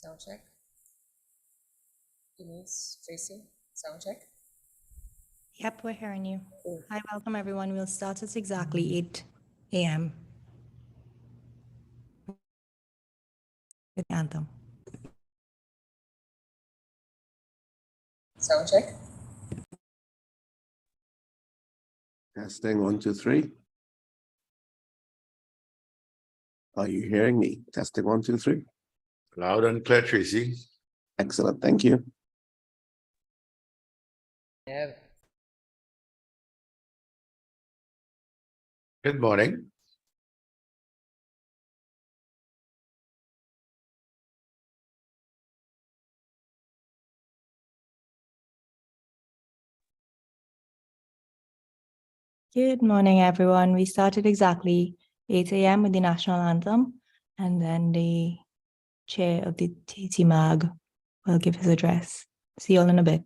Sound check. Denise, Tracy, sound check. Yep, we're hearing you. Cool. Hi, welcome everyone. We'll start at exactly 8 a.m. with the anthem. Sound check. Testing 1, 2, 3. Are you hearing me? Testing 1, 2, 3. Loud and clear, Tracy. Excellent. Thank you. Yeah. Good morning. Good morning, everyone. We started exactly 8 a.m. with the national anthem, and then the chair of the TTIGF will give his address. See you all in a bit.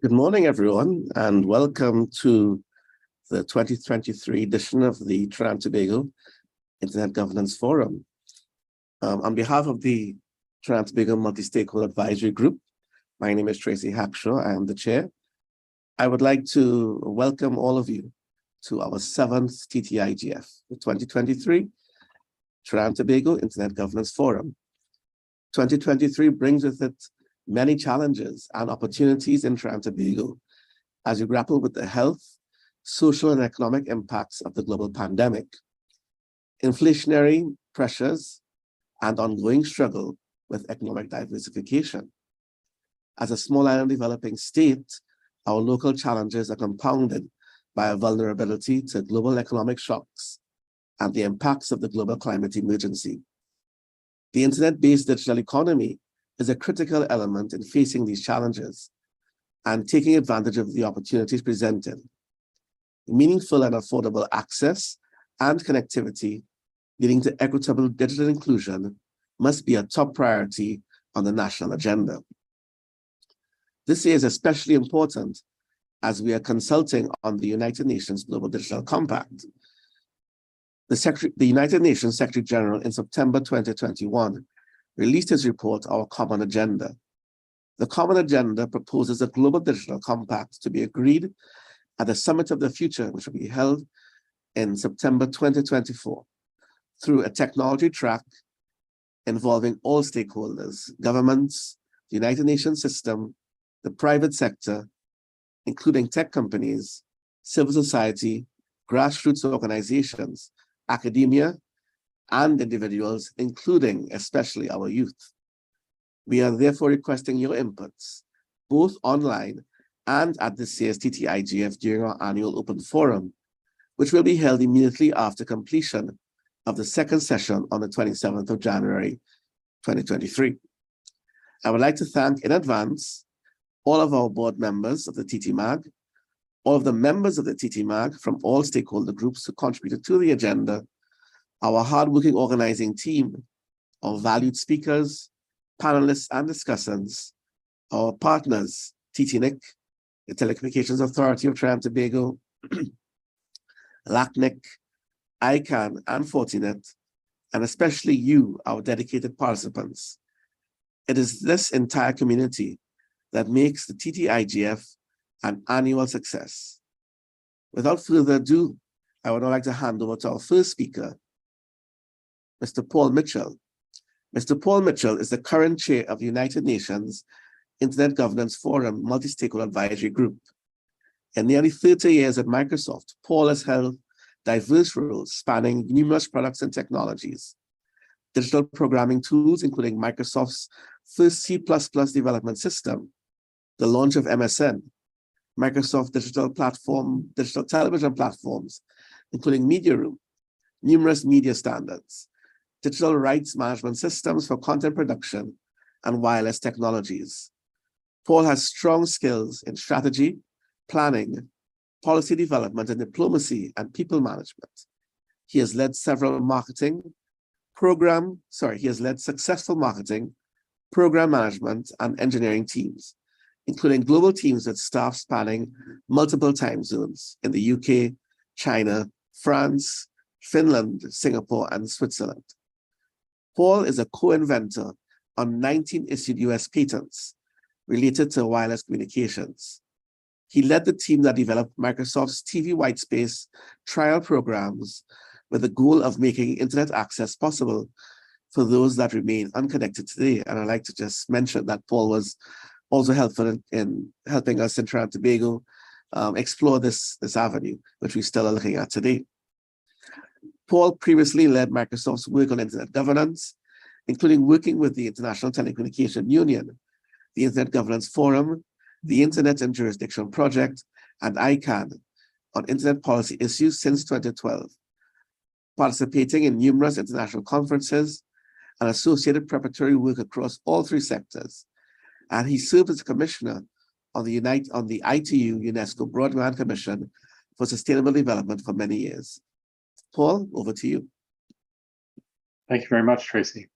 Good morning, everyone, and welcome to the 2023 edition of the Trinidad and Tobago Internet Governance Forum. On behalf of the Trinidad and Tobago Multi-Stakeholder Advisory Group, my name is Tracy Hackshaw. I am the chair. I would like to welcome all of you to our 7th TTIGF, the 2023 Trinidad and Tobago Internet Governance Forum. 2023 brings with it many challenges and opportunities in Trinidad and Tobago as we grapple with the health, social, and economic impacts of the global pandemic, inflationary pressures, and ongoing struggle with economic diversification. As a small island developing state, our local challenges are compounded by a vulnerability to global economic shocks and the impacts of the global climate emergency. The internet-based digital economy is a critical element in facing these challenges and taking advantage of the opportunities presented. Meaningful and affordable access and connectivity leading to equitable digital inclusion must be a top priority on the national agenda. This year is especially important as we are consulting on the United Nations Global Digital Compact. The United Nations Secretary General in September 2021 released his report, Our Common Agenda. The Common Agenda proposes a global digital compact to be agreed at the Summit of the Future, which will be held in September 2024, through a technology track involving all stakeholders, governments, the United Nations system, the private sector, including tech companies, civil society, grassroots organizations, academia, and individuals, including especially our youth. We are therefore requesting your inputs, both online and at this year's TTIGF during our annual open forum, which will be held immediately after completion of the second session on the 27th of January, 2023. I would like to thank in advance all of our board members of the TTMAG, all of the members of the TTMAG from all stakeholder groups who contributed to the agenda, our hardworking organizing team, our valued speakers, panelists, and discussants, our partners, TTNIC, the Telecommunications Authority of Trinidad and Tobago, LACNIC, ICANN, and Fortinet, and especially you, our dedicated participants. It is this entire community that makes the TTIGF an annual success. Without further ado, I would now like to hand over to our first speaker, Mr. Paul Mitchell. Mr. Paul Mitchell is the current chair of the United Nations Internet Governance Forum Multi-Stakeholder Advisory Group. In nearly 30 years at Microsoft, Paul has held diverse roles spanning numerous products and technologies, digital programming tools, including Microsoft's first C++ development system, the launch of MSN, Microsoft digital television platforms, including MediaRoom, numerous media standards, digital rights management systems for content production, and wireless technologies. Paul has strong skills in strategy, planning, policy development and diplomacy, and people management. He has led successful marketing, program management, and engineering teams, including global teams with staff spanning multiple time zones in the UK, China, France, Finland, Singapore, and Switzerland. Paul is a co-inventor on 19 issued US patents related to wireless communications. He led the team that developed Microsoft's TV Whitespace trial programs with the goal of making internet access possible for those that remain unconnected today. And I'd like to just mention that Paul was also helpful in helping us in Trinidad and Tobago explore this avenue, which we still are looking at today. Paul previously led Microsoft's work on internet governance, including working with the International Telecommunication Union, the Internet Governance Forum, the Internet and Jurisdiction Project, and ICANN on internet policy issues since 2012, participating in numerous international conferences and associated preparatory work across all three sectors. And he served as a commissioner on the ITU UNESCO Broadband Commission for Sustainable Development for many years. Paul, over to you. Thank you very much, Tracy.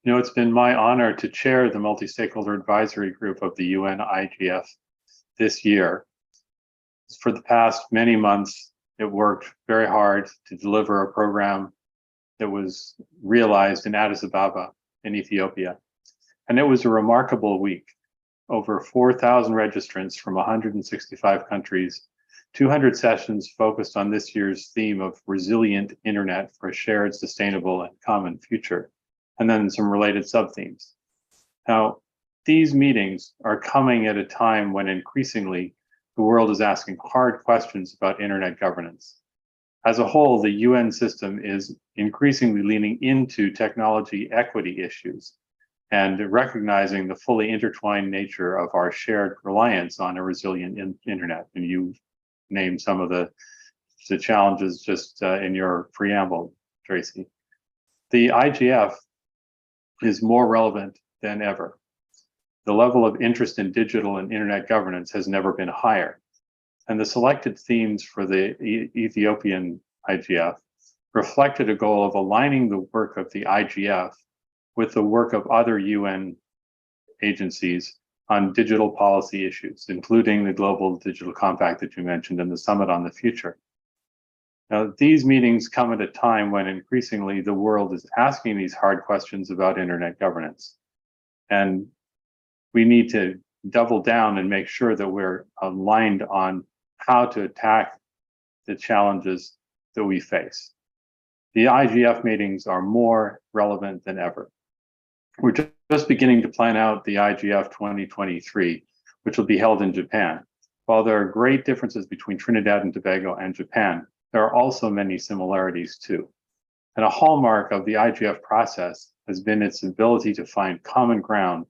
You know, it's been my honor to chair the Multi-Stakeholder Advisory Group of the UN IGF this year. For the past many months, it worked very hard to deliver a program that was realized in Addis Ababa in Ethiopia. And it was a remarkable week. Over 4,000 registrants from 165 countries, 200 sessions focused on this year's theme of resilient internet for a shared, sustainable, and common future, and then some related sub-themes. Now, these meetings are coming at a time when increasingly the world is asking hard questions about internet governance. As a whole, the UN system is increasingly leaning into technology equity issues and recognizing the fully intertwined nature of our shared reliance on a resilient internet. And you named some of the challenges just in your preamble, Tracy. The IGF is more relevant than ever. The level of interest in digital and internet governance has never been higher. And the selected themes for the Ethiopian IGF reflected a goal of aligning the work of the IGF with the work of other UN agencies on digital policy issues, including the Global Digital Compact that you mentioned and the Summit on the Future. Now, these meetings come at a time when increasingly the world is asking these hard questions about internet governance. And we need to double down and make sure that we're aligned on how to attack the challenges that we face. The IGF meetings are more relevant than ever. We're just beginning to plan out the IGF 2023, which will be held in Japan. While there are great differences between Trinidad and Tobago and Japan, there are also many similarities too. And a hallmark of the IGF process has been its ability to find common ground,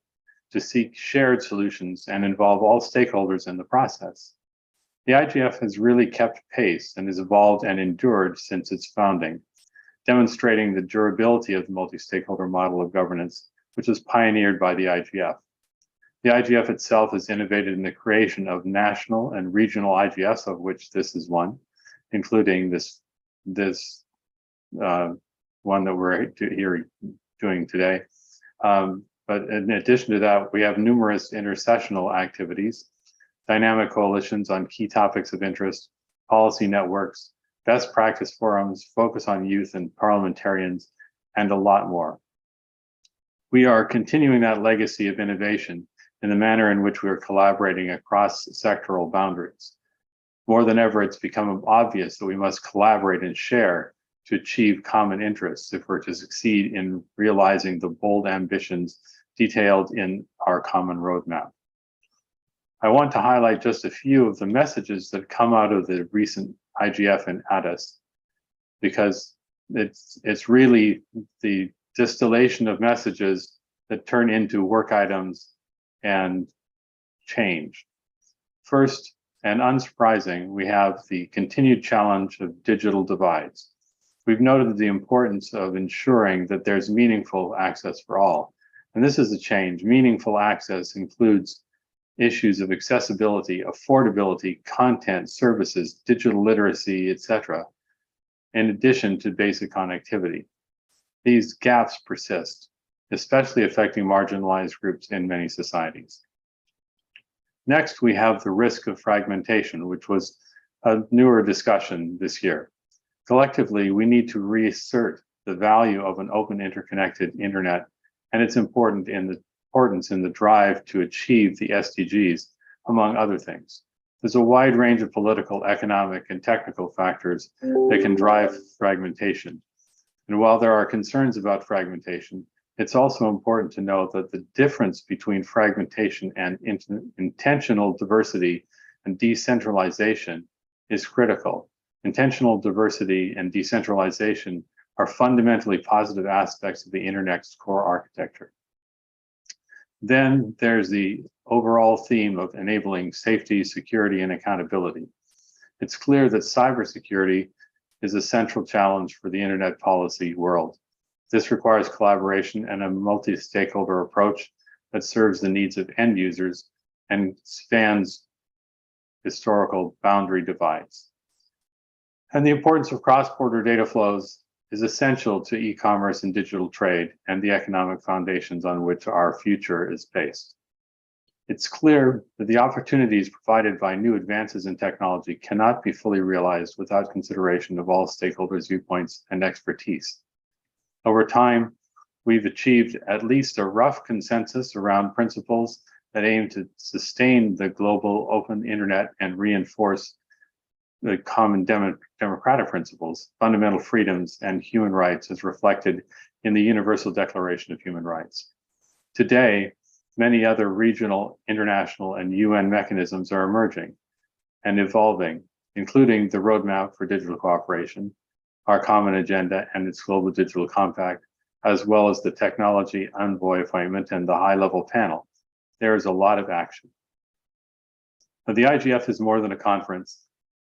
to seek shared solutions and involve all stakeholders in the process. The IGF has really kept pace and has evolved and endured since its founding, demonstrating the durability of the multi-stakeholder model of governance, which was pioneered by the IGF. The IGF itself has innovated in the creation of national and regional IGFs, of which this is one, including this one that we're here doing today. But in addition to that, we have numerous intersessional activities, dynamic coalitions on key topics of interest, policy networks, best practice forums, focus on youth and parliamentarians, and a lot more. We are continuing that legacy of innovation in the manner in which we are collaborating across sectoral boundaries. More than ever, it's become obvious that we must collaborate and share to achieve common interests if we're to succeed in realizing the bold ambitions detailed in our common roadmap. I want to highlight just a few of the messages that come out of the recent IGF in Addis, because it's really the distillation of messages that turn into work items and change. First, and unsurprising, we have the continued challenge of digital divides. We've noted the importance of ensuring that there's meaningful access for all. And this is a change. Meaningful access includes issues of accessibility, affordability, content, services, digital literacy, etc., in addition to basic connectivity. These gaps persist, especially affecting marginalized groups in many societies. Next, we have the risk of fragmentation, which was a newer discussion this year. Collectively, we need to reassert the value of an open, interconnected internet and its importance in the drive to achieve the SDGs, among other things. There's a wide range of political, economic, and technical factors that can drive fragmentation. And while there are concerns about fragmentation, it's also important to note that the difference between fragmentation and intentional diversity and decentralization is critical. Intentional diversity and decentralization are fundamentally positive aspects of the internet's core architecture. Then there's the overall theme of enabling safety, security, and accountability. It's clear that cybersecurity is a central challenge for the internet policy world. This requires collaboration and a multi-stakeholder approach that serves the needs of end users and spans historical boundary divides. And the importance of cross-border data flows is essential to e-commerce and digital trade and the economic foundations on which our future is based. It's clear that the opportunities provided by new advances in technology cannot be fully realized without consideration of all stakeholders' viewpoints and expertise. Over time, we've achieved at least a rough consensus around principles that aim to sustain the global open internet and reinforce the common democratic principles, fundamental freedoms, and human rights as reflected in the Universal Declaration of Human Rights. Today, many other regional, international, and UN mechanisms are emerging and evolving, including the Roadmap for Digital Cooperation, our Common Agenda and its Global Digital Compact, as well as the Technology Envoy appointment and the high-level panel. There is a lot of action. But the IGF is more than a conference.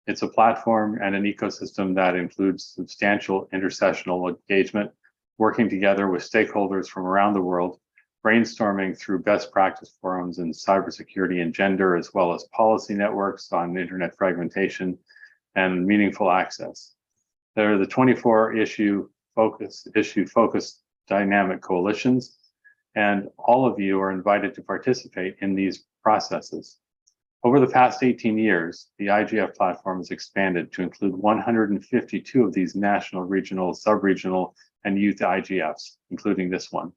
It's a platform and an ecosystem that includes substantial intersessional engagement, working together with stakeholders from around the world, brainstorming through best practice forums in cybersecurity and gender, as well as policy networks on internet fragmentation and meaningful access. There are the 24 issue focused dynamic coalitions, and all of you are invited to participate in these processes. Over the past 18 years, the IGF platform has expanded to include 152 of these national, regional, sub-regional, and youth IGFs, including this one.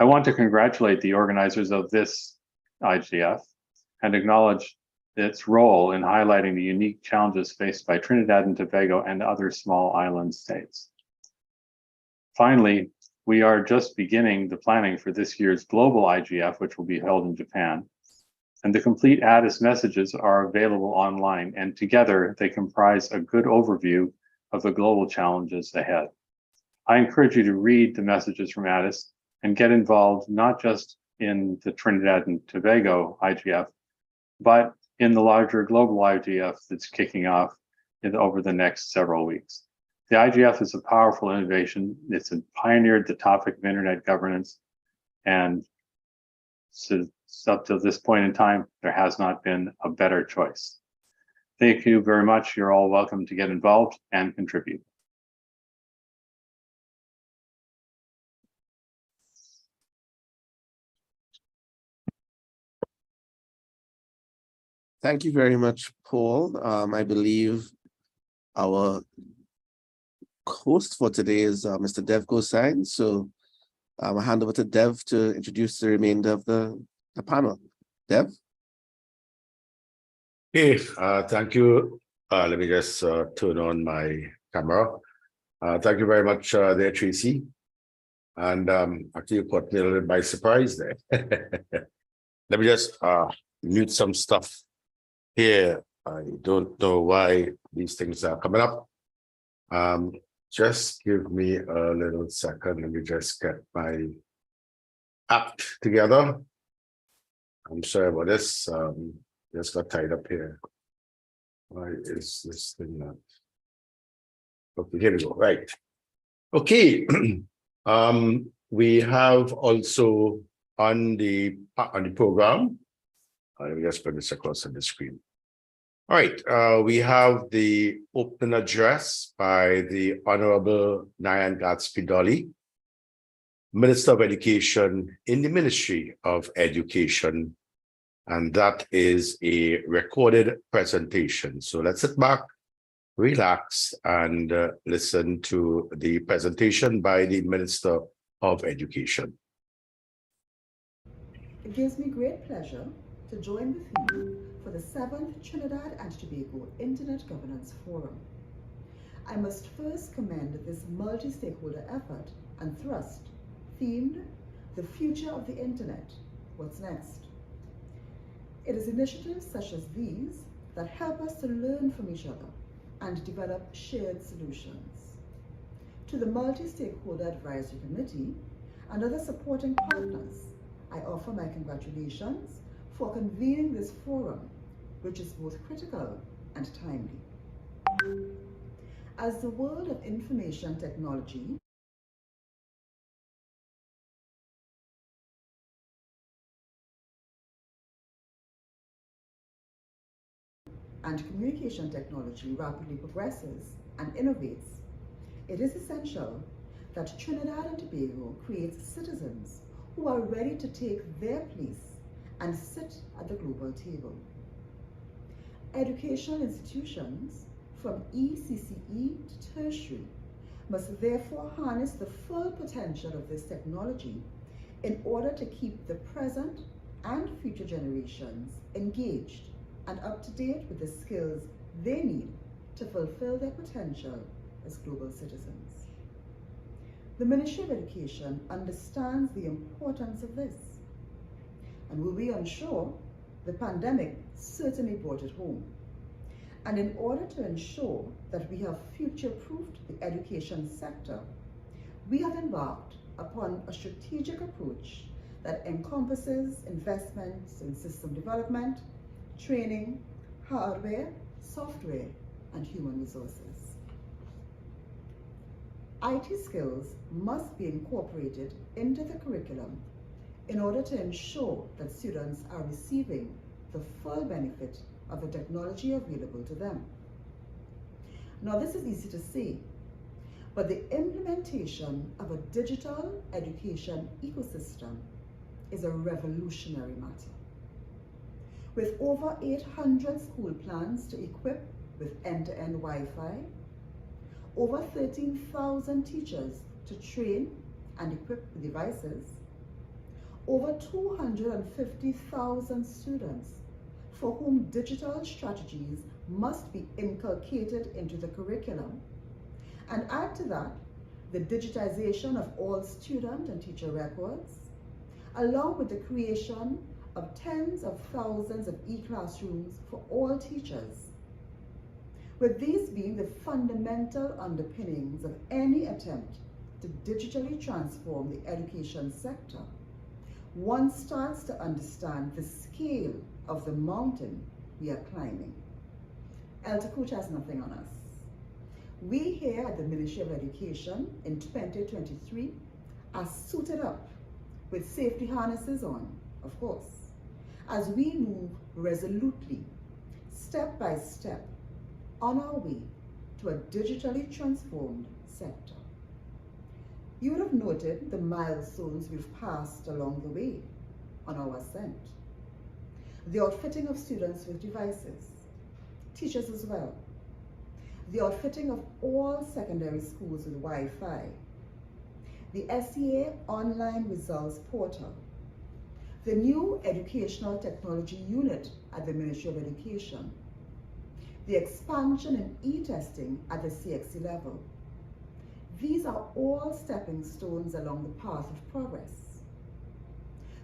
I want to congratulate the organizers of this IGF and acknowledge its role in highlighting the unique challenges faced by Trinidad and Tobago and other small island states. Finally, we are just beginning the planning for this year's global IGF, which will be held in Japan. And the complete Addis messages are available online, and together they comprise a good overview of the global challenges ahead. I encourage you to read the messages from Addis and get involved not just in the Trinidad and Tobago IGF, but in the larger global IGF that's kicking off over the next several weeks. The IGF is a powerful innovation. It's pioneered the topic of internet governance, and so up to this point in time, there has not been a better choice. Thank you very much. You're all welcome to get involved and contribute. Thank you very much, Paul. I believe our host for today is Mr. Dev Gosine. So I'll hand over to Dev to introduce the remainder of the panel. Dev? Hey, thank you. Let me just turn on my camera. Thank you very much there, Tracy. And actually, you caught me a little bit by surprise there. Let me just mute some stuff here. I don't know why these things are coming up. Just give me a little second. Let me just get my act together. I'm sorry about this. Just got tied up here. Why is this thing not? Okay, here we go. Right. Okay. We have also on the program. Let me just put this across on the screen. All right, we have the opening address by the Honorable Nyan Gatsby-Dolly, Minister of Education in the Ministry of Education, and that is a recorded presentation. So let's sit back, relax, and listen to the presentation by the Minister of Education. It gives me great pleasure to join with you for the 7th Trinidad and Tobago Internet Governance Forum. I must first commend this multi-stakeholder effort and thrust themed The Future of the Internet, What's Next? It is initiatives such as these that help us to learn from each other and develop shared solutions. To the Multi-Stakeholder Advisory Committee and other supporting partners, I offer my congratulations for convening this forum, which is both critical and timely. As the world of information technology and communication technology rapidly progresses and innovates, it is essential that Trinidad and Tobago creates citizens who are ready to take their place and sit at the global table. Educational institutions, from ECCE to tertiary, must therefore harness the full potential of this technology in order to keep the present and future generations engaged and up to date with the skills they need to fulfill their potential as global citizens. The Ministry of Education understands the importance of this. And were we unsure, the pandemic certainly brought it home. And in order to ensure that we have future-proofed the education sector, we have embarked upon a strategic approach that encompasses investments in system development, training, hardware, software, and human resources. IT skills must be incorporated into the curriculum in order to ensure that students are receiving the full benefit of the technology available to them. Now, this is easy to say, but the implementation of a digital education ecosystem is a revolutionary matter. With over 800 school plans to equip with end-to-end Wi-Fi, over 13,000 teachers to train and equip with devices, over 250,000 students for whom digital strategies must be inculcated into the curriculum, and add to that the digitization of all student and teacher records, along with the creation of tens of thousands of e-classrooms for all teachers. With these being the fundamental underpinnings of any attempt to digitally transform the education sector, one starts to understand the scale of the mountain we are climbing. Elder Coach has nothing on us. We here at the Ministry of Education in 2023 are suited up with safety harnesses on, of course, as we move resolutely, step by step, on our way to a digitally transformed sector. You would have noted the milestones we've passed along the way on our ascent. The outfitting of students with devices, teachers as well. The outfitting of all secondary schools with Wi-Fi. The SEA online results portal. The new educational technology unit at the Ministry of Education. The expansion in e-testing at the CXC level. These are all stepping stones along the path of progress.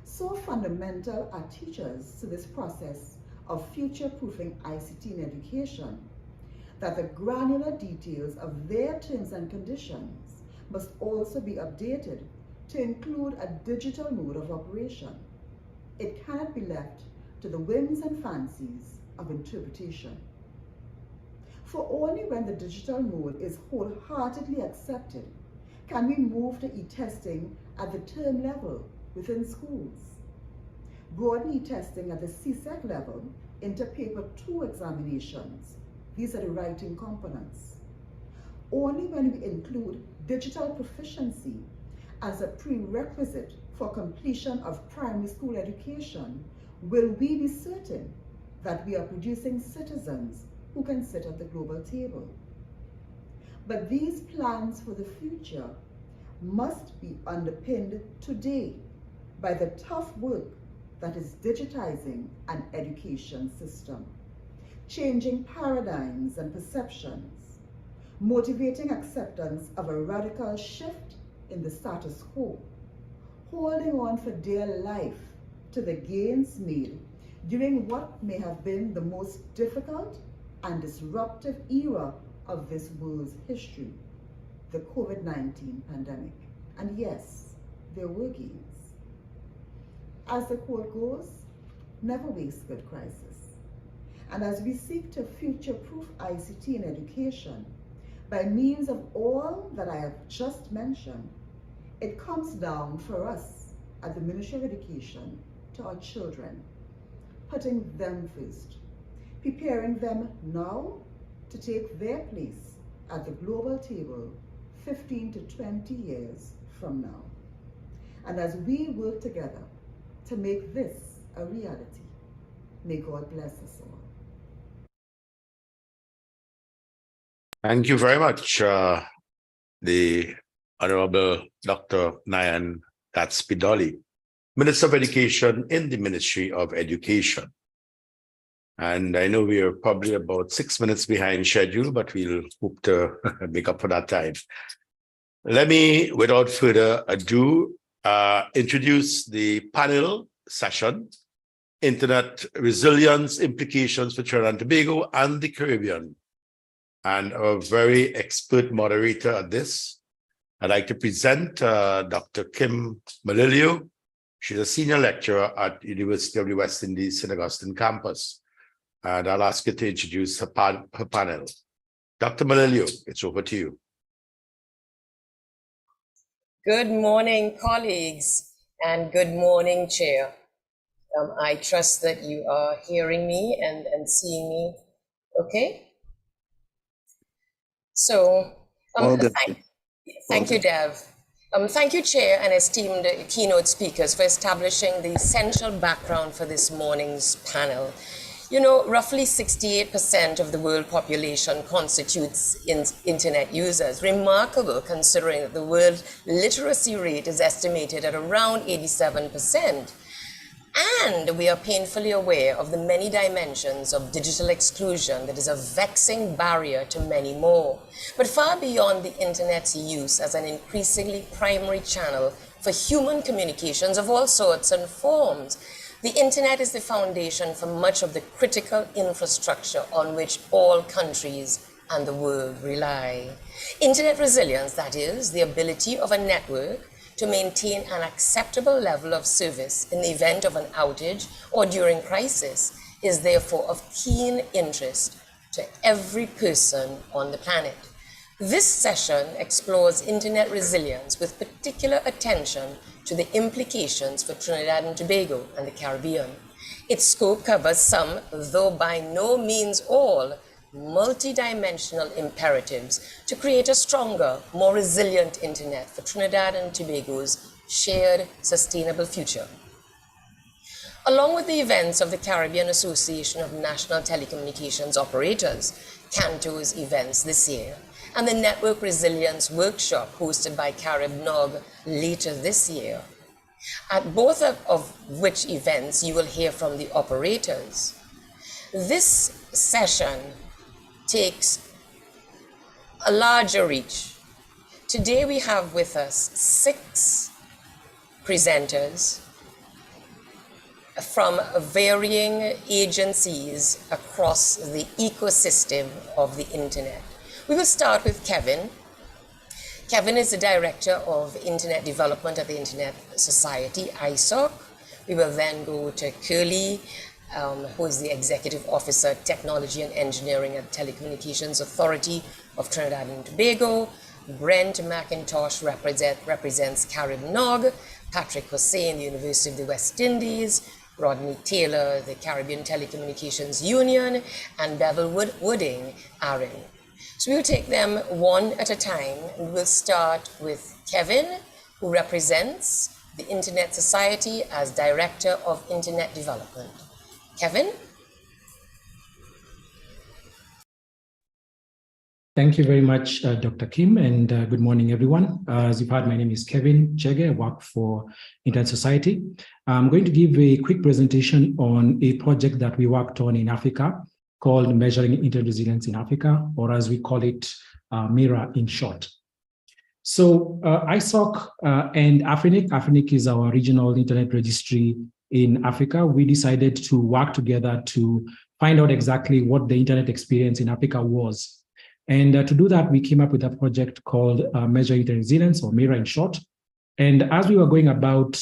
So fundamental are teachers to this process of future-proofing ICT in education that the granular details of their terms and conditions must also be updated to include a digital mode of operation. It cannot be left to the whims and fancies of interpretation. For only when the digital mode is wholeheartedly accepted can we move to e-testing at the term level within schools. Broaden e-testing at the CSEC level into Paper 2 examinations. These are the writing components. Only when we include digital proficiency as a prerequisite for completion of primary school education will we be certain that we are producing citizens who can sit at the global table. But these plans for the future must be underpinned today by the tough work that is digitizing an education system, changing paradigms and perceptions, motivating acceptance of a radical shift in the status quo, holding on for dear life to the gains made during what may have been the most difficult and disruptive era of this world's history, the COVID-19 pandemic. And yes, there were gains. As the quote goes, never waste good crisis. And as we seek to future-proof ICT in education by means of all that I have just mentioned, it comes down for us at the Ministry of Education to our children, putting them first, preparing them now to take their place at the global table 15 to 20 years from now. And as we work together to make this a reality. May God bless us all. Thank you very much, the Honorable Dr. Nayan Tatspidoli, Minister of Education in the Ministry of Education. And I know we are probably about 6 minutes behind schedule, but we'll hope to make up for that time. Let me, without further ado, introduce the panel session, Internet Resilience Implications for Trinidad and Tobago and the Caribbean. And our very expert moderator at this, I'd like to present Dr. Kim Malilio. She's a senior lecturer at University of the West Indies, St. Augustine campus. And I'll ask her to introduce her panel. Dr. Malilio, it's over to you. Good morning, colleagues, and good morning, Chair. I trust that you are hearing me and seeing me okay. So, thank you, Dev. Thank you, Chair and esteemed keynote speakers, for establishing the essential background for this morning's panel. You know, roughly 68% of the world population constitutes internet users. Remarkable, considering that the world literacy rate is estimated at around 87%. And we are painfully aware of the many dimensions of digital exclusion that is a vexing barrier to many more. But far beyond the internet's use as an increasingly primary channel for human communications of all sorts and forms, the internet is the foundation for much of the critical infrastructure on which all countries and the world rely. Internet resilience, that is, the ability of a network to maintain an acceptable level of service in the event of an outage or during crisis, is therefore of keen interest to every person on the planet. This session explores internet resilience with particular attention to the implications for Trinidad and Tobago and the Caribbean. Its scope covers some, though by no means all, multidimensional imperatives to create a stronger, more resilient internet for Trinidad and Tobago's shared sustainable future. Along with the events of the Caribbean Association of National Telecommunications Operators, CANTO's events this year, and the Network Resilience Workshop hosted by CaribNOG later this year, at both of which events you will hear from the operators. This session takes a larger reach. Today we have with us 6 presenters from varying agencies across the ecosystem of the internet. We will start with Kevin. Kevin is the Director of Internet Development at the Internet Society, ISOC. We will then go to Curly, who is the Executive Officer, Technology and Engineering at Telecommunications Authority of Trinidad and Tobago. Brent McIntosh represents CaribNOG. Patrick Hussain, the University of the West Indies. Rodney Taylor, the Caribbean Telecommunications Union. And Bevel Wooding, ARIN. So we'll take them one at a time, and we'll start with Kevin, who represents the Internet Society as Director of Internet Development. Kevin? Thank you very much, Dr. Kim, and good morning, everyone. As you've heard, my name is Kevin Chege. I work for Internet Society. I'm going to give a quick presentation on a project that we worked on in Africa called Measuring Internet Resilience in Africa, or as we call it, MIRA in short. So ISOC and AFRINIC is our regional internet registry in Africa. We decided to work together to find out exactly what the internet experience in Africa was. And to do that, we came up with a project called Measuring Internet Resilience, or MIRA in short. And as we were going about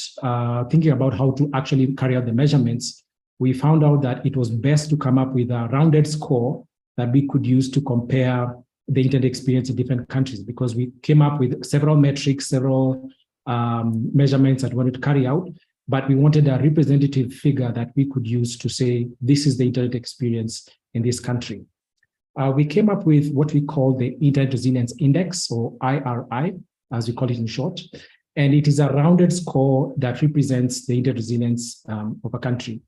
thinking about how to actually carry out the measurements, we found out that it was best to come up with a rounded score that we could use to compare the internet experience in different countries, because we came up with several metrics, several measurements that we wanted to carry out, but we wanted a representative figure that we could use to say, this is the internet experience in this country. We came up with what we call the Internet Resilience Index, or IRI, as we call it in short. And it is a rounded score that represents the inter-resilience of a country.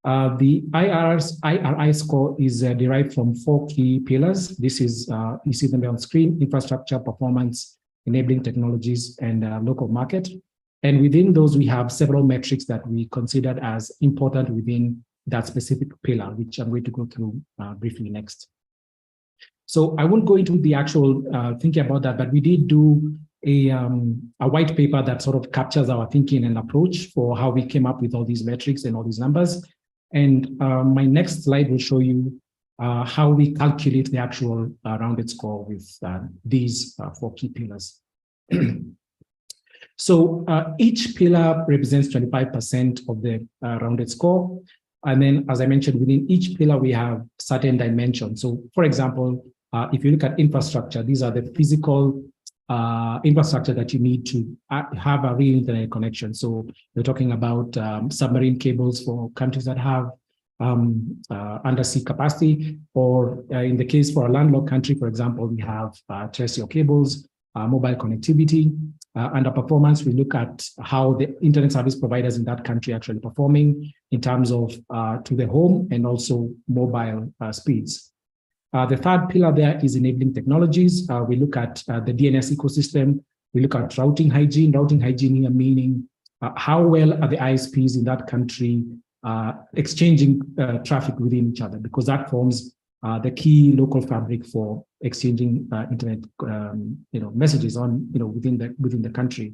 The IRI score is derived from 4 key pillars. This is, you see them on screen: infrastructure, performance, enabling technologies, and local market. And within those, we have several metrics that we considered as important within that specific pillar, which I'm going to go through briefly next. So I won't go into the actual thinking about that, but we did do a white paper that sort of captures our thinking and approach for how we came up with all these metrics and all these numbers. And my next slide will show you how we calculate the actual rounded score with these 4 key pillars. So each pillar represents 25% of the rounded score. And then, as I mentioned, within each pillar, we have certain dimensions. So, for example, if you look at infrastructure, these are the physical infrastructure that you need to have a real internet connection. So we're talking about submarine cables for countries that have undersea capacity, or in the case for a landlocked country, for example, we have terrestrial cables, mobile connectivity. Under performance, we look at how the internet service providers in that country actually performing in terms of to the home and also mobile speeds. The third pillar there is enabling technologies. We look at the DNS ecosystem. We look at routing hygiene. Routing hygiene here meaning how well are the ISPs in that country exchanging traffic within each other, because that forms the key local fabric for exchanging internet messages on within the country.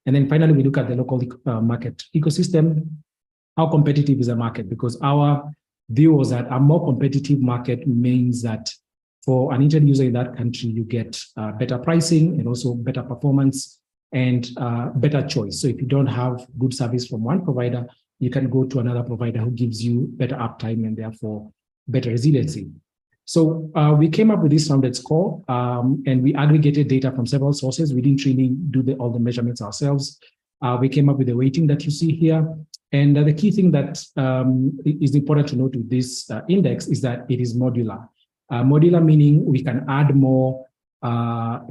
And then finally, we look at the local market ecosystem. How competitive is the market? Because our view was that a more competitive market means that for an internet user in that country, you get better pricing and also better performance and better choice. So if you don't have good service from one provider, you can go to another provider who gives you better uptime and therefore better resiliency. So we came up with this rounded score and we aggregated data from several sources. We didn't really do all the measurements ourselves. We came up with the weighting that you see here. And the key thing that is important to note with this index is that it is modular. Modular meaning we can add more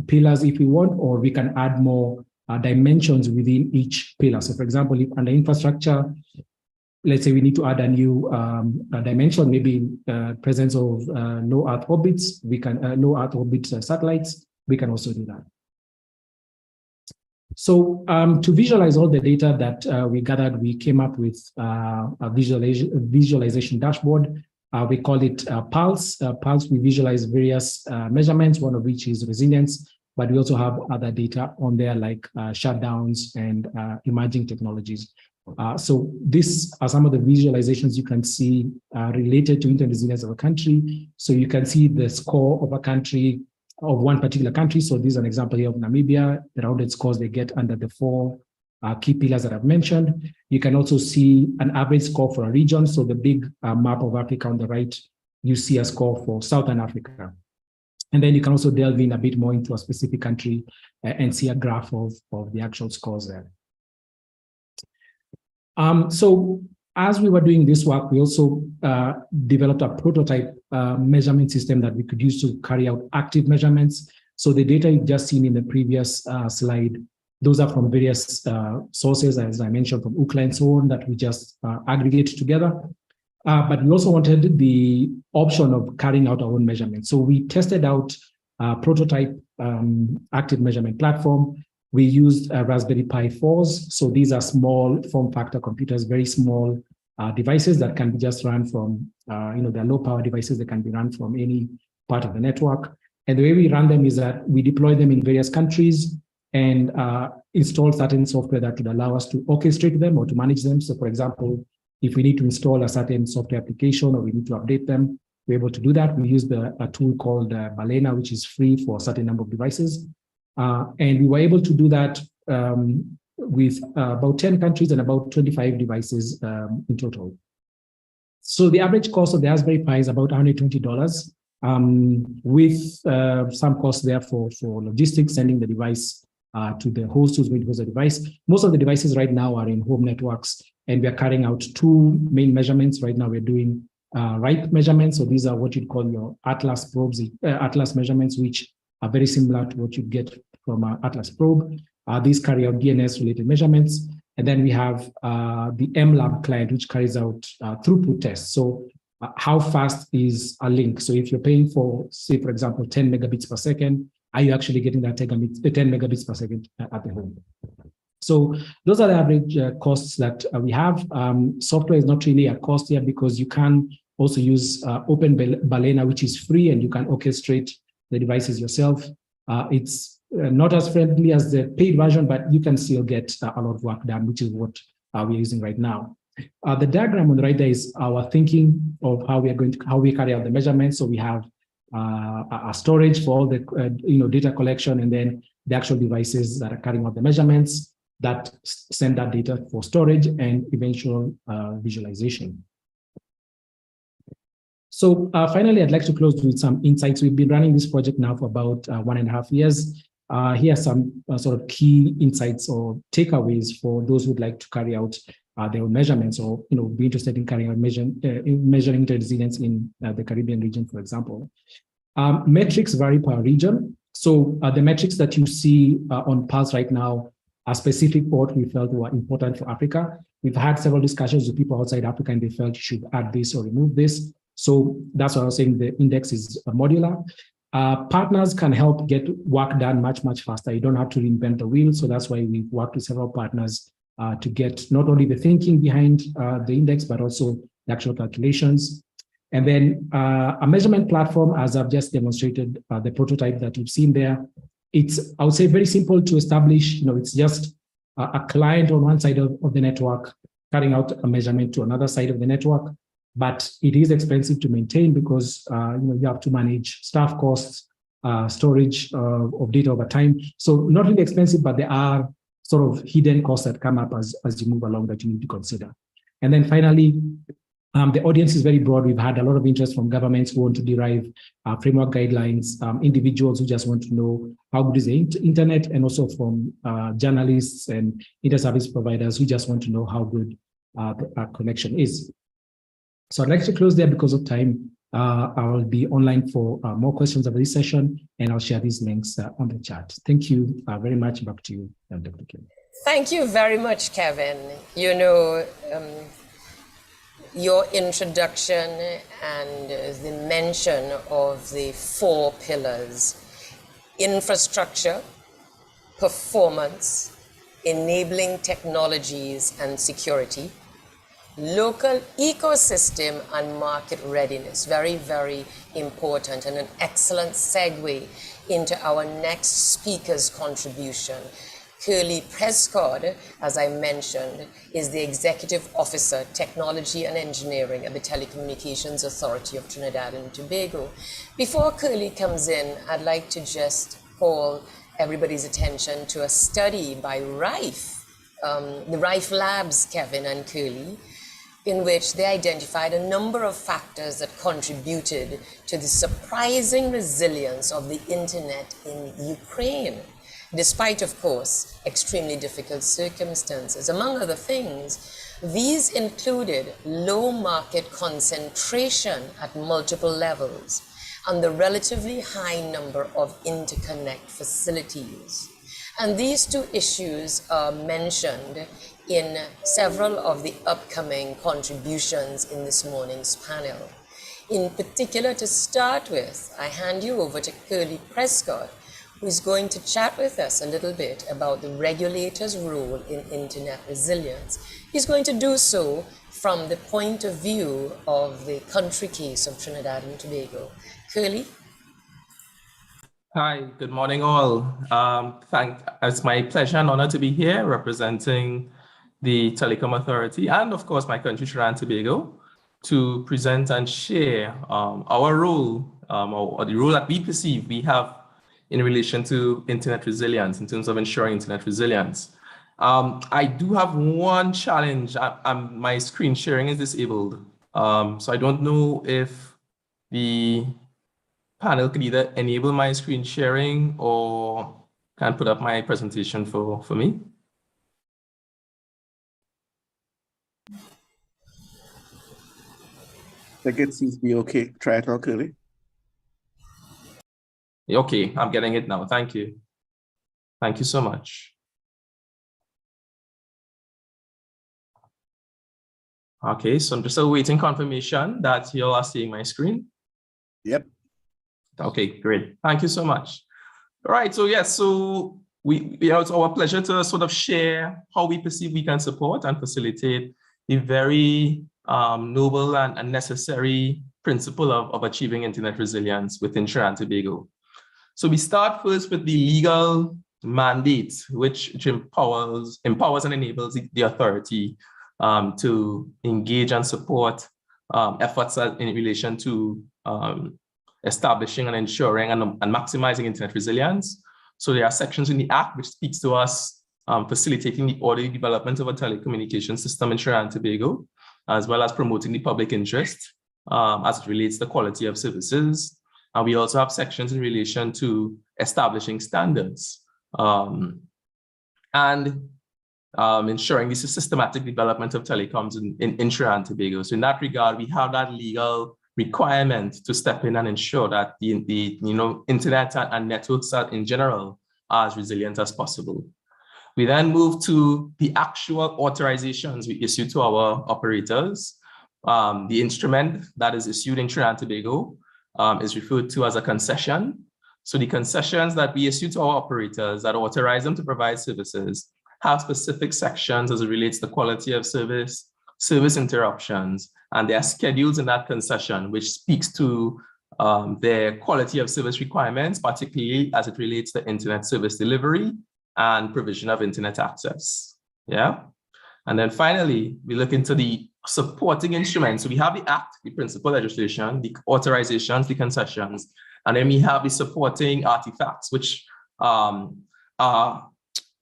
pillars if we want, or we can add more dimensions within each pillar. So for example, if under infrastructure, let's say we need to add a new dimension, maybe presence of low Earth orbits, we can low Earth orbit satellites, we can also do that. So to visualize all the data that we gathered, we came up with a visualization dashboard. We call it Pulse. Pulse, we visualize various measurements, one of which is resilience, but we also have other data on there like shutdowns and emerging technologies. So these are some of the visualizations you can see related to internet resilience of a country. So you can see the score of a country, of one particular country. So this is an example here of Namibia, the rounded scores they get under the 4 key pillars that I've mentioned. You can also see an average score for a region. So the big map of Africa on the right, you see a score for Southern Africa. And then you can also delve in a bit more into a specific country and see a graph of the actual scores there. So as we were doing this work, we also developed a prototype measurement system that we could use to carry out active measurements. So the data you've just seen in the previous slide, those are from various sources, as I mentioned, from Ookla and so on, that we just aggregated together. But we also wanted the option of carrying out our own measurements. So we tested out a prototype active measurement platform. We used Raspberry Pi 4s. So these are small form factor computers, very small devices that can be just run from, they're low power devices that can be run from any part of the network. And the way we run them is that we deploy them in various countries and install certain software that would allow us to orchestrate them or to manage them. So for example, if we need to install a certain software application or we need to update them, we're able to do that. We use a tool called Balena, which is free for a certain number of devices. And we were able to do that with about 10 countries and about 25 devices in total. So the average cost of the Raspberry Pi is about $120 with some costs there for logistics, sending the device to the host who's going to host the device. Most of the devices right now are in home networks, and we are carrying out 2 main measurements. Right now we're doing RIPE measurements. So these are what you'd call your Atlas probes, Atlas measurements, which are very similar to what you get from an Atlas probe. These carry out DNS-related measurements. And then we have the MLab client, which carries out throughput tests. So how fast is a link? So if you're paying for, say, for example, 10 megabits per second, are you actually getting that 10 megabits per second at the home? So those are the average costs that we have. Software is not really a cost here because you can also use Open Balena, which is free, and you can orchestrate the devices yourself. It's not as friendly as the paid version, but you can still get a lot of work done, which is what we're using right now. The diagram on the right there is our thinking of how we carry out the measurements. So we have a storage for all the data collection, and then the actual devices that are carrying out the measurements that send that data for storage and eventual visualization. So finally, I'd like to close with some insights. We've been running this project now for about 1.5 years. Here are some sort of key insights or takeaways for those who'd like to carry out their own measurements, or be interested in carrying out measuring the resilience in the Caribbean region, for example. Metrics vary per region. So the metrics that you see on Pulse right now are specific for what we felt were important for Africa. We've had several discussions with people outside Africa, and they felt you should add this or remove this. So that's why I was saying the index is modular. Partners can help get work done much, much faster. You don't have to reinvent the wheel. So that's why we've worked with several partners to get not only the thinking behind the index, but also the actual calculations. And then a measurement platform, as I've just demonstrated, the prototype that you've seen there, it's, I would say, very simple to establish. It's just a client on one side of the network carrying out a measurement to another side of the network. But it is expensive to maintain because you have to manage staff costs, storage of data over time. So not really expensive, but there are sort of hidden costs that come up as you move along that you need to consider. And then finally, the audience is very broad. We've had a lot of interest from governments who want to derive framework guidelines, individuals who just want to know how good is the internet, and also from journalists and inter-service providers who just want to know how good the connection is. So I'd like to close there because of time. I will be online for more questions about this session, and I'll share these links on the chat. Thank you very much. Back to you, Dr. Kim. Thank you very much, Kevin. Your introduction and the mention of the 4 pillars: infrastructure, performance, enabling technologies and security, local ecosystem, and market readiness. Very, very important, and an excellent segue into our next speaker's contribution. Curly Prescott, as I mentioned, is the Executive Officer, Technology and Engineering at the Telecommunications Authority of Trinidad and Tobago. Before Curly comes in, I'd like to just call everybody's attention to a study by Rife, the Rife Labs, Kevin and Curly, in which they identified a number of factors that contributed to the surprising resilience of the internet in Ukraine, despite, of course, extremely difficult circumstances. Among other things, these included low market concentration at multiple levels and the relatively high number of interconnect facilities. And these 2 issues are mentioned in several of the upcoming contributions in this morning's panel. In particular, to start with, I hand you over to Curly Prescott, who's going to chat with us a little bit about the regulator's role in internet resilience. He's going to do so from the point of view of the country case of Trinidad and Tobago. Curly? Hi, good morning all. It's my pleasure and honor to be here representing the Telecom Authority and, of course, my country, Trinidad and Tobago, to present and share our role, or the role that we perceive we have in relation to internet resilience, in terms of ensuring internet resilience. I do have one challenge. My screen sharing is disabled. So I don't know if the panel could either enable my screen sharing or can put up my presentation for me. I think it seems to be okay. Try it now, Curly. Okay, I'm getting it now. Thank you. Thank you so much. Okay, so I'm just awaiting confirmation that you all are seeing my screen. Yep. Okay, great. Thank you so much. All right, so yes, so it's our pleasure to sort of share how we perceive we can support and facilitate the very noble and necessary principle of achieving internet resilience within Trinidad and Tobago. So we start first with the legal mandate, which empowers and enables the authority to engage and support efforts in relation to establishing and ensuring and maximizing internet resilience. So there are sections in the Act which speaks to us facilitating the orderly development of a telecommunication system in Trinidad and Tobago, as well as promoting the public interest as it relates to the quality of services. And we also have sections in relation to establishing standards and ensuring this is systematic development of telecoms in Trinidad and Tobago. So in that regard, we have that legal requirement to step in and ensure that the internet and networks in general are as resilient as possible. We then move to the actual authorizations we issue to our operators. The instrument that is issued in Trinidad and Tobago is referred to as a concession. So the concessions that we issue to our operators that authorize them to provide services have specific sections as it relates to quality of service, service interruptions, and there are schedules in that concession which speaks to their quality of service requirements, particularly as it relates to internet service delivery and provision of internet access. Yeah. And then finally, we look into the supporting instruments. So we have the Act, the principal legislation, the authorizations, the concessions, and then we have the supporting artifacts, which are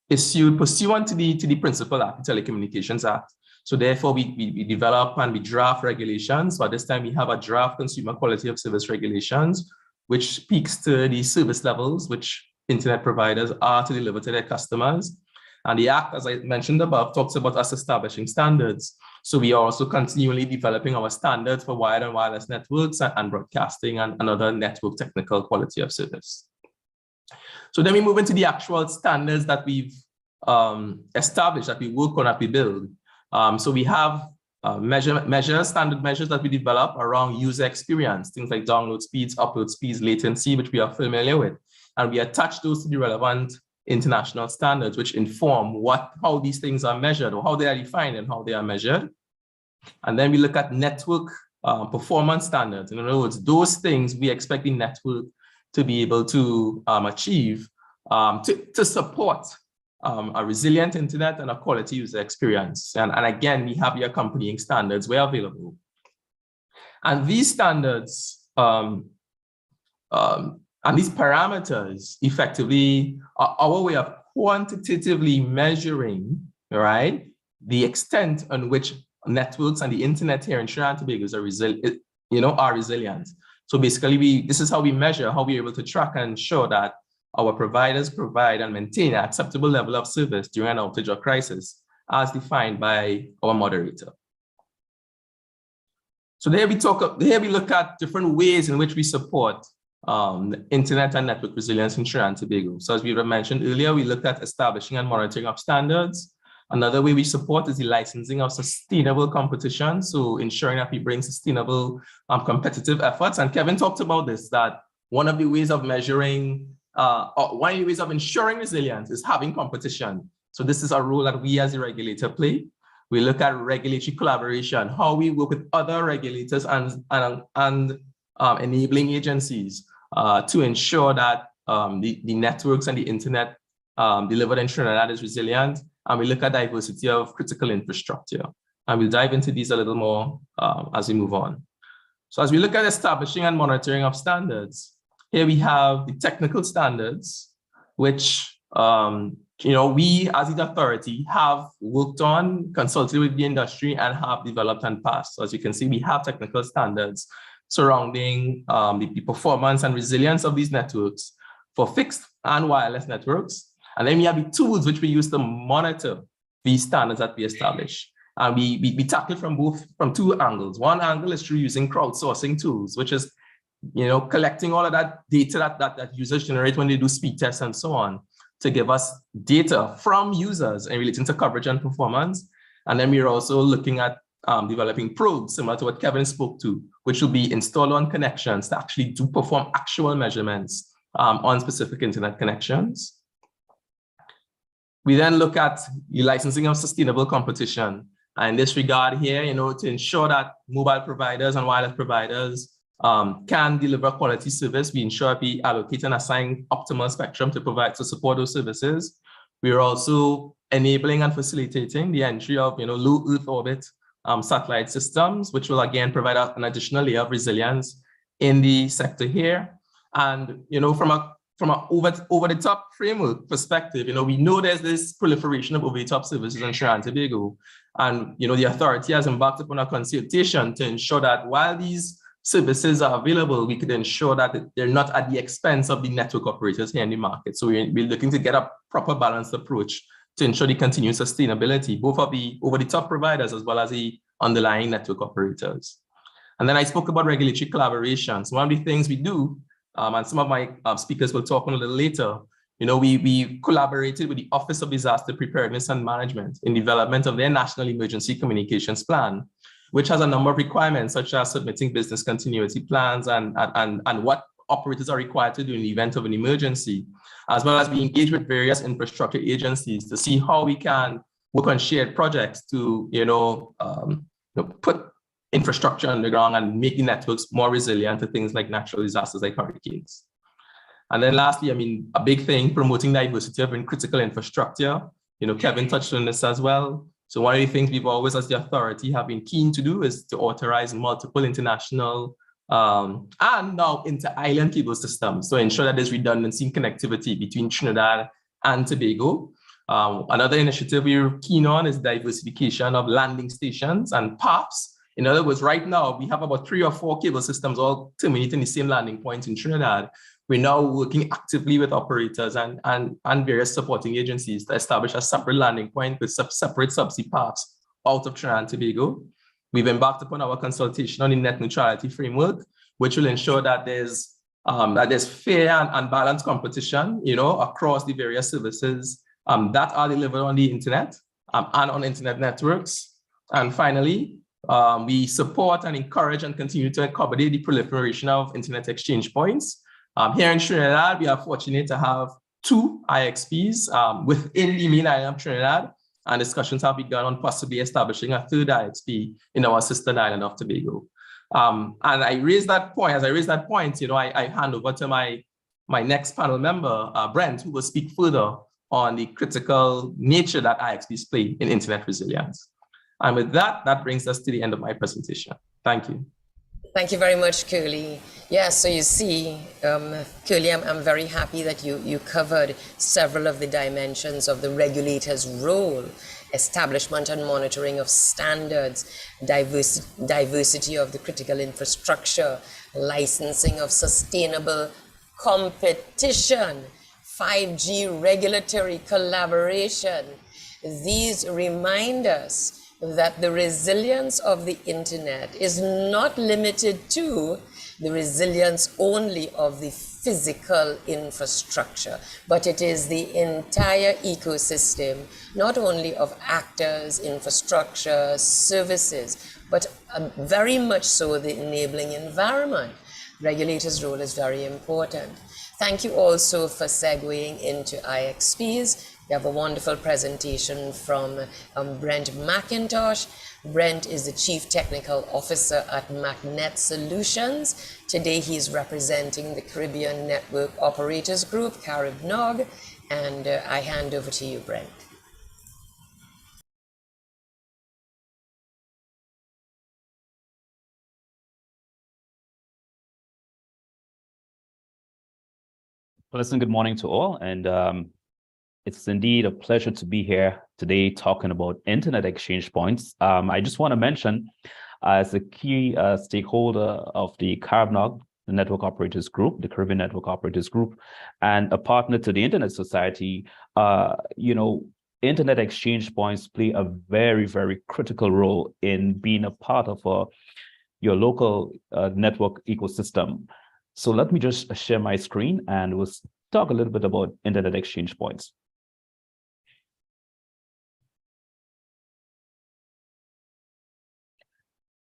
issued pursuant to the Principal Act, the Telecommunications Act. So therefore, we develop and we draft regulations. So at this time, we have a draft consumer quality of service regulations, which speaks to the service levels which internet providers are to deliver to their customers. And the Act, as I mentioned above, talks about us establishing standards. So we are also continually developing our standards for wired and wireless networks and broadcasting and other network technical quality of service. So then we move into the actual standards that we've established, that we work on, that we build. So we have standard measures that we develop around user experience, things like download speeds, upload speeds, latency, which we are familiar with. And we attach those to the relevant international standards, which inform how these things are measured or how they are defined and how they are measured. And then we look at network performance standards. In other words, those things we expect the network to be able to achieve to support a resilient internet and a quality user experience. And again, we have the accompanying standards where available. And these standards and these parameters effectively are our way of quantitatively measuring, right, the extent on which networks and the internet here in Trinidad and Tobago are resilient. So basically, this is how we measure, how we're able to track and ensure that our providers provide and maintain an acceptable level of service during an outage or crisis, as defined by our moderator. So here we look at different ways in which we support internet and network resilience in Trinidad and Tobago. So as we mentioned earlier, we looked at establishing and monitoring of standards. Another way we support is the licensing of sustainable competition. So ensuring that we bring sustainable competitive efforts. And Kevin talked about this, that one of the ways of measuring, one of the ways of ensuring resilience is having competition. So this is a role that we as a regulator play. We look at regulatory collaboration, how we work with other regulators and enabling agencies to ensure that the networks and the internet delivered in Trinidad is resilient. And we look at diversity of critical infrastructure. And we'll dive into these a little more as we move on. So as we look at establishing and monitoring of standards, here we have the technical standards, which we as the authority have worked on, consulted with the industry, and have developed and passed. So as you can see, we have technical standards surrounding the performance and resilience of these networks for fixed and wireless networks. And then we have the tools which we use to monitor these standards that we establish. And we tackle from two angles. One angle is through using crowdsourcing tools, which is collecting all of that data that users generate when they do speed tests and so on, to give us data from users in relating to coverage and performance. And then we're also looking at developing probes, similar to what Kevin spoke to, which will be installed on connections to actually do perform actual measurements on specific internet connections. We then look at the licensing of sustainable competition. And in this regard here, to ensure that mobile providers and wireless providers can deliver quality service, we ensure we allocate and assign optimal spectrum to support those services. We are also enabling and facilitating the entry of low Earth orbit satellite systems, which will again provide an additional layer of resilience in the sector here. And from an over-the-top framework perspective, we know there's this proliferation of over-the-top services in Trinidad and Tobago. And the authority has embarked upon a consultation to ensure that while these services are available, we could ensure that they're not at the expense of the network operators here in the market. So we're looking to get a proper balanced approach to ensure the continued sustainability, both of the over-the-top providers as well as the underlying network operators. And then I spoke about regulatory collaborations. One of the things we do, and some of my speakers will talk on a little later, we collaborated with the Office of Disaster Preparedness and Management in development of their National Emergency Communications Plan, which has a number of requirements, such as submitting business continuity plans and what operators are required to do in the event of an emergency, as well as we engage with various infrastructure agencies to see how we can work on shared projects to put infrastructure on the ground and make the networks more resilient to things like natural disasters like hurricanes. And then lastly, a big thing, promoting diversity of critical infrastructure. Kevin touched on this as well. So one of the things we've always, as the authority, have been keen to do is to authorize multiple international and now inter-island cable systems to ensure that there's redundancy and connectivity between Trinidad and Tobago. Another initiative we're keen on is diversification of landing stations and paths. In other words, right now, we have about 3 or 4 cable systems all terminating the same landing point in Trinidad. We're now working actively with operators and various supporting agencies to establish a separate landing point with separate subsea paths out of Trinidad and Tobago. We've embarked upon our consultation on the net neutrality framework, which will ensure that there's fair and balanced competition, across the various services that are delivered on the internet and on internet networks. And finally, we support and encourage and continue to accommodate the proliferation of internet exchange points. Here in Trinidad, we are fortunate to have 2 IXPs within the main island of Trinidad, and discussions have begun on possibly establishing a 3rd IXP in our sister island of Tobago. And as I raise that point, I hand over to my next panel member, Brent, who will speak further on the critical nature that IXPs play in internet resilience. And with that, that brings us to the end of my presentation. Thank you. Thank you very much, Curly. Yeah, so you see, Curly, I'm very happy that you covered several of the dimensions of the regulator's role: establishment and monitoring of standards, diversity of the critical infrastructure, licensing of sustainable competition, 5G regulatory collaboration. These remind us that the resilience of the internet is not limited to the resilience only of the physical infrastructure, but it is the entire ecosystem, not only of actors, infrastructure, services, but very much so the enabling environment. Regulators' role is very important. Thank you also for segueing into IXPs. We have a wonderful presentation from Brent McIntosh. Brent is the Chief Technical Officer at Magnet Solutions. Today he's representing the Caribbean Network Operators Group, CaribNOG, and I hand over to you, Brent. Well, listen, good morning to all, and it's indeed a pleasure to be here today talking about internet exchange points. I just want to mention, as a key stakeholder of the CaribNOG, the Network Operators Group, the Caribbean Network Operators Group, and a partner to the Internet Society, internet exchange points play a very, very critical role in being a part of your local network ecosystem. So let me just share my screen and we'll talk a little bit about internet exchange points.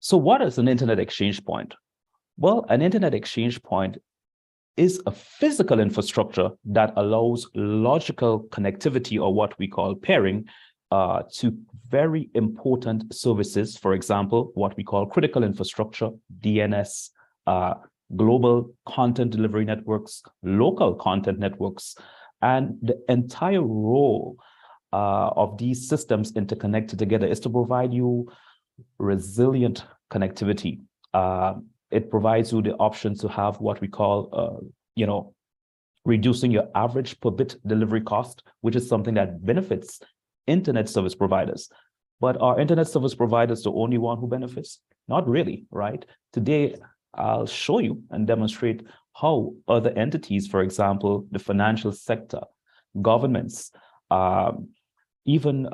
So what is an internet exchange point? Well, an internet exchange point is a physical infrastructure that allows logical connectivity, or what we call pairing, to very important services. For example, what we call critical infrastructure, DNS, global content delivery networks, local content networks, and the entire role of these systems interconnected together is to provide you resilient connectivity. It provides you the option to have what we call, reducing your average per bit delivery cost, which is something that benefits internet service providers. But are internet service providers the only one who benefits? Not really, right? Today, I'll show you and demonstrate how other entities, for example, the financial sector, governments, even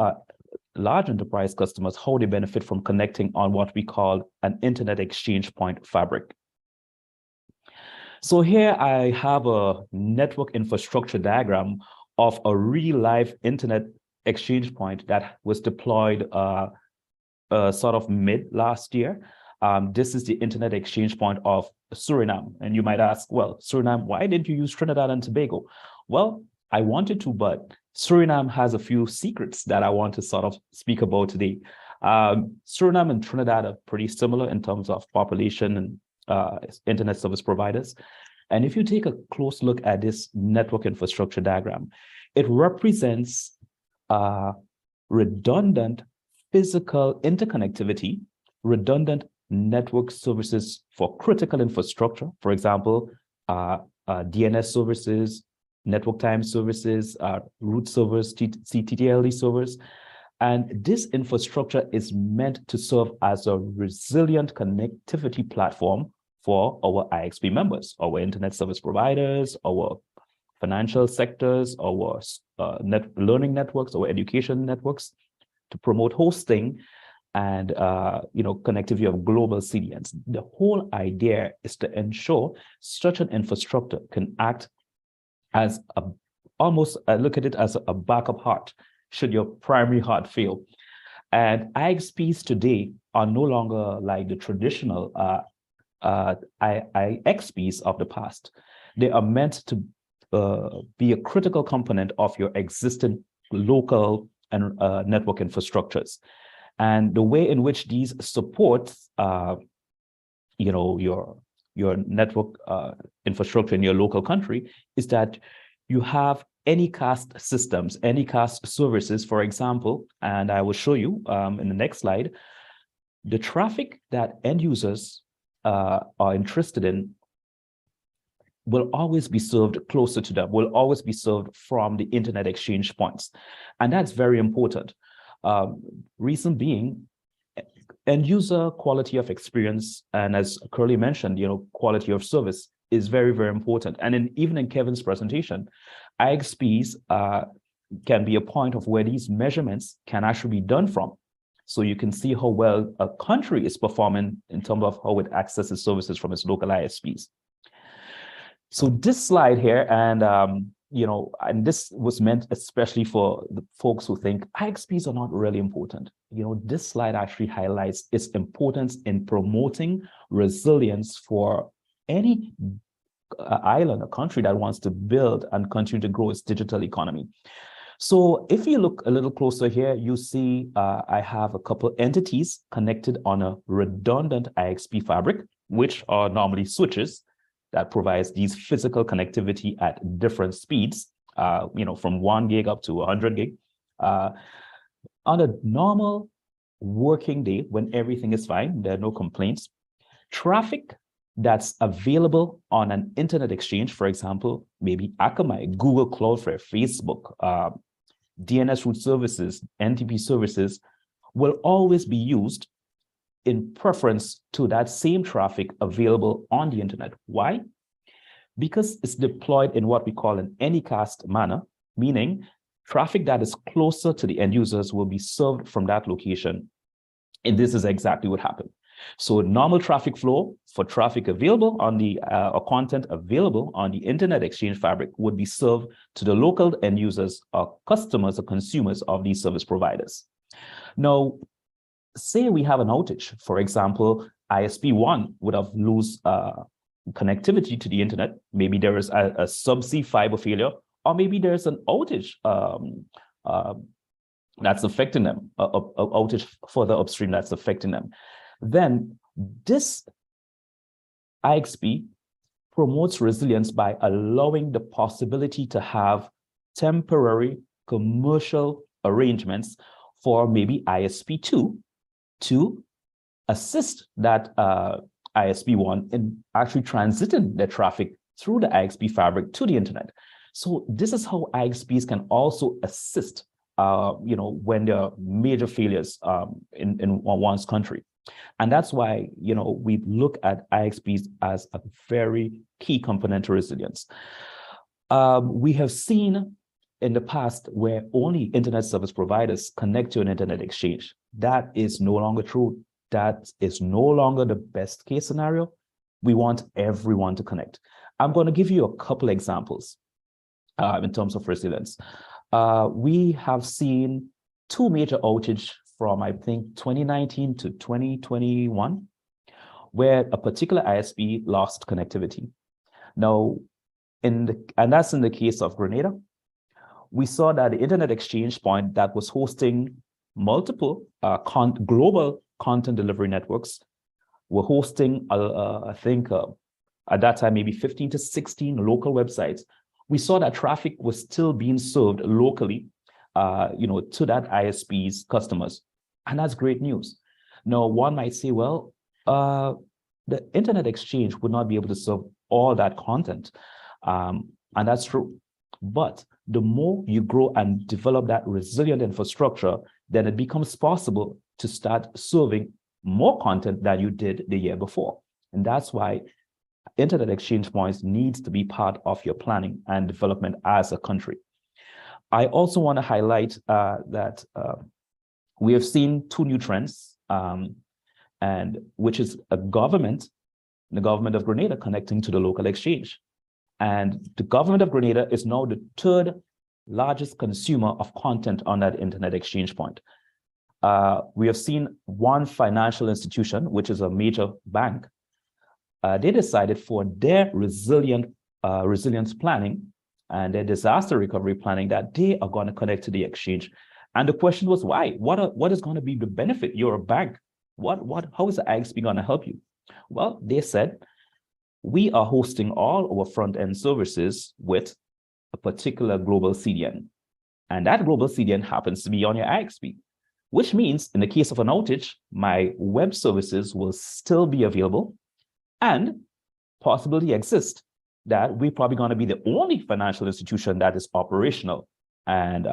large enterprise customers, how they benefit from connecting on what we call an internet exchange point fabric. So here I have a network infrastructure diagram of a real life internet exchange point that was deployed sort of mid last year. This is the internet exchange point of Suriname. And you might ask, well, Suriname, why didn't you use Trinidad and Tobago? Well, I wanted to, but Suriname has a few secrets that I want to sort of speak about today. Suriname and Trinidad are pretty similar in terms of population and internet service providers. And if you take a close look at this network infrastructure diagram, it represents redundant physical interconnectivity, redundant network services for critical infrastructure, for example, DNS services, network time services, root servers, TTIGF servers. And this infrastructure is meant to serve as a resilient connectivity platform for our IXP members, our internet service providers, our financial sectors, our learning networks, our education networks, to promote hosting and connectivity of global CDNs. The whole idea is to ensure such an infrastructure can act as I look at it as a backup heart should your primary heart fail. And IXPs today are no longer like the traditional IXPs of the past. They are meant to be a critical component of your existing local and network infrastructures. And the way in which these support your network infrastructure in your local country is that you have anycast systems, anycast services, for example, and I will show you in the next slide, the traffic that end users are interested in will always be served closer to them, will always be served from the internet exchange points. And that's very important. Reason being, end user quality of experience, and as Curly mentioned, quality of service is very, very important. And even in Kevin's presentation, IXPs can be a point of where these measurements can actually be done from. So you can see how well a country is performing in terms of how it accesses services from its local ISPs. So this slide here, and and this was meant especially for the folks who think IXPs are not really important. This slide actually highlights its importance in promoting resilience for any island, a country that wants to build and continue to grow its digital economy. So if you look a little closer here, you see I have a couple entities connected on a redundant IXP fabric, which are normally switches that provides these physical connectivity at different speeds, from 1 gig up to 100 gig. On a normal working day, when everything is fine, there are no complaints, traffic that's available on an internet exchange, for example, maybe Akamai, Google Cloudflare, Facebook, DNS root services, NTP services, will always be used in preference to that same traffic available on the internet. Why? Because it's deployed in what we call an anycast manner, meaning traffic that is closer to the end users will be served from that location. And this is exactly what happened. So normal traffic flow for traffic available on the or content available on the internet exchange fabric would be served to the local end users or customers or consumers of these service providers. Now, say we have an outage, for example, ISP1 would have lose connectivity to the internet. Maybe there is a subsea fiber failure, or maybe there's an outage that's affecting them, a outage further upstream that's affecting them. Then this IXP promotes resilience by allowing the possibility to have temporary commercial arrangements for maybe ISP2 to assist that ISP1 in actually transiting the traffic through the IXP fabric to the internet. So this is how IXPs can also assist, when there are major failures in one's country. And that's why, we look at IXPs as a very key component to resilience. We have seen in the past where only internet service providers connect to an internet exchange. That is no longer true. That is no longer the best case scenario. We want everyone to connect. I'm going to give you a couple examples in terms of resilience. We have seen two major outages from, I think, 2019 to 2021, where a particular ISP lost connectivity. Now, and that's in the case of Grenada. We saw that the internet exchange point that was hosting multiple global content delivery networks were hosting, I think, at that time, maybe 15 to 16 local websites. We saw that traffic was still being served locally, to that ISP's customers. And that's great news. Now, one might say, well, the internet exchange would not be able to serve all that content. And that's true. But the more you grow and develop that resilient infrastructure, then it becomes possible to start serving more content than you did the year before. And that's why internet exchange points needs to be part of your planning and development as a country. I also want to highlight that we have seen two new trends, and which is the government of Grenada connecting to the local exchange. And the government of Grenada is now the third largest consumer of content on that internet exchange point. We have seen one financial institution, which is a major bank, they decided for their resilience planning and their disaster recovery planning that they are going to connect to the exchange. And the question was, why? What is going to be the benefit? You're a bank. How is the IXP going to help you? Well, they said, we are hosting all our front-end services with a particular global CDN. And that global CDN happens to be on your IXP, which means in the case of an outage, my web services will still be available, and possibility exists that we're probably going to be the only financial institution that is operational. And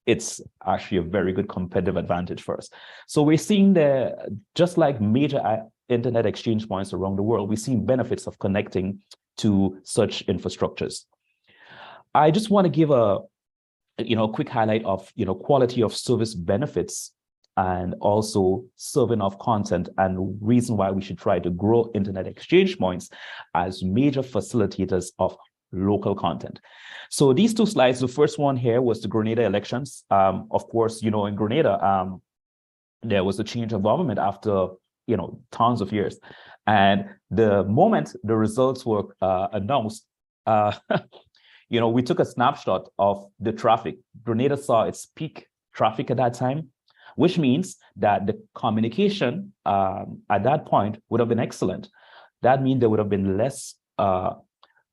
it's actually a very good competitive advantage for us. So we're seeing that just like major internet exchange points around the world, we're seeing benefits of connecting to such infrastructures. I just want to give a quick highlight of quality of service benefits and also serving of content, and reason why we should try to grow internet exchange points as major facilitators of local content. So these two slides, the first one here was the Grenada elections. Of course, in Grenada, there was a change of government after tons of years. And the moment the results were announced, we took a snapshot of the traffic. Grenada saw its peak traffic at that time, which means that the communication at that point would have been excellent. That means there would have been less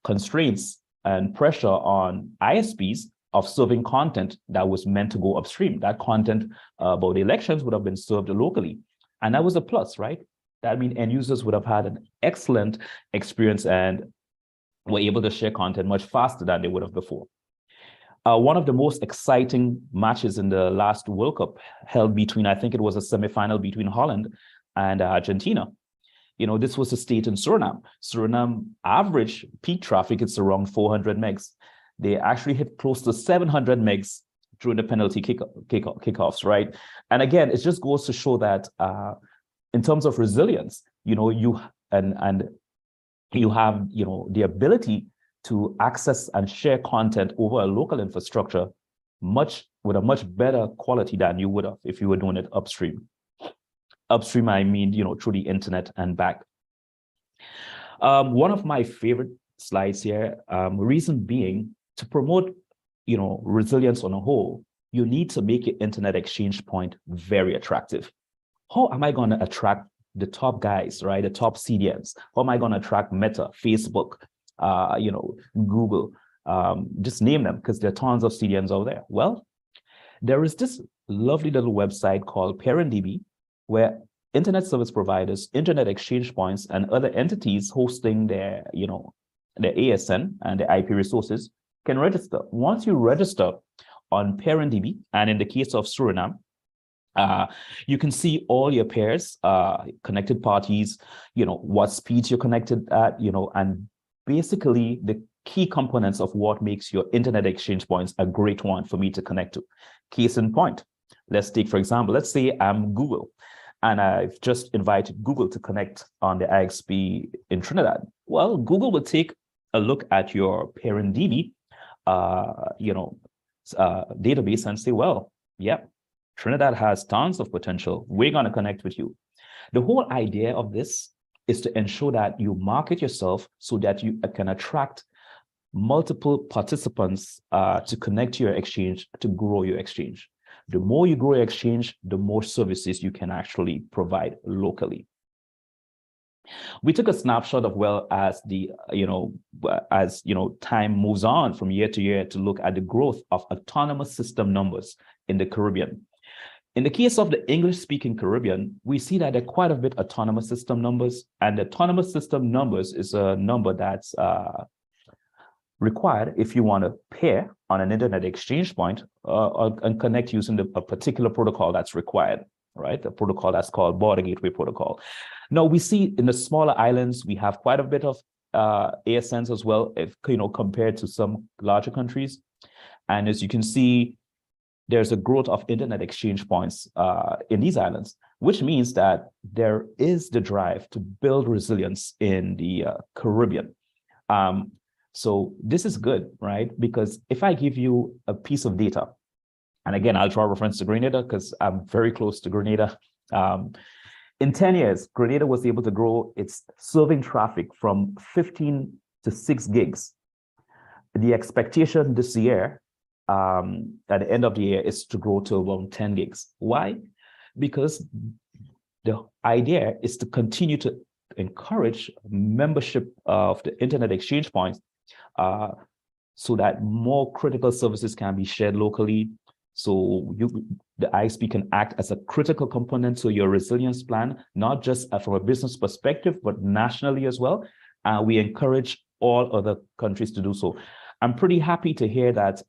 constraints and pressure on ISPs of serving content that was meant to go upstream. That content about the elections would have been served locally. And that was a plus, right? That means end users would have had an excellent experience and were able to share content much faster than they would have before. One of the most exciting matches in the last World Cup held between, I think it was a semifinal between Holland and Argentina. This was a state in Suriname. Suriname average peak traffic is around 400 megs. They actually hit close to 700 megs during the penalty kickoffs, right? And again, it just goes to show that in terms of resilience, you have the ability to access and share content over a local infrastructure with a much better quality than you would have if you were doing it upstream. upstream, I mean, through the internet and back. One of my favorite slides here, reason being, to promote, resilience on a whole, you need to make your internet exchange point very attractive. How am I going to attract the top guys, right? The top CDNs? How am I going to attract Meta, Facebook, Google, just name them, because there are tons of CDNs out there. Well, there is this lovely little website called ParentDB, where internet service providers, internet exchange points, and other entities hosting their ASN and their IP resources can register. Once you register on ParentDB, and in the case of Suriname, you can see all your pairs, connected parties, what speeds you're connected at, and basically the key components of what makes your internet exchange points a great one for me to connect to. Case in point, let's take, for example, let's say I'm Google, and I've just invited Google to connect on the IXP in Trinidad. Well, Google will take a look at your ParentDB, database and say, well, yeah, Trinidad has tons of potential. We're going to connect with you. The whole idea of this is to ensure that you market yourself so that you can attract multiple participants to connect to your exchange, to grow your exchange. The more you grow your exchange, the more services you can actually provide locally. We took a snapshot of, well, as time moves on from year to year to look at the growth of autonomous system numbers in the Caribbean. In the case of the English-speaking Caribbean, we see that there are quite a bit autonomous system numbers, and autonomous system numbers is a number that's required if you want to pair on an internet exchange point and connect using a particular protocol that's required, right? A protocol that's called Border Gateway Protocol. Now, we see in the smaller islands, we have quite a bit of ASNs as well, if compared to some larger countries. And as you can see, there's a growth of internet exchange points in these islands, which means that there is the drive to build resilience in the Caribbean. So this is good, right? Because if I give you a piece of data, and again, I'll draw reference to Grenada because I'm very close to Grenada. In 10 years, Grenada was able to grow its serving traffic from 15 to 6 gigs. The expectation this year, at the end of the year, is to grow to around 10 gigs. Why? Because the idea is to continue to encourage membership of the internet exchange points so that more critical services can be shared locally. So the ISP can act as a critical component to your resilience plan, not just from a business perspective, but nationally as well. We encourage all other countries to do so. I'm pretty happy to hear that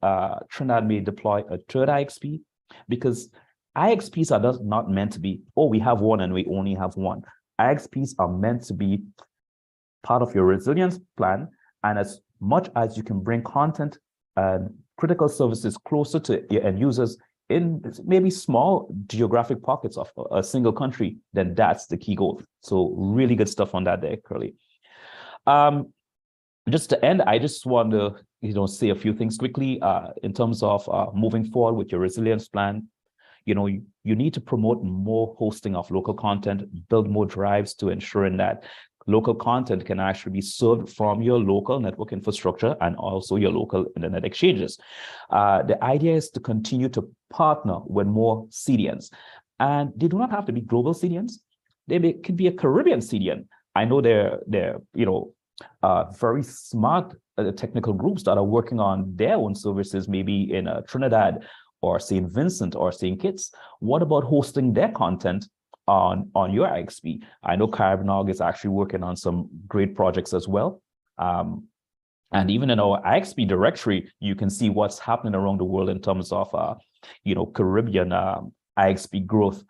Trinidad may deploy a third IXP, because IXPs are not meant to be, oh, we have one and we only have one. IXPs are meant to be part of your resilience plan, and as much as you can bring content and critical services closer to your end users in maybe small geographic pockets of a single country, then that's the key goal. So really good stuff on that there, Curly. Just to end, I just want to say a few things quickly in terms of moving forward with your resilience plan. You need to promote more hosting of local content, build more drives to ensuring that local content can actually be served from your local network infrastructure and also your local internet exchanges. The idea is to continue to partner with more CDNs, and they do not have to be global CDNs. They could be a Caribbean CDN. I know they're very smart technical groups that are working on their own services, maybe in Trinidad or St. Vincent or St. Kitts. What about hosting their content on your IXP? I know Caribnog is actually working on some great projects as well. And even in our IXP directory, you can see what's happening around the world in terms of Caribbean IXP growth.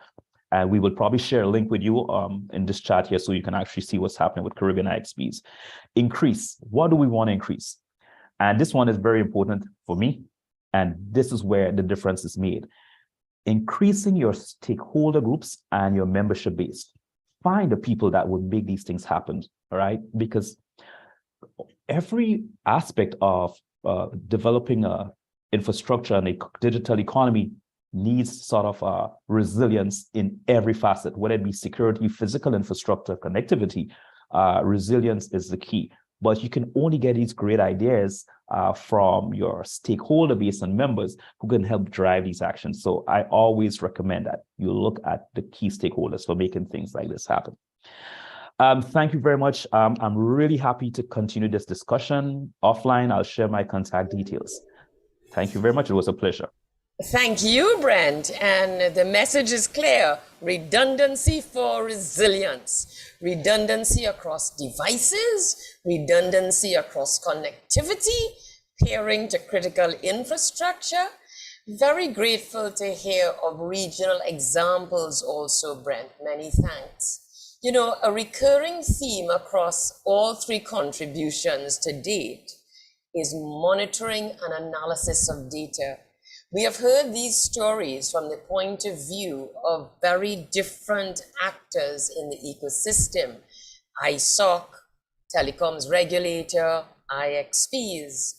And we will probably share a link with you in this chat here so you can actually see what's happening with Caribbean IXPs. Increase. What do we want to increase? And this one is very important for me. And this is where the difference is made. Increasing your stakeholder groups and your membership base. Find the people that would make these things happen, all right? Because every aspect of developing a infrastructure and a digital economy needs sort of resilience in every facet, whether it be security, physical infrastructure, connectivity. Resilience is the key. But you can only get these great ideas from your stakeholder base and members who can help drive these actions. So I always recommend that you look at the key stakeholders for making things like this happen. Thank you very much. I'm really happy to continue this discussion offline. I'll share my contact details. Thank you very much. It was a pleasure. Thank you, Brent. And the message is clear: redundancy for resilience. Redundancy across devices, redundancy across connectivity, peering to critical infrastructure. Very grateful to hear of regional examples also, Brent. Many thanks. You know, a recurring theme across all three contributions to date is monitoring and analysis of data. We have heard these stories from the point of view of very different actors in the ecosystem: ISOC, telecoms regulator, IXPs.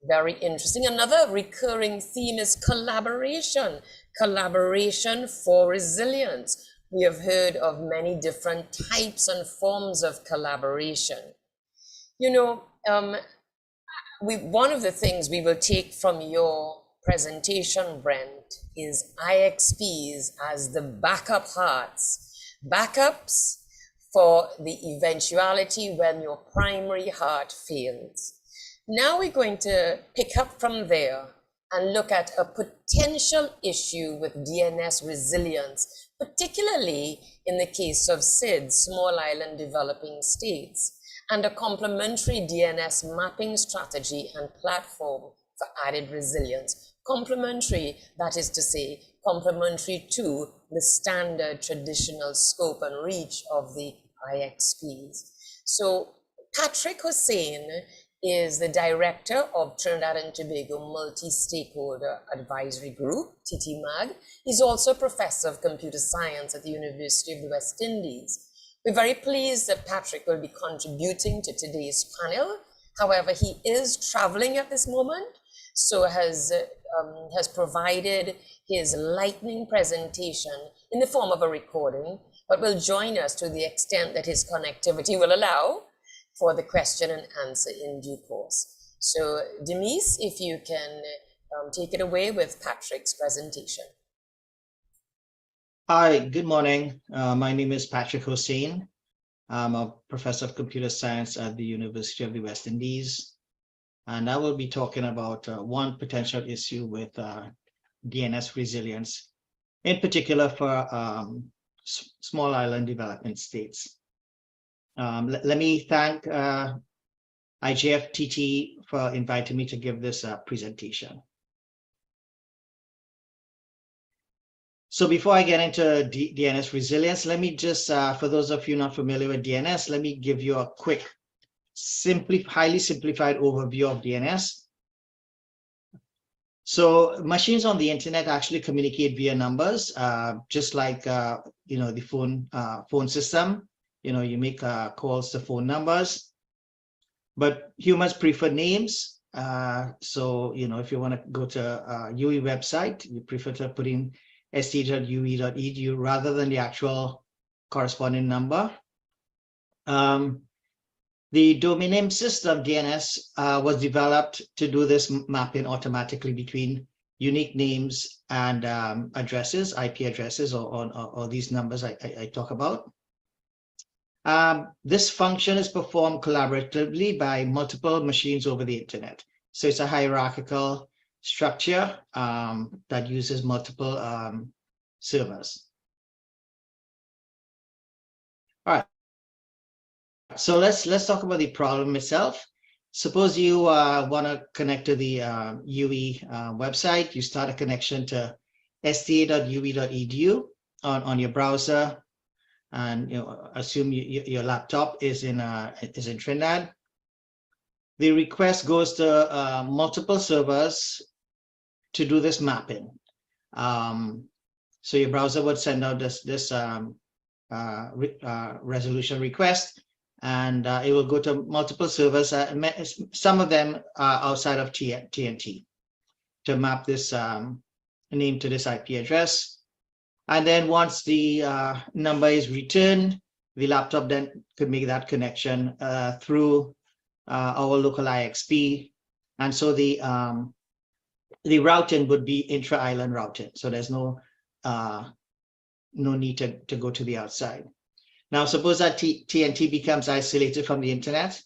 Very interesting. Another recurring theme is collaboration, collaboration for resilience. We have heard of many different types and forms of collaboration. You know, one of the things we will take from your presentation, Brent, is IXPs as the backup hearts, backups for the eventuality when your primary heart fails. Now we're going to pick up from there and look at a potential issue with DNS resilience, particularly in the case of SIDS, Small Island Developing States, and a complementary DNS mapping strategy and platform for added resilience. Complementary, that is to say, complementary to the standard traditional scope and reach of the IXPs. So Patrick Hussain is the director of Trinidad and Tobago Multi-Stakeholder Advisory Group, TTIGF. He's also a professor of computer science at the University of the West Indies. We're very pleased that Patrick will be contributing to today's panel. However, he is traveling at this moment, so has provided his lightning presentation in the form of a recording, but will join us to the extent that his connectivity will allow for the question and answer in due course. So Denise, if you can take it away with Patrick's presentation. Hi, good morning. My name is Patrick Hussain. I'm a professor of computer science at the University of the West Indies. And I will be talking about one potential issue with DNS resilience, in particular for small island development states. Let me thank IGF TT for inviting me to give this presentation. So before I get into DNS resilience, let me just, for those of you not familiar with DNS, let me give you a quick, highly simplified overview of DNS. So machines on the internet actually communicate via numbers, just like the phone system. You make calls to phone numbers, but humans prefer names. So if you want to go to a UE website, you prefer to put in st.ue.edu rather than the actual corresponding number. The domain name system, DNS, was developed to do this mapping automatically between unique names and addresses, IP addresses, or these numbers I talk about. This function is performed collaboratively by multiple machines over the internet. So it's a hierarchical structure that uses multiple servers. All right. So let's talk about the problem itself. Suppose you want to connect to the UE website. You start a connection to sta.ue.edu on your browser, and assume your laptop is in Trinidad. The request goes to multiple servers to do this mapping. So your browser would send out this resolution request, and it will go to multiple servers. Some of them are outside of TNT to map this name to this IP address. And then once the number is returned, the laptop then could make that connection through our local IXP. And so the routing would be intra-island routing. So there's no need to go to the outside. Now, suppose that TNT becomes isolated from the internet.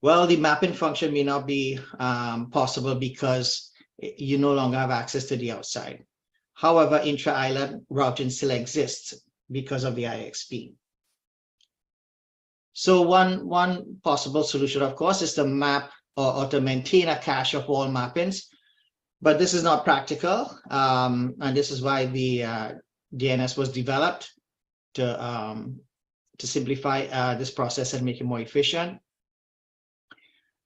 Well, the mapping function may not be possible because you no longer have access to the outside. However, intra-island routing still exists because of the IXP. So one possible solution, of course, is to map or to maintain a cache of all mappings, but this is not practical, and this is why the DNS was developed to simplify this process and make it more efficient.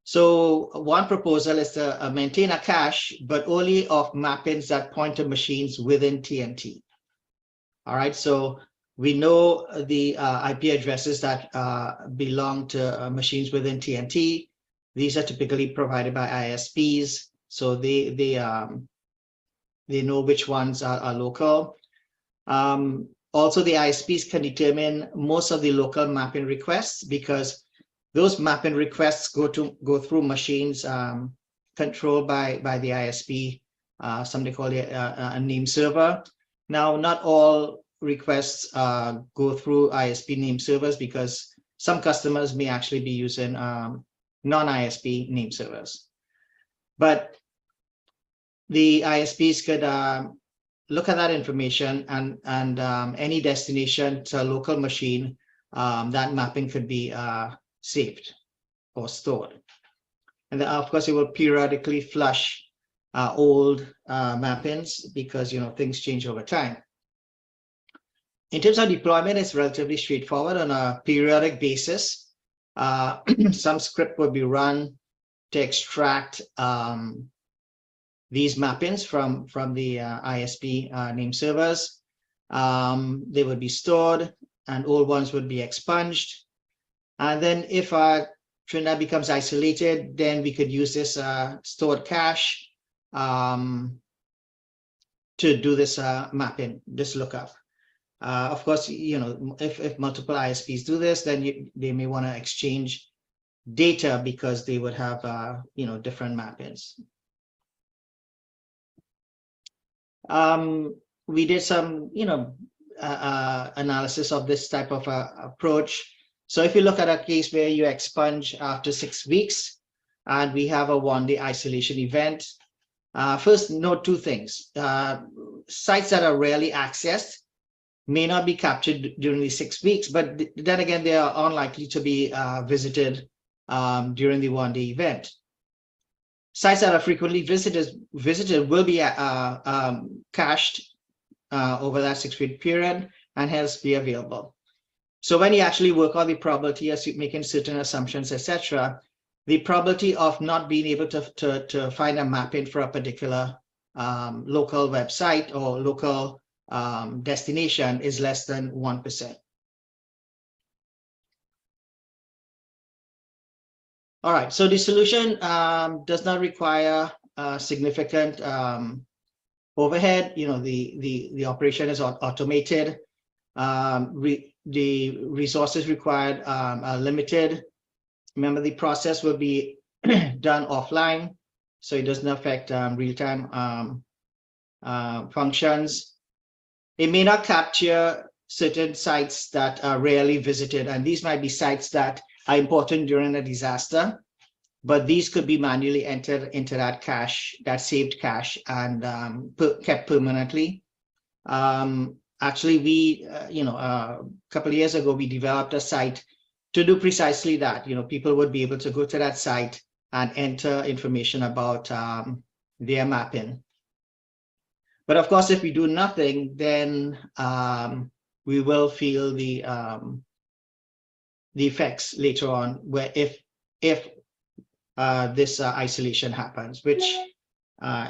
So one proposal is to maintain a cache, but only of mappings that point to machines within TNT. All right, so we know the IP addresses that belong to machines within TNT. These are typically provided by ISPs, so they know which ones are local. Also, the ISPs can determine most of the local mapping requests because those mapping requests go through machines controlled by the ISP. Some they call it a name server. Now, not all requests go through ISP name servers because some customers may actually be using non-ISP name servers. But the ISPs could look at that information and any destination to a local machine, that mapping could be saved or stored. And then, of course, it will periodically flush old mappings because things change over time. In terms of deployment, it's relatively straightforward. On a periodic basis, some script will be run to extract these mappings from the ISP name servers. They would be stored and old ones would be expunged. And then if Trinidad becomes isolated, then we could use this stored cache to do this mapping, this lookup. Of course, if multiple ISPs do this, then they may want to exchange data because they would have different mappings. We did some analysis of this type of approach. So if you look at a case where you expunge after 6 weeks and we have a one-day isolation event, first note two things. Sites that are rarely accessed may not be captured during the 6 weeks, but then again, they are unlikely to be visited during the one-day event. Sites that are frequently visited will be cached over that 6-week period and hence be available. So when you actually work on the probability as making certain assumptions, etc., the probability of not being able to find a mapping for a particular local website or local destination is less than 1%. All right, so the solution does not require significant overhead. The operation is automated. The resources required are limited. Remember, the process will be done offline, so it doesn't affect real-time functions. It may not capture certain sites that are rarely visited, and these might be sites that are important during a disaster, but these could be manually entered into that cache, that saved cache, and kept permanently. Actually, we, a couple of years ago, we developed a site to do precisely that. People would be able to go to that site and enter information about their mapping. But of course, if we do nothing, then we will feel the effects later on, where if this isolation happens, which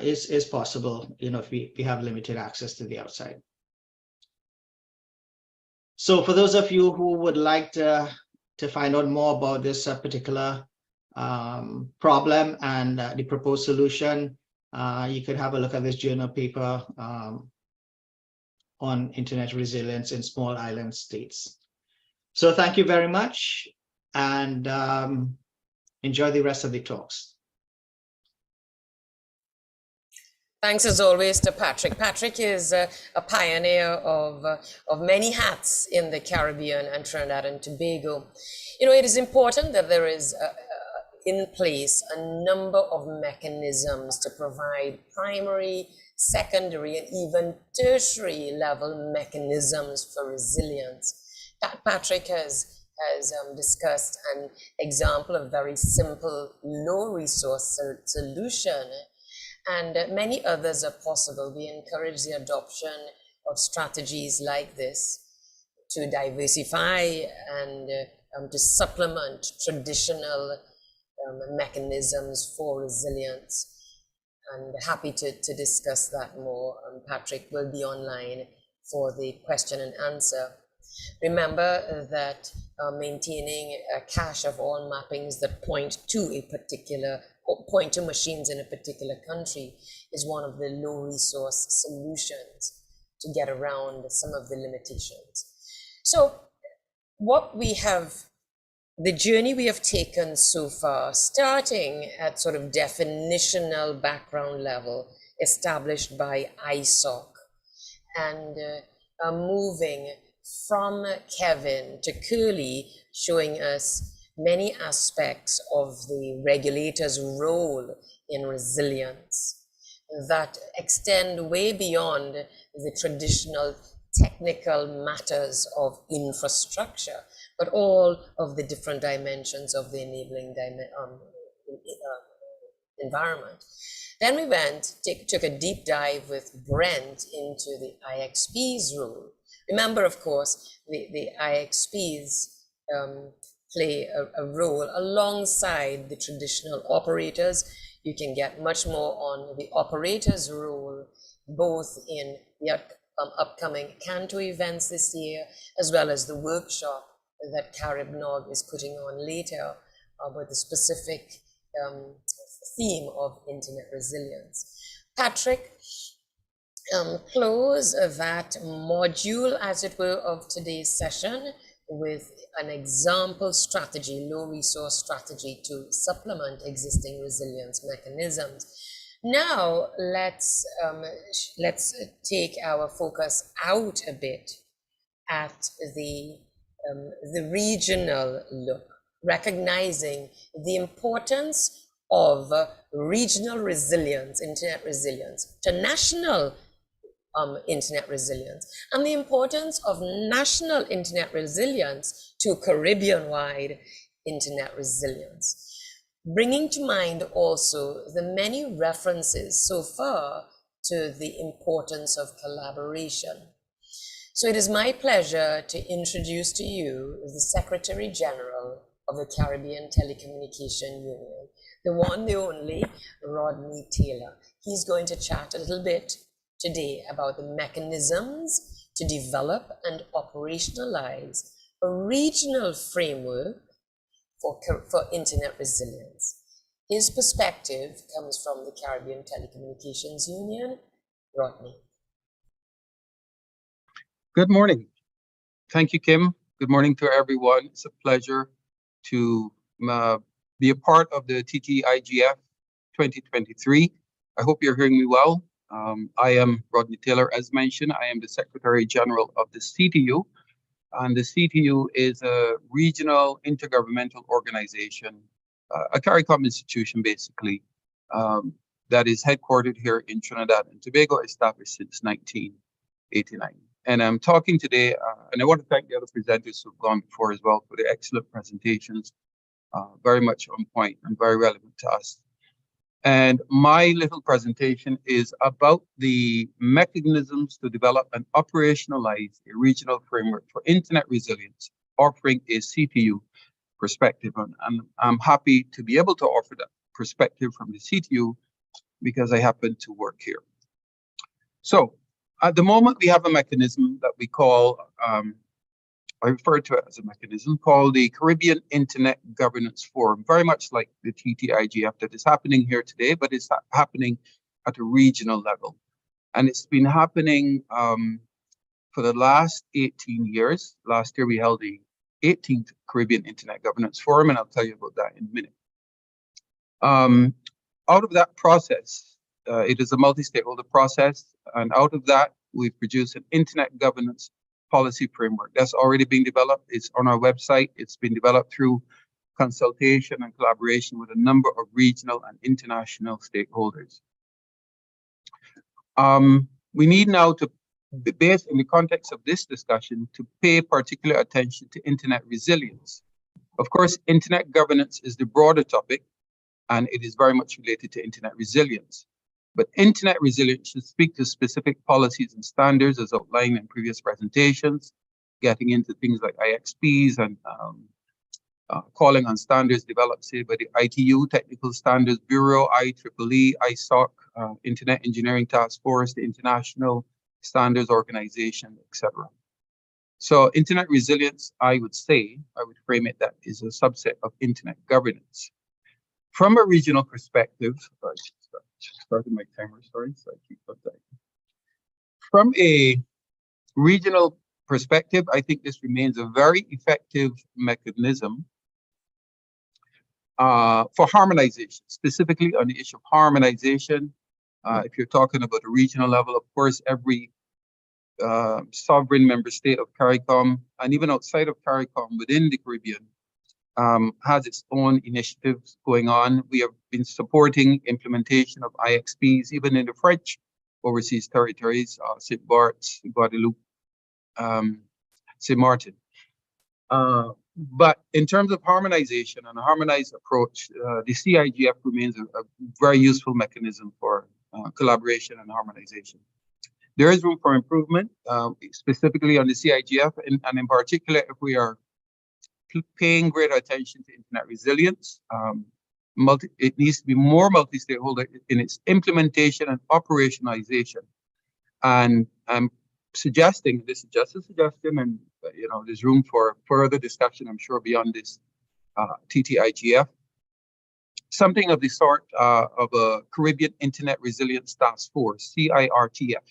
is possible, if we have limited access to the outside. So for those of you who would like to find out more about this particular problem and the proposed solution, You could have a look at this journal paper on internet resilience in small island states. So thank you very much, and enjoy the rest of the talks. Thanks as always to Patrick. Patrick is a pioneer of many hats in the Caribbean and Trinidad and Tobago. You know, it is important that there is in place a number of mechanisms to provide primary, secondary, and even tertiary level mechanisms for resilience. Patrick has discussed an example of very simple, low resource solution, and many others are possible. We encourage the adoption of strategies like this to diversify and to supplement traditional mechanisms for resilience. And happy to discuss that more. Patrick will be online for the question and answer. Remember that maintaining a cache of all mappings that point to a particular, or point to machines in a particular country is one of the low resource solutions to get around some of the limitations. So what we have, the journey we have taken so far, starting at sort of definitional background level established by ISOC, and moving from Kevin to Curly, showing us many aspects of the regulator's role in resilience that extend way beyond the traditional technical matters of infrastructure, but all of the different dimensions of the enabling environment. Then we took a deep dive with Brent into the IXP's role. Remember, of course, the IXPs play a role alongside the traditional operators. You can get much more on the operator's role, both in the upcoming Canto events this year, as well as the workshop that Caribnog is putting on later with the specific theme of internet resilience. Patrick, close that module, as it were, of today's session with an example strategy, low resource strategy to supplement existing resilience mechanisms. Now let's take our focus out a bit at the regional look, recognizing the importance of regional resilience, internet resilience, to national internet resilience, and the importance of national internet resilience to Caribbean-wide internet resilience. Bringing to mind also the many references so far to the importance of collaboration. So it is my pleasure to introduce to you the Secretary General of the Caribbean Telecommunication Union, the one, the only, Rodney Taylor. He's going to chat a little bit today about the mechanisms to develop and operationalize a regional framework for internet resilience. His perspective comes from the Caribbean Telecommunications Union. Rodney. Good morning. Thank you, Kim. Good morning to everyone. It's a pleasure to be a part of the TTIGF 2023. I hope you're hearing me well. I am Rodney Taylor. As mentioned, I am the Secretary General of the CTU. And the CTU is a regional intergovernmental organization, a CARICOM institution, basically, that is headquartered here in Trinidad and Tobago, established since 1989. And I'm talking today, and I want to thank the other presenters who've gone before as well for the excellent presentations, very much on point and very relevant to us. And my little presentation is about the mechanisms to develop and operationalize a regional framework for internet resilience, offering a CTU perspective. And I'm happy to be able to offer that perspective from the CTU because I happen to work here. So at the moment, we have a mechanism that we call, I refer to it as a mechanism called the Caribbean Internet Governance Forum, very much like the TTIGF that is happening here today, but it's happening at a regional level. And it's been happening for the last 18 years. Last year, we held the 18th Caribbean Internet Governance Forum, and I'll tell you about that in a minute. Out of that process, it is a multi-stakeholder process, and out of that, we've produced an Internet Governance Policy Framework that's already being developed. It's on our website. It's been developed through consultation and collaboration with a number of regional and international stakeholders. We need now to, based in the context of this discussion, to pay particular attention to internet resilience. Of course, internet governance is the broader topic, and it is very much related to internet resilience. But internet resilience should speak to specific policies and standards as outlined in previous presentations, getting into things like IXPs and calling on standards developed, say, by the ITU, Technical Standards Bureau, IEEE, ISOC, Internet Engineering Task Force, the International Standards Organization, etc. So internet resilience, I would frame it that is a subset of internet governance. From a regional perspective, starting my timer, sorry, so I keep updating. From a regional perspective, I think this remains a very effective mechanism for harmonization, specifically on the issue of harmonization. If you're talking about a regional level, of course, every sovereign member state of CARICOM, and even outside of CARICOM within the Caribbean, has its own initiatives going on. We have been supporting implementation of IXPs, even in the French overseas territories, St. Bart's, Guadeloupe, St. Martin. But in terms of harmonization and a harmonized approach, the TTIGF remains a very useful mechanism for collaboration and harmonization. There is room for improvement, specifically on the TTIGF, and in particular, if we are paying greater attention to internet resilience, it needs to be more multi-stakeholder in its implementation and operationalization. And I'm suggesting, this is just a suggestion, and there's room for further discussion, I'm sure, beyond this TTIGF. Something of the sort of a Caribbean Internet Resilience Task Force, CIRTF,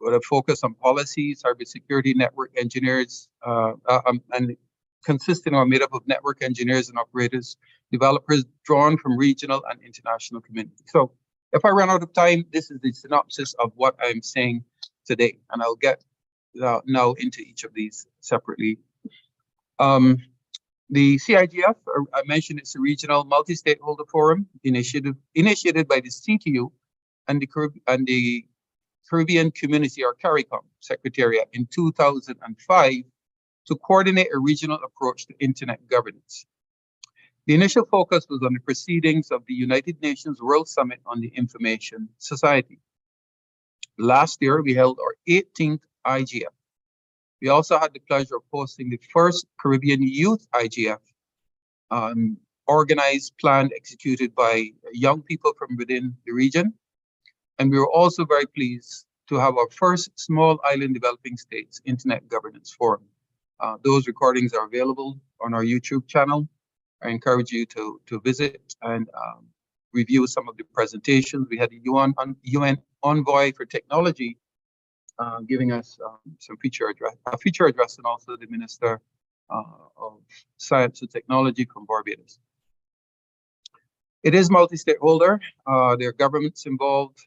with a focus on policy, cybersecurity, network engineers, and consisting or made up of network engineers and operators, developers drawn from regional and international communities. So if I run out of time, this is the synopsis of what I'm saying today, and I'll get now into each of these separately. The CIGF, I mentioned, it's a regional multi-stakeholder forum initiated by the CTU and the Caribbean Community, or CARICOM, Secretariat in 2005 to coordinate a regional approach to internet governance. The initial focus was on the proceedings of the United Nations World Summit on the Information Society. Last year, we held our 18th IGF. We also had the pleasure of hosting the first Caribbean Youth IGF, organized, planned, executed by young people from within the region. And we were also very pleased to have our first Small Island Developing States Internet Governance Forum. Those recordings are available on our YouTube channel. I encourage you to visit and review some of the presentations. We had the UN Envoy for Technology giving us a feature address, and also the Minister of Science and Technology from Barbados. It is multi-stakeholder. There are governments involved,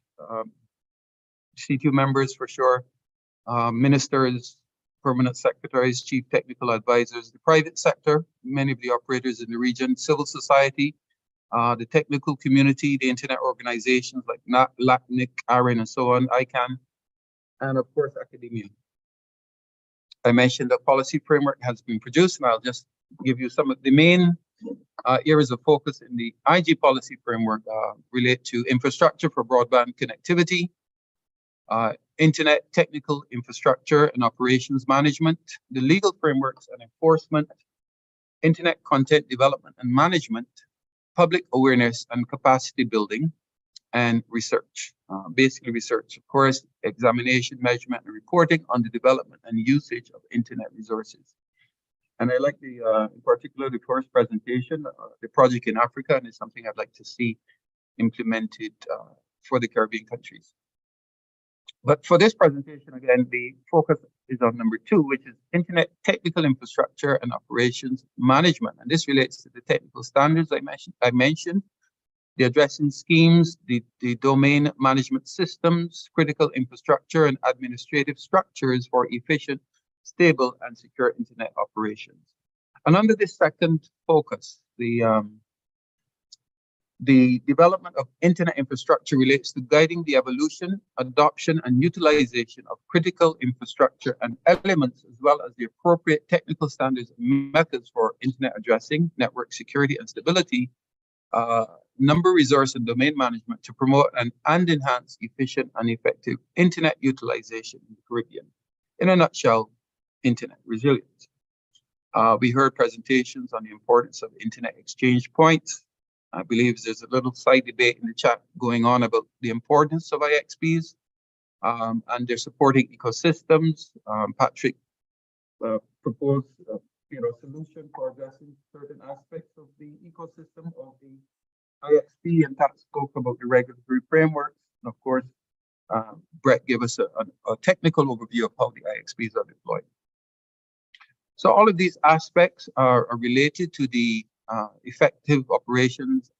C2 members for sure, ministers, permanent secretaries, chief technical advisors, the private sector, many of the operators in the region, civil society, the technical community, the internet organizations like LACNIC, ARIN, and so on, ICANN, and of course, academia. I mentioned the policy framework has been produced, and I'll just give you some of the main areas of focus in the IG policy framework relate to infrastructure for broadband connectivity, internet technical infrastructure and operations management, the legal frameworks and enforcement, internet content development and management, public awareness and capacity building, and research. Basically research, of course, examination, measurement, and reporting on the development and usage of internet resources. And I like in particular, the first presentation, the project in Africa, and it's something I'd like to see implemented for the Caribbean countries. But for this presentation, again, the focus is on number 2, which is Internet Technical Infrastructure and Operations Management. And this relates to the technical standards I mentioned, the addressing schemes, the domain management systems, critical infrastructure, and administrative structures for efficient, stable, and secure Internet operations. And under this second focus, the development of Internet infrastructure relates to guiding the evolution, adoption, and utilization of critical infrastructure and elements, as well as the appropriate technical standards and methods for Internet addressing, network security and stability, number, resource, and domain management to promote and enhance efficient and effective Internet utilization in the Caribbean. In a nutshell, Internet resilience. We heard presentations on the importance of Internet exchange points. I believe there's a little side debate in the chat going on about the importance of IXPs and their supporting ecosystems. Patrick proposed solution for addressing certain aspects of the ecosystem of the IXP, and Pat spoke about the regulatory frameworks. And of course, Brett gave us a technical overview of how the IXPs are deployed. So all of these aspects are related to the effective operations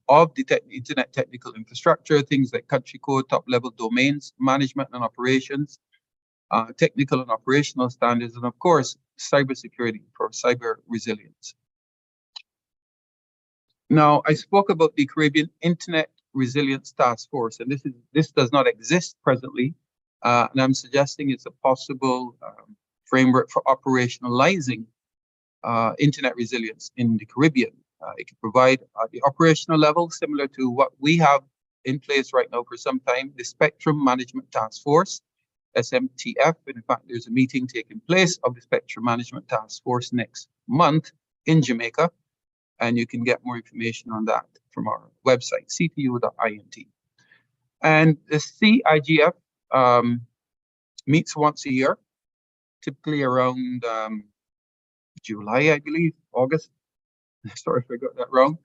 of the Internet technical infrastructure, things like country code, top-level domains, management and operations, technical and operational standards, and of course, cybersecurity for cyber resilience. Now, I spoke about the Caribbean Internet Resilience Task Force, and this does not exist presently, and I'm suggesting it's a possible framework for operationalizing Internet resilience in the Caribbean. It can provide at the operational level, similar to what we have in place right now for some time, the Spectrum Management Task Force, SMTF. And in fact, there's a meeting taking place of the Spectrum Management Task Force next month in Jamaica. And you can get more information on that from our website, ctu.int. And the TTIGF meets once a year, typically around July, I believe, August. Sorry if I got that wrong.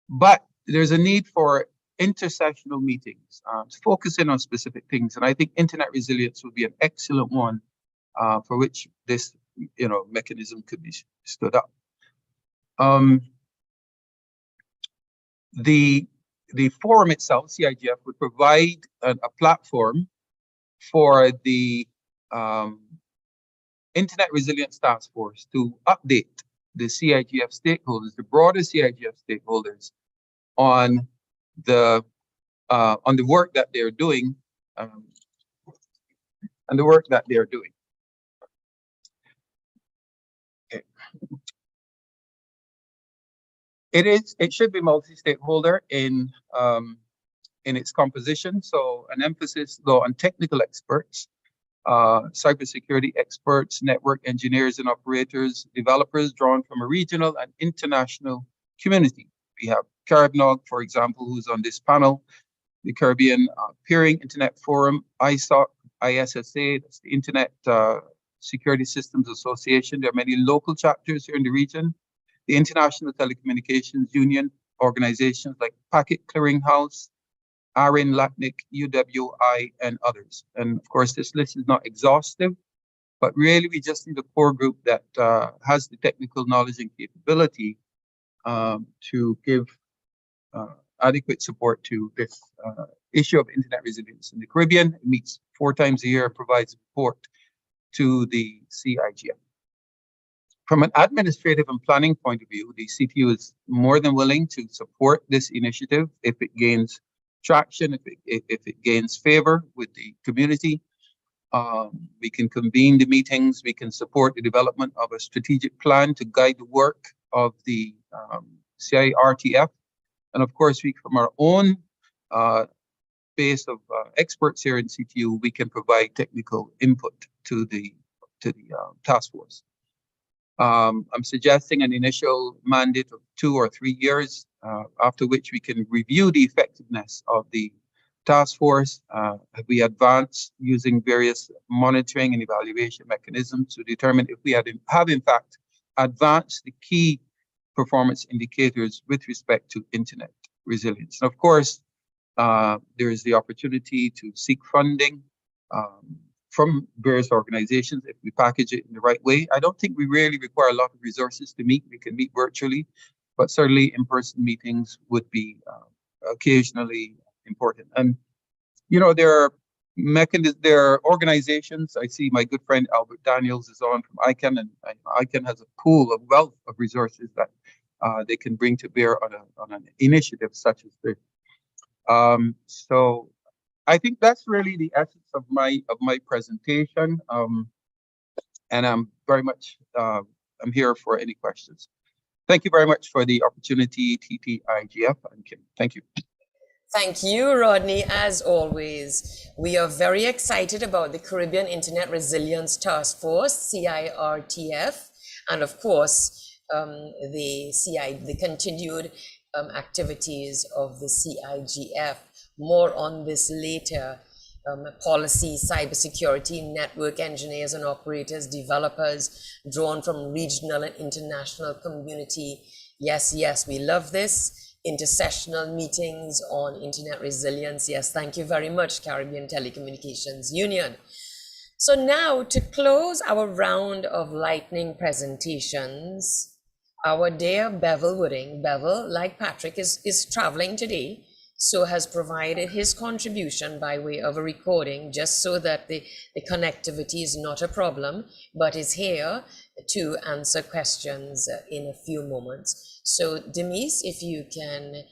But there's a need for intersessional meetings to focus in on specific things. And I think Internet resilience would be an excellent one for which this mechanism could be stood up. The forum itself, CIGF, would provide a platform for the Internet Resilience Task Force to update the CIGF stakeholders, the broader CIGF stakeholders, on the work that they're doing, Okay. It should be multi-stakeholder in its composition. So an emphasis though on technical experts, cybersecurity experts, network engineers and operators, developers drawn from a regional and international community. We have CaribNOG, for example, who's on this panel, the Caribbean Peering Internet Forum, ISOC, ISSA, that's the Internet Security Systems Association. There are many local chapters here in the region. The International Telecommunications Union organizations like Packet Clearinghouse, ARIN, LACNIC, UWI, and others. And of course, this list is not exhaustive, but really we just need a core group that has the technical knowledge and capability to give adequate support to this issue of Internet resilience in the Caribbean. It meets 4 times a year, provides support to the CIGF. From an administrative and planning point of view, the CTU is more than willing to support this initiative if it gains traction, if it gains favor with the community. We can convene the meetings, we can support the development of a strategic plan to guide the work of the CIRTF. And of course, from our own base of experts here in CTU, we can provide technical input to the task force. I'm suggesting an initial mandate of 2 or 3 years, after which we can review the effectiveness of the task force. We advance using various monitoring and evaluation mechanisms to determine if we have in fact advanced the key performance indicators with respect to Internet resilience. And of course, there is the opportunity to seek funding from various organizations if we package it in the right way. I don't think we really require a lot of resources to meet. We can meet virtually, but certainly in-person meetings would be occasionally important. And, you know, there are organizations. I see my good friend Albert Daniels is on from ICANN, and ICANN has a pool of wealth of resources that they can bring to bear on an initiative such as this. So I think that's really the essence of my presentation. And I'm very much I'm here for any questions. Thank you very much for the opportunity, TTIGF and Kim. Thank you. Thank you, Rodney. As always, we are very excited about the Caribbean Internet Resilience Task Force, CIRTF, and of course, the continued activities of the CIGF. More on this later. Policy, cybersecurity, network engineers and operators, developers drawn from regional and international community. Yes, yes, we love this. Intersessional meetings on internet resilience. Yes, thank you very much, Caribbean Telecommunications Union. So now to close our round of lightning presentations, our dear Bevel Wooding. Bevel, like Patrick, is traveling today, so has provided his contribution by way of a recording, just so that the connectivity is not a problem, but is here to answer questions in a few moments. So Demise, if you can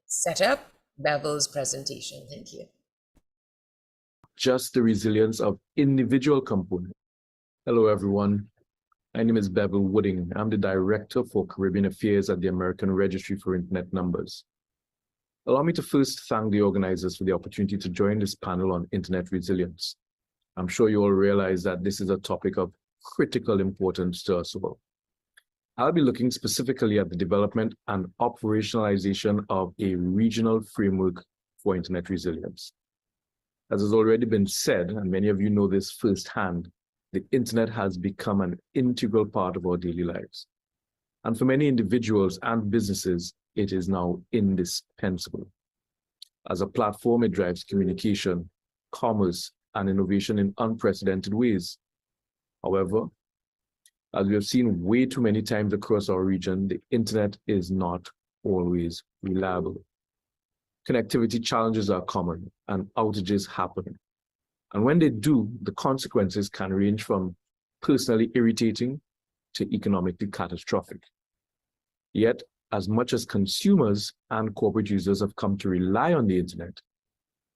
set up Bevel's presentation. Thank you. Just the resilience of individual components. Hello, everyone. My name is Bevel Wooding. I'm the Director for Caribbean Affairs at the American Registry for Internet Numbers. Allow me to first thank the organizers for the opportunity to join this panel on internet resilience. I'm sure you all realize that this is a topic of critical importance to us all. I'll be looking specifically at the development and operationalization of a regional framework for internet resilience. As has already been said, and many of you know this firsthand, the internet has become an integral part of our daily lives. And for many individuals and businesses, it is now indispensable. As a platform, it drives communication, commerce, and innovation in unprecedented ways. However, as we have seen way too many times across our region, the internet is not always reliable. Connectivity challenges are common and outages happen. And when they do, the consequences can range from personally irritating to economically catastrophic. Yet, as much as consumers and corporate users have come to rely on the internet,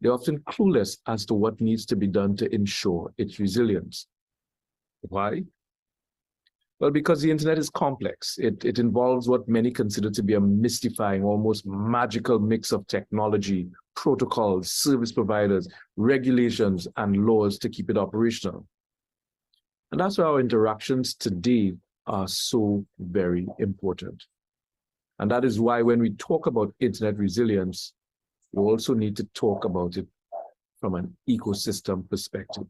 they're often clueless as to what needs to be done to ensure its resilience. Why? Well, because the internet is complex. It involves what many consider to be a mystifying, almost magical mix of technology, protocols, service providers, regulations, and laws to keep it operational. And that's why our interactions today are so very important. And that is why when we talk about internet resilience, we also need to talk about it from an ecosystem perspective.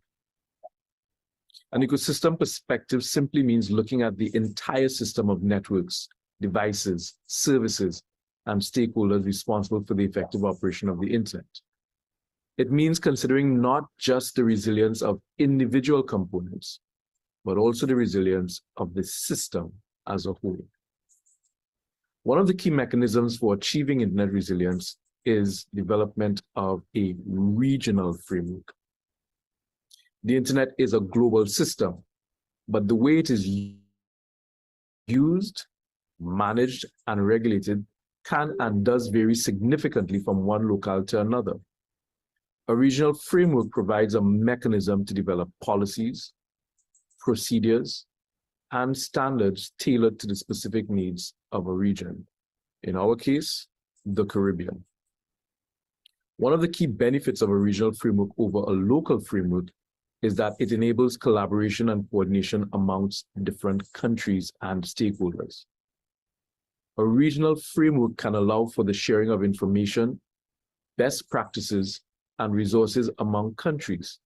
An ecosystem perspective simply means looking at the entire system of networks, devices, services, and stakeholders responsible for the effective operation of the internet. It means considering not just the resilience of individual components, but also the resilience of the system as a whole. One of the key mechanisms for achieving internet resilience is development of a regional framework. The internet is a global system, but the way it is used, managed, and regulated can and does vary significantly from one locale to another. A regional framework provides a mechanism to develop policies, procedures, and standards tailored to the specific needs of a region. In our case, the Caribbean. One of the key benefits of a regional framework over a local framework is that it enables collaboration and coordination amongst different countries and stakeholders. A regional framework can allow for the sharing of information, best practices, and resources among countries.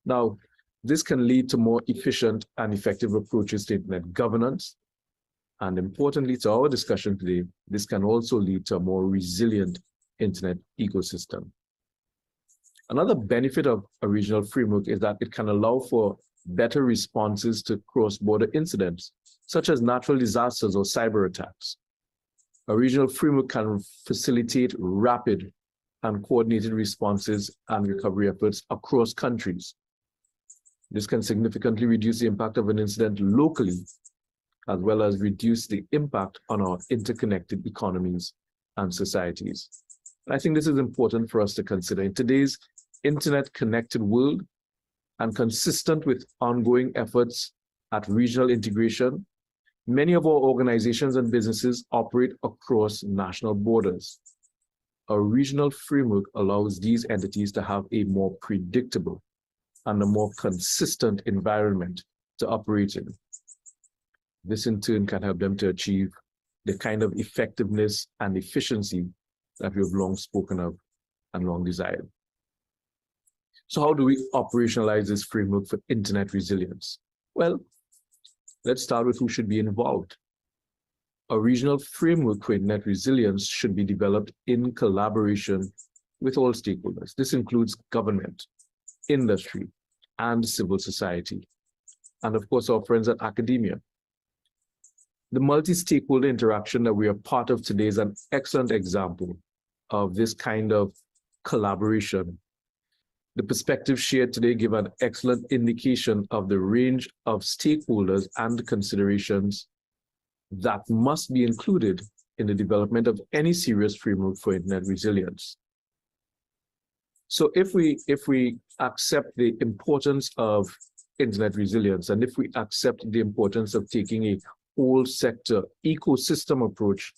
Now, this can lead to more efficient and effective approaches to internet governance, And importantly to our discussion today, this can also lead to a more resilient internet ecosystem. Another benefit of a regional framework is that it can allow for better responses to cross-border incidents, such as natural disasters or cyber attacks. A regional framework can facilitate rapid and coordinated responses and recovery efforts across countries. This can significantly reduce the impact of an incident locally, as well as reduce the impact on our interconnected economies and societies. And I think this is important for us to consider. In today's internet-connected world, and consistent with ongoing efforts at regional integration, many of our organizations and businesses operate across national borders. A regional framework allows these entities to have a more predictable and a more consistent environment to operate in. This in turn can help them to achieve the kind of effectiveness and efficiency that we have long spoken of and long desired. So how do we operationalize this framework for internet resilience? Well, let's start with who should be involved. A regional framework for internet resilience should be developed in collaboration with all stakeholders. This includes government, industry, and civil society, and of course, our friends at academia. The multi-stakeholder interaction that we are part of today is an excellent example of this kind of collaboration. The perspectives shared today give an excellent indication of the range of stakeholders and considerations that must be included in the development of any serious framework for internet resilience. So if we accept the importance of internet resilience, and if we accept the importance of taking a whole sector ecosystem approach,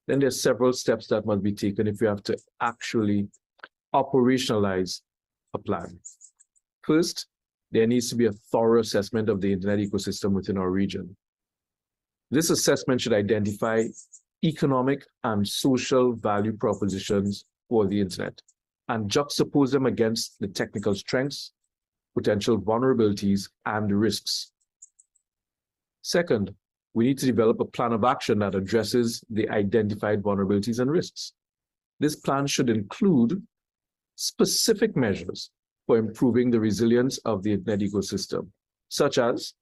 then there are several steps that must be taken if we have to actually operationalize a plan. First, there needs to be a thorough assessment of the internet ecosystem within our region. This assessment should identify economic and social value propositions for the internet and juxtapose them against the technical strengths, potential vulnerabilities, and risks. Second, we need to develop a plan of action that addresses the identified vulnerabilities and risks. This plan should include specific measures for improving the resilience of the internet ecosystem, such as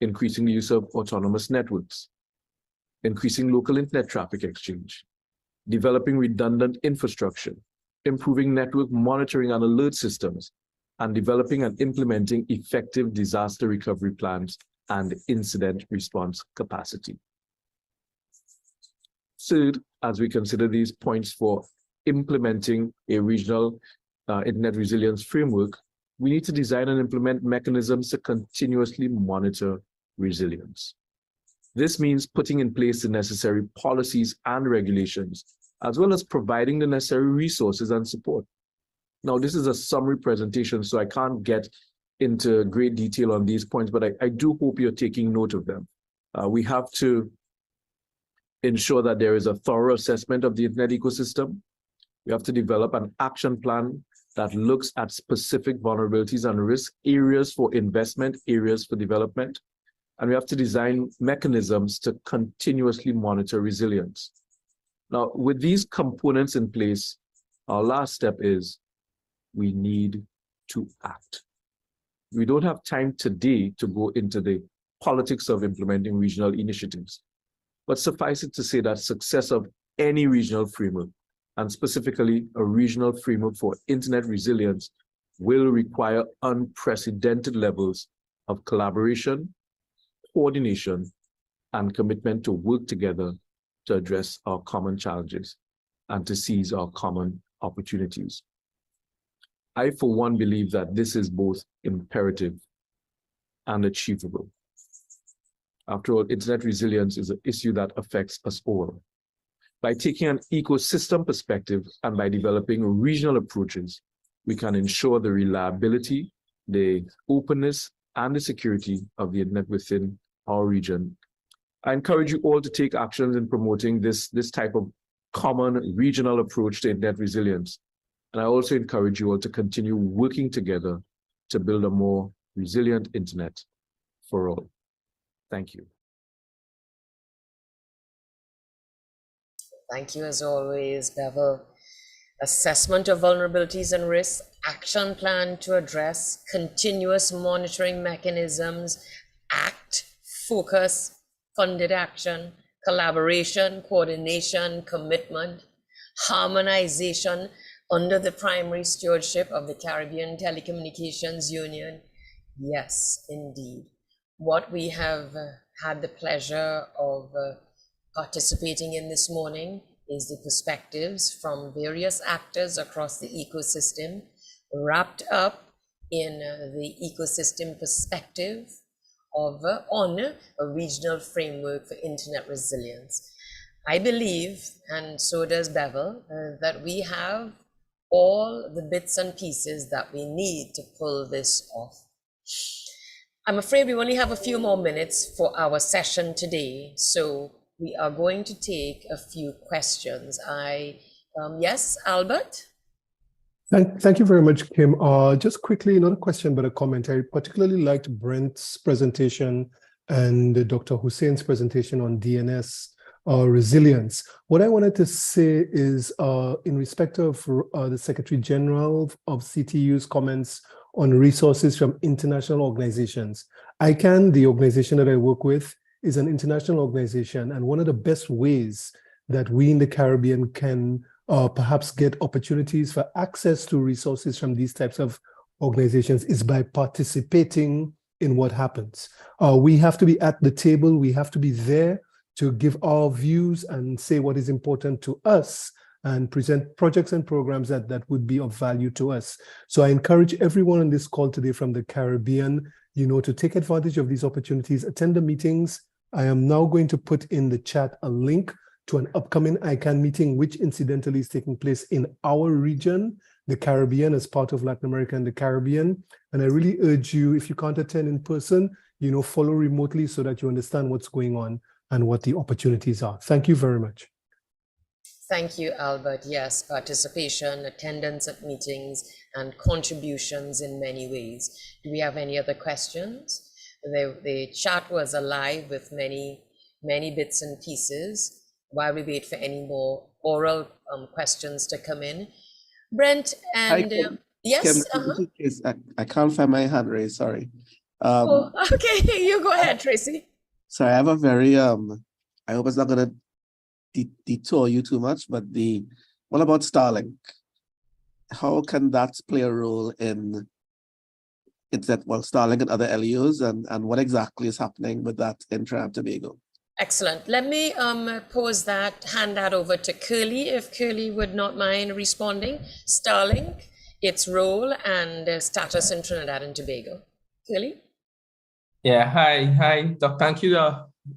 increasing the use of autonomous networks, increasing local internet traffic exchange, developing redundant infrastructure, improving network monitoring and alert systems, and developing and implementing effective disaster recovery plans and incident response capacity. Third, as we consider these points for implementing a regional internet resilience framework, we need to design and implement mechanisms to continuously monitor resilience. This means putting in place the necessary policies and regulations, as well as providing the necessary resources and support. Now, this is a summary presentation, so I can't get into great detail on these points, but I do hope you're taking note of them. We have to ensure that there is a thorough assessment of the internet ecosystem. We have to develop an action plan that looks at specific vulnerabilities and risks, areas for investment, areas for development. And we have to design mechanisms to continuously monitor resilience. Now, with these components in place, our last step is we need to act. We don't have time today to go into the politics of implementing regional initiatives, but suffice it to say that success of any regional framework, and specifically a regional framework for internet resilience, will require unprecedented levels of collaboration, coordination, and commitment to work together to address our common challenges and to seize our common opportunities. I, for one, believe that this is both imperative and achievable. After all, internet resilience is an issue that affects us all. By taking an ecosystem perspective and by developing regional approaches, we can ensure the reliability, the openness, and the security of the internet within our region. I encourage you all to take actions in promoting this type of common regional approach to internet resilience. And I also encourage you all to continue working together to build a more resilient internet for all. Thank you. Thank you as always, Bevel. Assessment of vulnerabilities and risks, action plan to address, continuous monitoring mechanisms, ACT, focus, funded action, collaboration, coordination, commitment, harmonization under the primary stewardship of the Caribbean Telecommunications Union. Yes, indeed. What we have had the pleasure of participating in this morning is the perspectives from various actors across the ecosystem, wrapped up in the ecosystem perspective of on a regional framework for internet resilience. I believe, and so does Bevel, that we have all the bits and pieces that we need to pull this off. I'm afraid we only have a few more minutes for our session today, so we are going to take a few questions. Yes, Albert? Thank you very much, Kim. Just quickly, not a question, but a comment. I particularly liked Brent's presentation and Dr. Hussein's presentation on DNS resilience. What I wanted to say is in respect of the Secretary General of CTU's comments on resources from international organizations. ICANN, the organization that I work with, is an international organization, and one of the best ways that we in the Caribbean can perhaps get opportunities for access to resources from these types of organizations is by participating in what happens. We have to be at the table, we have to be there to give our views and say what is important to us and present projects and programs that would be of value to us. So I encourage everyone on this call today from the Caribbean, to take advantage of these opportunities, attend the meetings. I am now going to put in the chat a link to an upcoming ICANN meeting, which incidentally is taking place in our region, the Caribbean, as part of Latin America and the Caribbean. And I really urge you, if you can't attend in person, follow remotely so that you understand what's going on and what the opportunities are. Thank you very much. Thank you, Albert. Yes, participation, attendance at meetings, and contributions in many ways. Do we have any other questions? The chat was alive with many bits and pieces while we wait for any more oral questions to come in. Brent and yes, I can't find my hand raised, sorry. Okay, you go ahead, Tracy. Sorry, I have a very, I hope it's not gonna detour you too much, but what about Starlink? How can that play a role in Starlink and other LEOs, and what exactly is happening with that in Trinidad and Tobago? Excellent. Let me hand that over to Curly, if Curly would not mind responding. Starlink, its role and status in Trinidad and Tobago. Curly? Yeah, hi. Thank you,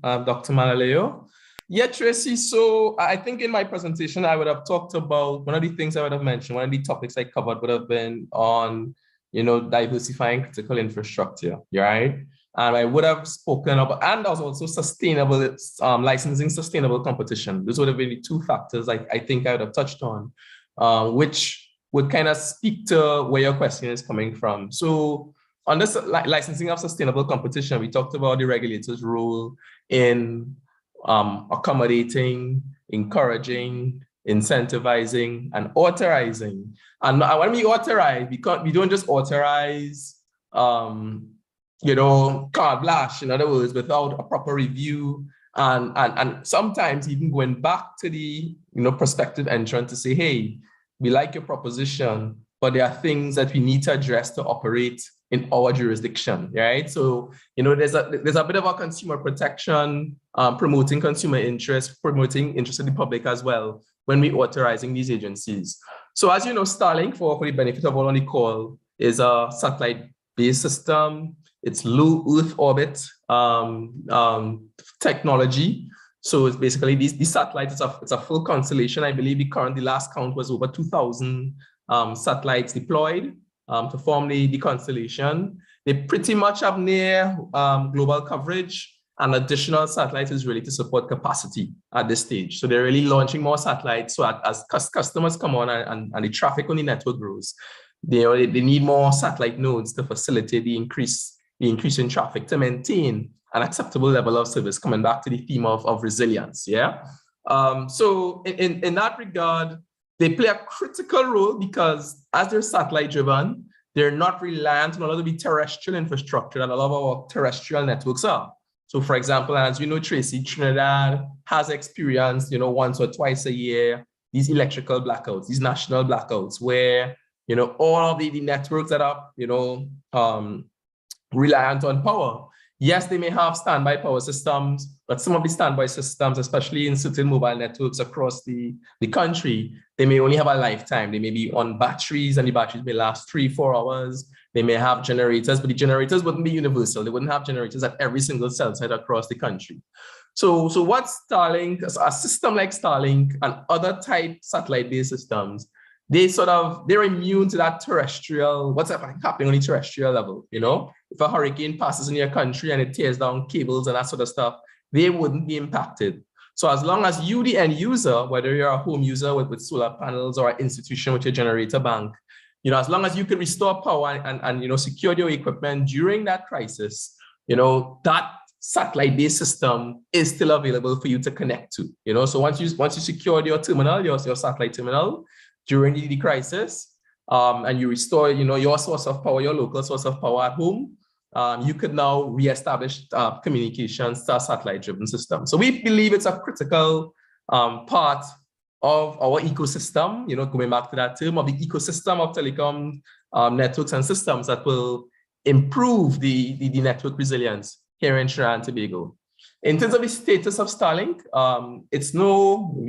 Dr. Malaleo. Yeah, Tracy, so I think in my presentation, I would have talked about one of the things I would have mentioned, one of the topics I covered would have been on, diversifying critical infrastructure, right? And I would have spoken about, and also sustainable, licensing sustainable competition. Those would have been the two factors I think I would have touched on, which would kind of speak to where your question is coming from. So on this licensing of sustainable competition, we talked about the regulator's role in accommodating, encouraging, incentivizing, and authorizing. And when we authorize, we don't just authorize, carte blanche, in other words, without a proper review, and sometimes even going back to the prospective entrant to say, hey, we like your proposition, but there are things that we need to address to operate in our jurisdiction, right? So, there's a bit of a consumer protection, promoting consumer interest, promoting interest in the public as well when we're authorizing these agencies. So as you know, Starlink, for the benefit of all on the call, is a satellite-based system. It's low Earth orbit technology. So it's basically these satellites, it's a full constellation. I believe the last count was over 2,000 satellites deployed to form the constellation. They pretty much have near global coverage, and additional satellites is really to support capacity at this stage. So they're really launching more satellites. So as customers come on and the traffic on the network grows, they need more satellite nodes to facilitate the increase in traffic to maintain an acceptable level of service, coming back to the theme of resilience, yeah? So in that regard, they play a critical role because as they're satellite driven, they're not reliant on a lot of the terrestrial infrastructure that a lot of our terrestrial networks are. So for example, as you know, Tracy, Trinidad has experienced, once or twice a year, these electrical blackouts, these national blackouts, where, all of the networks that are, reliant on power. Yes, they may have standby power systems, but some of the standby systems, especially in certain mobile networks across the country, they may only have a lifetime. They may be on batteries and the batteries may last 3-4 hours. They may have generators, but the generators wouldn't be universal. They wouldn't have generators at every single cell site across the country. So what Starlink, a system like Starlink and other type satellite-based systems, they're immune to that terrestrial, what's happening on the terrestrial level, If a hurricane passes in your country and it tears down cables and that sort of stuff, they wouldn't be impacted. So as long as you, the end user, whether you're a home user with solar panels or an institution with your generator bank, as long as you can restore power and secure your equipment during that crisis, that satellite-based system is still available for you to connect to. So once you secure your terminal, your satellite terminal, during the crisis, and you restore, your source of power, your local source of power at home, you could now reestablish communications to a satellite-driven system. So we believe it's a critical part of our ecosystem, going back to that term, of the ecosystem of telecom networks and systems that will improve the network resilience here in Trinidad and Tobago. In terms of the status of Starlink,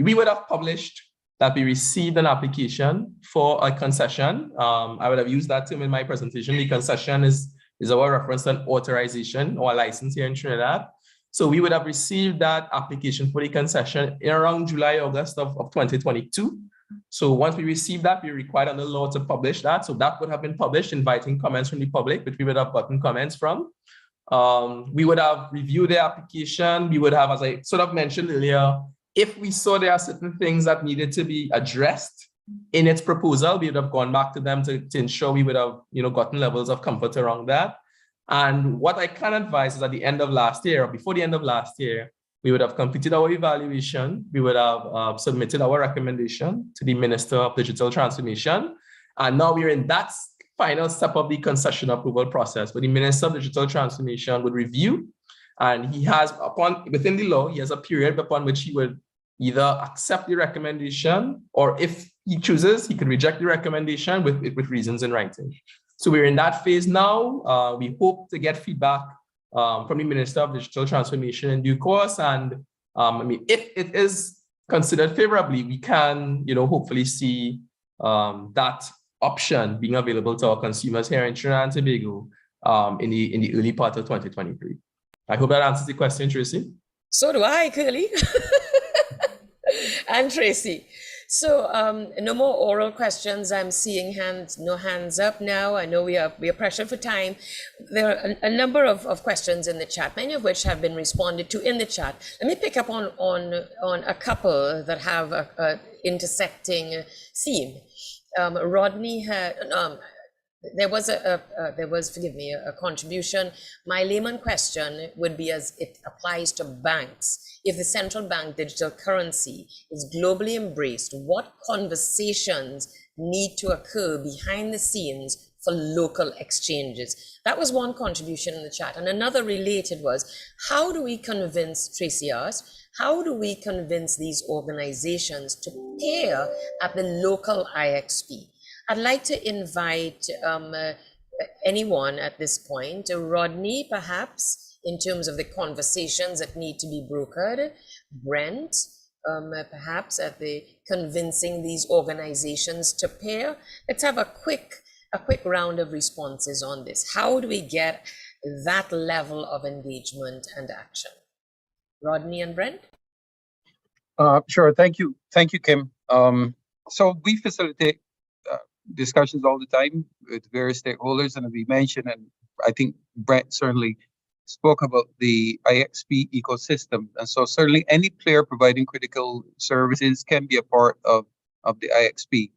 we would have published that we received an application for a concession. I would have used that term in my presentation. The concession is our reference to an authorization or a license here in Trinidad. So we would have received that application for the concession in around July, August of 2022. So once we received that, we required under law to publish that. So that would have been published, inviting comments from the public, which we would have gotten comments from. We would have reviewed the application. We would have, as I sort of mentioned earlier, if we saw there are certain things that needed to be addressed in its proposal, we would have gone back to them to ensure we would have gotten levels of comfort around that. And what I can advise is at the end of last year, or before the end of last year, we would have completed our evaluation. We would have submitted our recommendation to the Minister of Digital Transformation. And now we're in that final step of the concession approval process, where the Minister of Digital Transformation would review. And he has, within the law, he has a period upon which he would either accept the recommendation, or if he chooses, he can reject the recommendation with reasons in writing. So we're in that phase now. We hope to get feedback from the Minister of Digital Transformation in due course. And if it is considered favorably, we can, hopefully see that option being available to our consumers here in Trinidad and Tobago in the early part of 2023. I hope that answers the question, Tracy. So do I, Curly. And Tracy. So no more oral questions. I'm seeing no hands up now. I know we are pressured for time. There are a number of questions in the chat, many of which have been responded to in the chat. Let me pick up on a couple that have a intersecting theme. Rodney had there was forgive me, a contribution. My layman question would be, as it applies to banks, if the central bank digital currency is globally embraced, what conversations need to occur behind the scenes for local exchanges? That was one contribution in the chat. And another related was, how do we convince, Tracy asked, how do we convince these organizations to pair at the local IXP? I'd like to invite anyone at this point, Rodney, perhaps, in terms of the conversations that need to be brokered, Brent, perhaps at the convincing these organizations to pair. Let's have a quick round of responses on this. How do we get that level of engagement and action? Rodney and Brent? Sure, thank you, Kim. So we facilitate discussions all the time with various stakeholders, and as we mentioned, and I think Brent certainly spoke about the IXP ecosystem. And so certainly any player providing critical services can be a part of the IXP.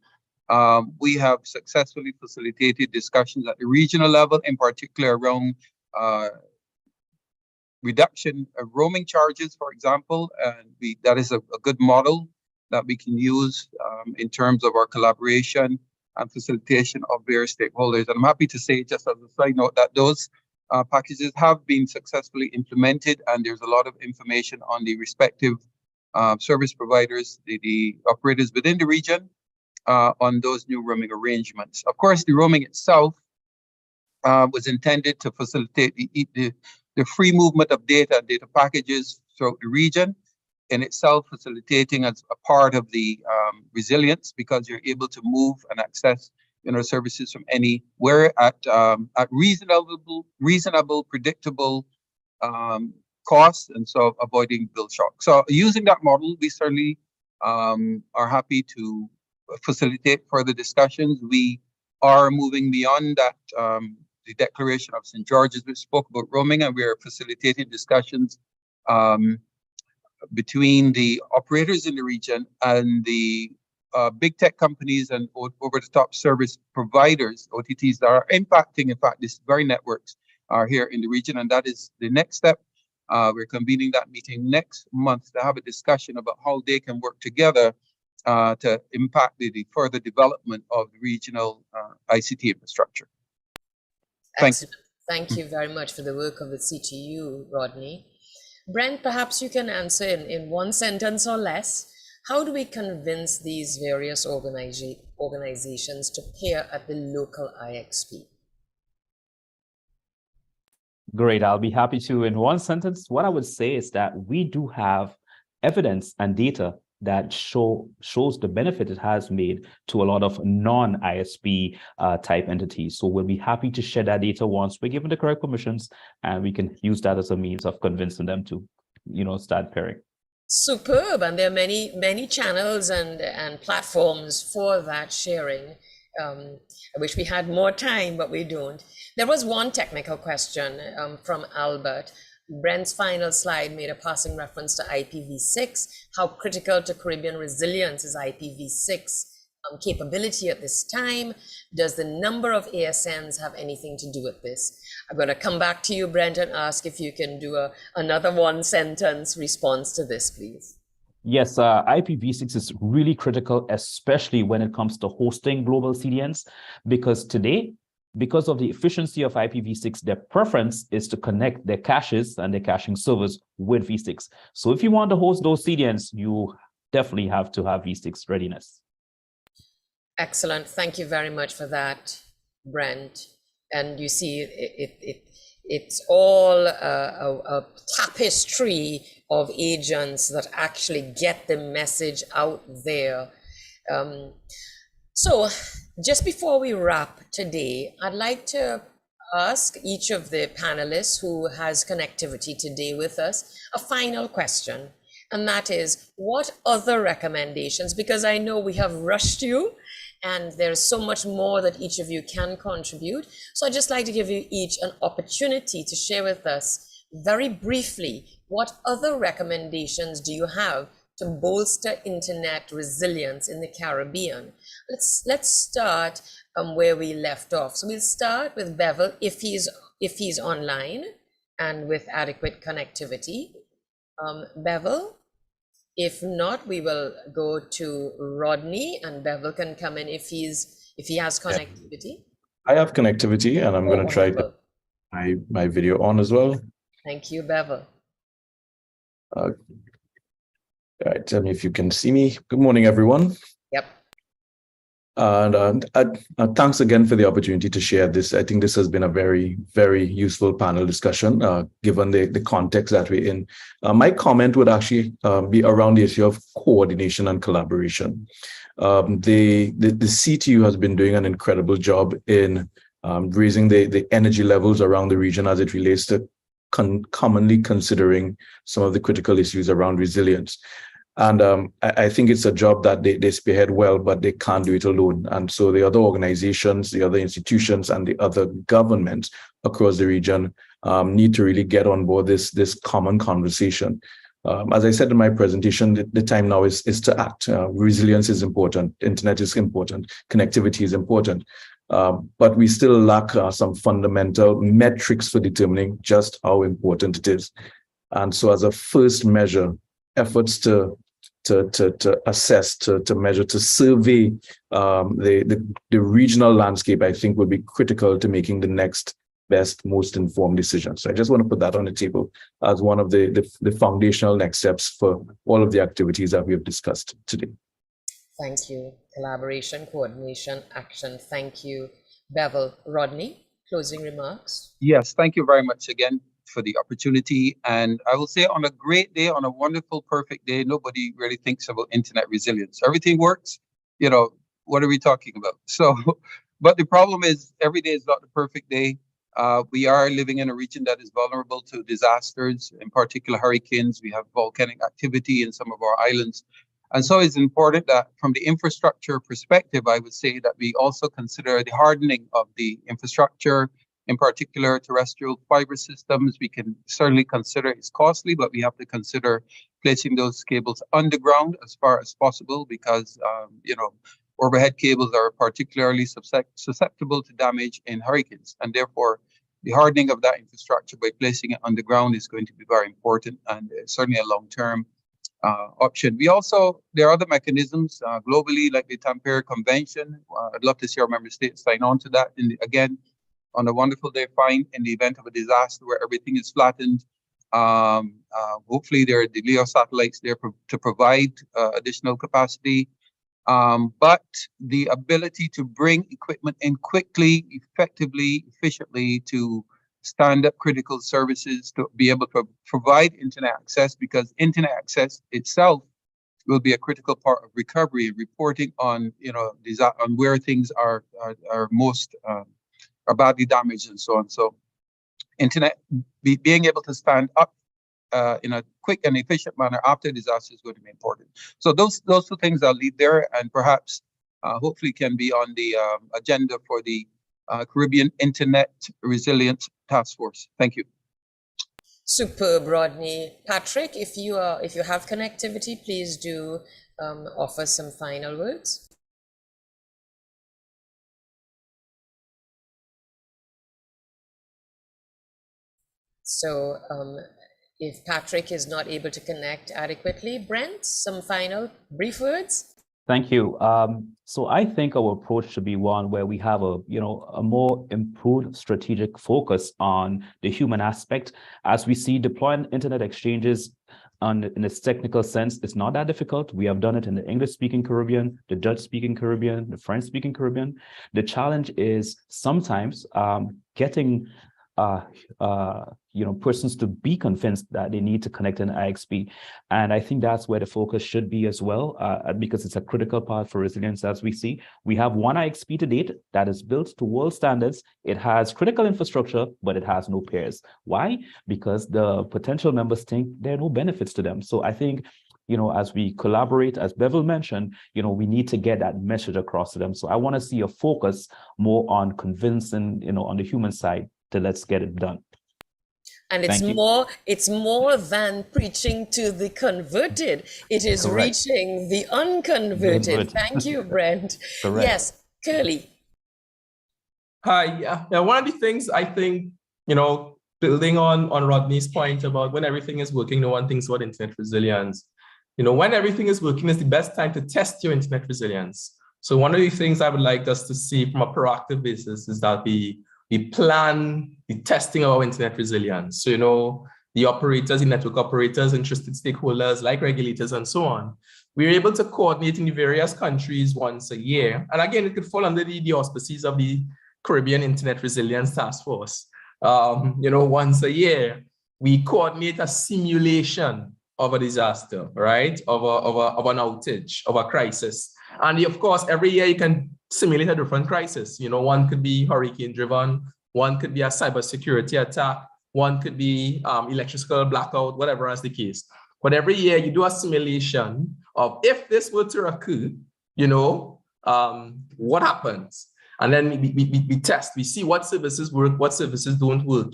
We have successfully facilitated discussions at the regional level, in particular around reduction of roaming charges, for example, and that is a good model that we can use in terms of our collaboration and facilitation of various stakeholders. And I'm happy to say, just as a side note, that those packages have been successfully implemented, and there's a lot of information on the respective service providers, the operators within the region, on those new roaming arrangements. Of course, the roaming itself was intended to facilitate the free movement of data and data packages throughout the region, in itself facilitating as a part of the resilience, because you're able to move and access services from anywhere at reasonable, predictable costs, and so avoiding bill shock. So using that model, we certainly are happy to facilitate further discussions. We are moving beyond that, the Declaration of St. George's, which spoke about roaming, and we are facilitating discussions between the operators in the region and the big tech companies and over-the-top service providers, OTTs, that are impacting, in fact, these very networks are here in the region, and that is the next step. We're convening that meeting next month to have a discussion about how they can work together to impact the further development of the regional ICT infrastructure. Thank you. Thank you very much for the work of the CTU, Rodney. Brent, perhaps you can answer in one sentence or less. How do we convince these various organizations to pair at the local IXP? Great, I'll be happy to. In one sentence, what I would say is that we do have evidence and data that shows the benefit it has made to a lot of non-ISP type entities. So we'll be happy to share that data once we're given the correct permissions, and we can use that as a means of convincing them to, start pairing. Superb, and there are many channels and platforms for that sharing. I wish we had more time, but we don't. There was one technical question from Albert. Brent's final slide made a passing reference to IPv6. How critical to Caribbean resilience is IPv6 capability at this time? Does the number of ASNs have anything to do with this? I'm going to come back to you, Brent, and ask if you can do another one-sentence response to this, please. Yes, IPv6 is really critical, especially when it comes to hosting global CDNs, because today, because of the efficiency of IPv6, their preference is to connect their caches and their caching servers with v6. So if you want to host those CDNs, you definitely have to have v6 readiness. Excellent. Thank you very much for that, Brent. And you see, it's all a tapestry of agents that actually get the message out there. So just before we wrap today, I'd like to ask each of the panelists who has connectivity today with us a final question. And that is, what other recommendations, because I know we have rushed you and there's so much more that each of you can contribute. So I'd just like to give you each an opportunity to share with us very briefly, what other recommendations do you have to bolster internet resilience in the Caribbean? Let's start where we left off. So we'll start with Bevel if he's online and with adequate connectivity. Bevel. If not, we will go to Rodney, and Bevel can come in if he has connectivity. I have connectivity, and I'm going to try to my video on as well. Thank you, Bevel. All right, tell me if you can see me. Good morning, everyone. Yep. And thanks again for the opportunity to share this. I think this has been a very, very useful panel discussion, given the context that we're in. My comment would actually be around the issue of coordination and collaboration. The CTU has been doing an incredible job in raising the energy levels around the region as it relates to commonly considering some of the critical issues around resilience. And I think it's a job that they spearhead well, but they can't do it alone. And so the other organizations, the other institutions, and the other governments across the region need to really get on board this common conversation. As I said in my presentation, the time now is to act. Resilience is important. Internet is important. Connectivity is important. but we still lack some fundamental metrics for determining just how important it is. And so as a first measure, efforts to assess, to measure, to survey the regional landscape, I think would be critical to making the next best, most informed decision. So I just want to put that on the table as one of the foundational next steps for all of the activities that we have discussed today. Thank you. Collaboration, coordination, action. Thank you. Bevel. Rodney, closing remarks. Yes, thank you very much again for the opportunity. And I will say, on a great day, on a wonderful, perfect day, nobody really thinks about internet resilience. Everything works. You know, what are we talking about? So, but the problem is every day is not the perfect day. We are living in a region that is vulnerable to disasters, in particular hurricanes. We have volcanic activity in some of our islands. And so it's important that from the infrastructure perspective, I would say that we also consider the hardening of the infrastructure, in particular terrestrial fiber systems. We can certainly consider it's costly, but we have to consider placing those cables underground as far as possible, because you know, overhead cables are particularly susceptible to damage in hurricanes, and therefore the hardening of that infrastructure by placing it underground is going to be very important, and certainly a long-term option. There are other mechanisms globally, like the Tampere Convention. I'd love to see our member states sign on to that. And again, on a wonderful day, fine, in the event of a disaster where everything is flattened. Hopefully there are the LEO satellites there to provide additional capacity. But the ability to bring equipment in quickly, effectively, efficiently to stand up critical services, to be able to provide internet access, because internet access itself will be a critical part of recovery and reporting on, you know, on where things are most are badly damaged and so on. So internet, being able to stand up in a quick and efficient manner after disaster is going to be important. So those two things I'll leave there, and perhaps hopefully can be on the agenda for the Caribbean Internet Resilience Task Force. Thank you. Superb, Rodney. Patrick, if you have connectivity, please do offer some final words. So if Patrick is not able to connect adequately, Brent, some final brief words? Thank you. So I think our approach should be one where we have a more improved strategic focus on the human aspect. As we see, deploying internet exchanges in its technical sense, it's not that difficult. We have done it in the English-speaking Caribbean, the Dutch-speaking Caribbean, the French-speaking Caribbean. The challenge is sometimes getting persons to be convinced that they need to connect an IXP. And I think that's where the focus should be as well, because it's a critical part for resilience. As we see, we have one IXP to date that is built to world standards. It has critical infrastructure, but it has no peers. Why? Because the potential members think there are no benefits to them. So I think, as we collaborate, as Bevel mentioned, we need to get that message across to them. So I want to see a focus more on convincing, on the human side, to let's get it done. And it's more than preaching to the converted. It is Correct. Reaching the unconverted. Thank you, Brent. Correct. Yes, Curly. Hi, yeah. Now, one of the things I think, building on Rodney's point about when everything is working, no one thinks about internet resilience. When everything is working is the best time to test your internet resilience. So one of the things I would like us to see from a proactive basis is that we plan the testing of our internet resilience. So, the operators, the network operators, interested stakeholders like regulators and so on, we're able to coordinate in the various countries once a year. And again, it could fall under the auspices of the Caribbean Internet Resilience Task Force. Once a year, we coordinate a simulation of a disaster, right? Of an outage, of a crisis. And of course, every year you can simulate a different crisis. One could be hurricane driven, one could be a cybersecurity attack, one could be electrical blackout, whatever is the case. But every year you do a simulation of if this were to occur, what happens? And then we test, we see what services work, what services don't work.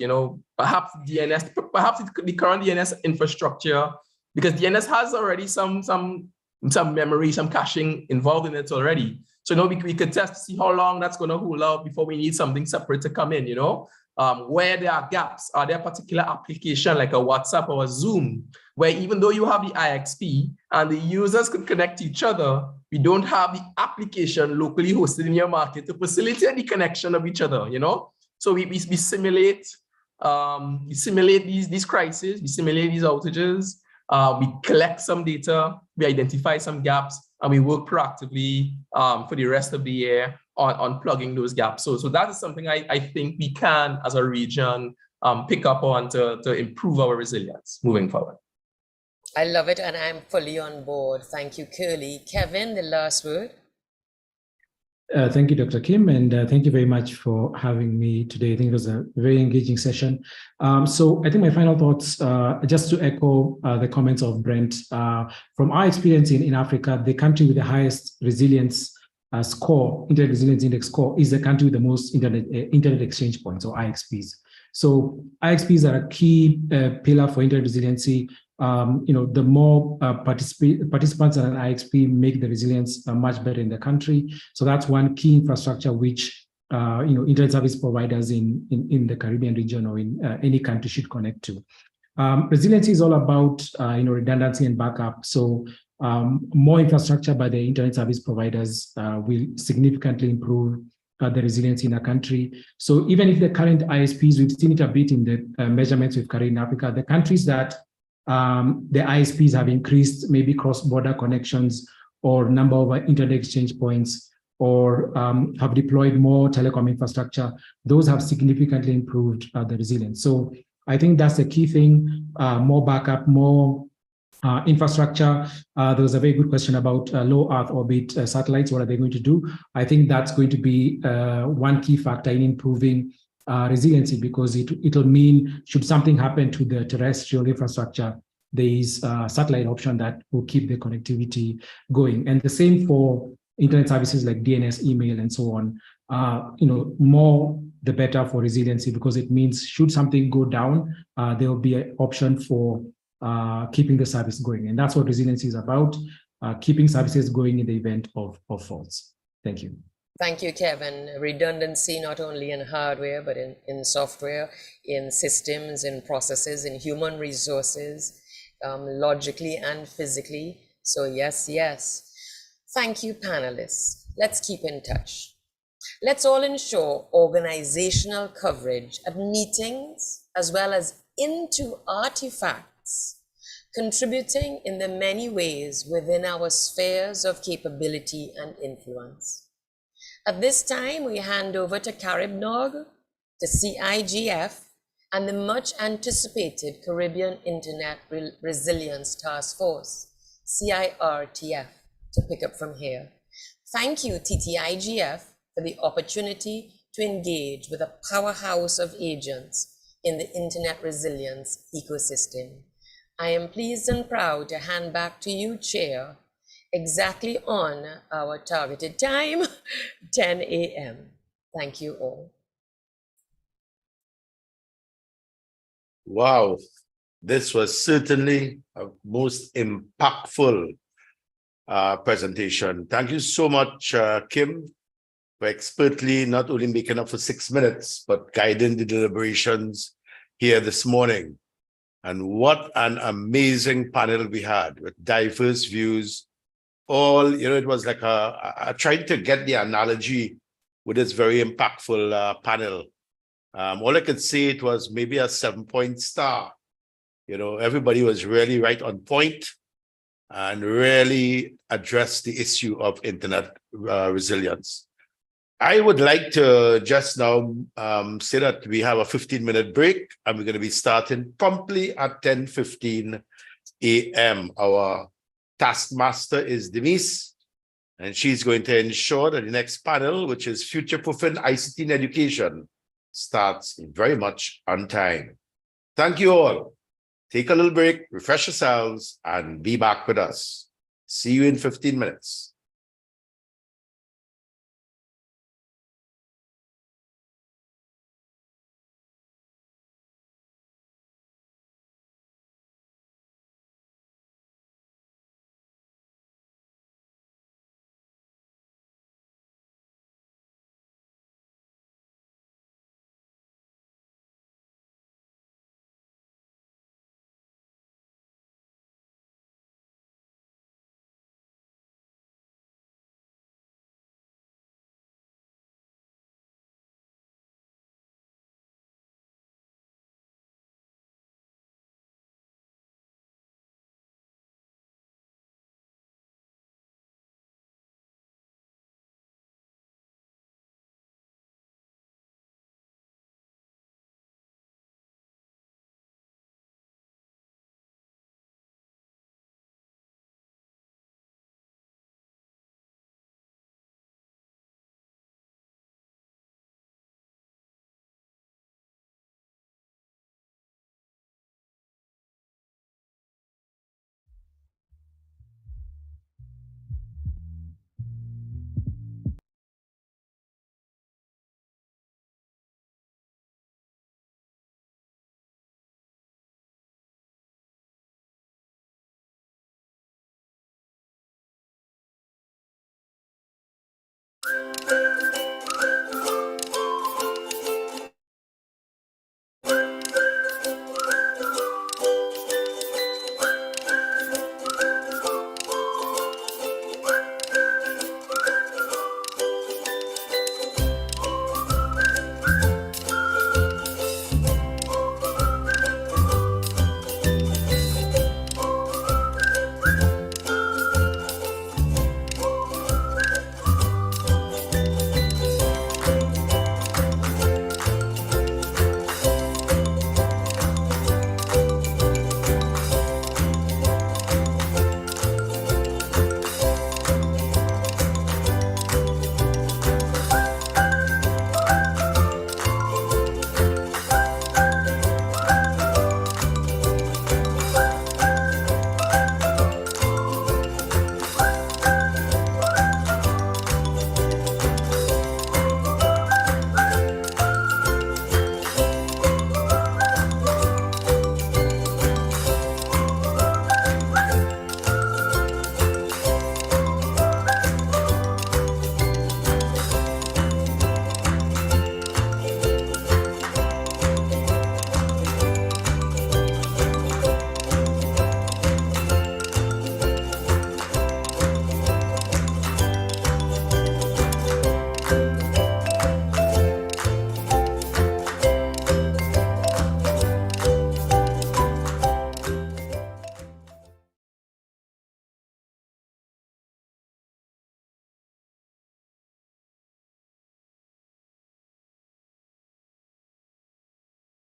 Perhaps DNS, perhaps it could be current DNS infrastructure, because DNS has already some memory, some caching involved in it already. So, we could test to see how long that's going to hold out before we need something separate to come in, where there are gaps. Are there particular application like a WhatsApp or a Zoom, where even though you have the IXP and the users could connect to each other, we don't have the application locally hosted in your market to facilitate the connection of each other, So we simulate these crises, we simulate these outages, we collect some data, we identify some gaps, and we work proactively for the rest of the year on plugging those gaps. So that is something I think we can, as a region, pick up on to improve our resilience moving forward. I love it, and I'm fully on board. Thank you, Curly. Kevin, the last word. Thank you, Dr. Kim, and thank you very much for having me today. I think it was a very engaging session. So I think my final thoughts, just to echo the comments of Brent, from our experience in Africa, the country with the highest resilience score, Internet Resilience Index score, is the country with the most internet exchange points, or IXPs. So IXPs are a key pillar for internet resiliency. The more participants in an IXP make the resilience much better in the country. So that's one key infrastructure which internet service providers in the Caribbean region or in any country should connect to. Resiliency is all about redundancy and backup. So more infrastructure by the internet service providers will significantly improve the resilience in a country. So even if the current ISPs, we've seen it a bit in the measurements we've carried in Africa, the countries that the ISPs have increased maybe cross-border connections or number of internet exchange points, or have deployed more telecom infrastructure, those have significantly improved the resilience. So I think that's the key thing, more backup, more infrastructure. There was a very good question about low Earth orbit satellites. What are they going to do? I think that's going to be one key factor in improving resiliency, because it'll mean, should something happen to the terrestrial infrastructure, there is a satellite option that will keep the connectivity going. And the same for internet services like DNS, email, and so on. More the better for resiliency, because it means should something go down, there will be an option for keeping the service going. And that's what resiliency is about, keeping services going in the event of faults. Thank you. Thank you, Kevin. Redundancy not only in hardware, but in software, in systems, in processes, in human resources, logically and physically. So yes, yes. Thank you, panelists. Let's keep in touch. Let's all ensure organizational coverage at meetings as well as into artifacts, contributing in the many ways within our spheres of capability and influence. At this time, we hand over to Caribnog, to CIGF, and the much anticipated Caribbean Internet Resilience Task Force, CIRTF, to pick up from here. Thank you, TTIGF, for the opportunity to engage with a powerhouse of agents in the Internet resilience ecosystem. I am pleased and proud to hand back to you, Chair, exactly on our targeted time, 10 a.m. Thank you all. Wow, this was certainly a most impactful presentation. Thank you so much, Kim, for expertly not only making up for 6 minutes, but guiding the deliberations here this morning. And what an amazing panel we had with diverse views. All, it was like I tried to get the analogy with this very impactful panel. All I could say, it was maybe a 7-point star. Everybody was really right on point and really addressed the issue of internet resilience. I would like to just now say that we have a 15-minute break, and we're going to be starting promptly at 10:15 a.m. Our taskmaster is Denise, and she's going to ensure that the next panel, which is Future-Proofing ICT in Education, starts very much on time. Thank you all. Take a little break, refresh yourselves, and be back with us. See you in 15 minutes.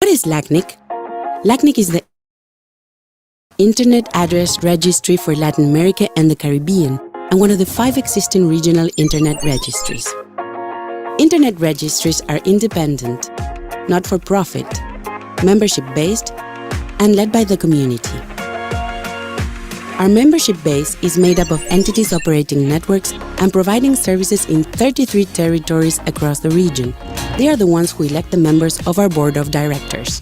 What is LACNIC? LACNIC is the Internet Address Registry for Latin America and the Caribbean, and one of the 5 existing regional Internet registries. Internet registries are independent, not-for-profit, membership-based, and led by the community. Our membership base is made up of entities operating networks and providing services in 33 territories across the region. They are the ones who elect the members of our board of directors.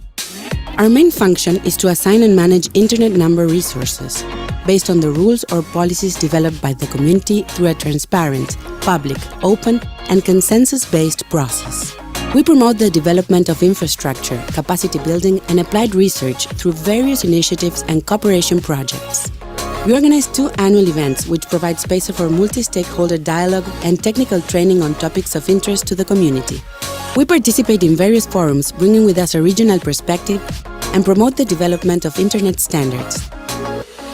Our main function is to assign and manage Internet number resources based on the rules or policies developed by the community through a transparent, public, open, and consensus-based process. We promote the development of infrastructure, capacity building, and applied research through various initiatives and cooperation projects. We organize 2 annual events which provide space for multi-stakeholder dialogue and technical training on topics of interest to the community. We participate in various forums, bringing with us a regional perspective and promote the development of Internet standards.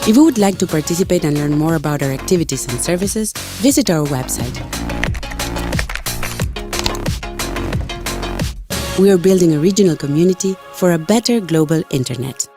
If you would like to participate and learn more about our activities and services, visit our website. We are building a regional community for a better global Internet.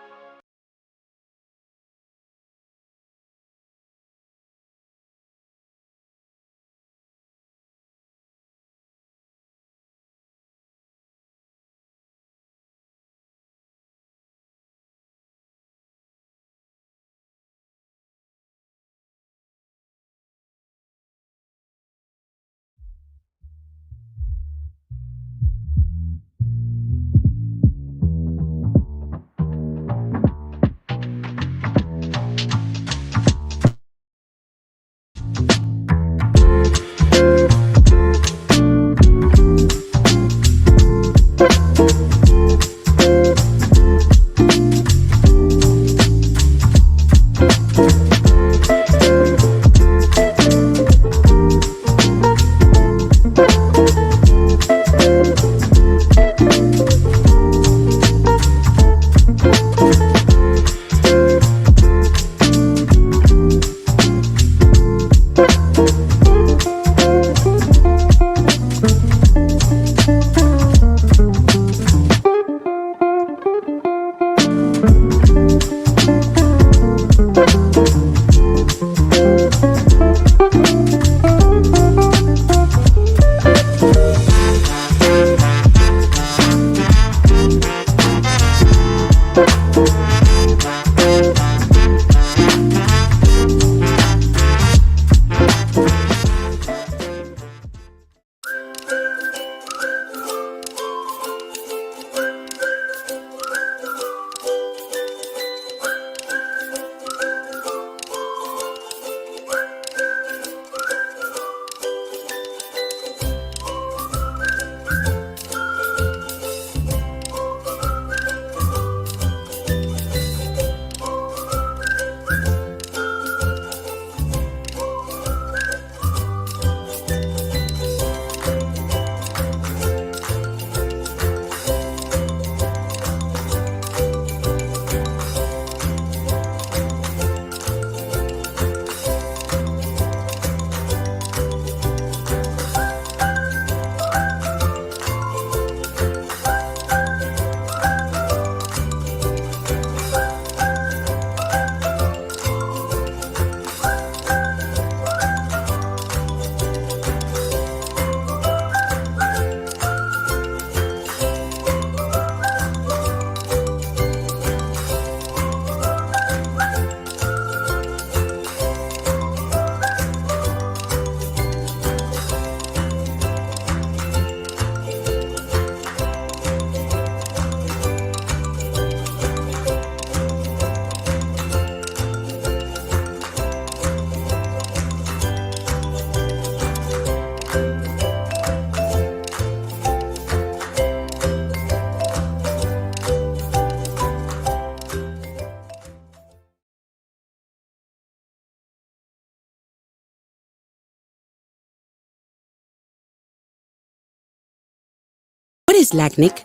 What is LACNIC?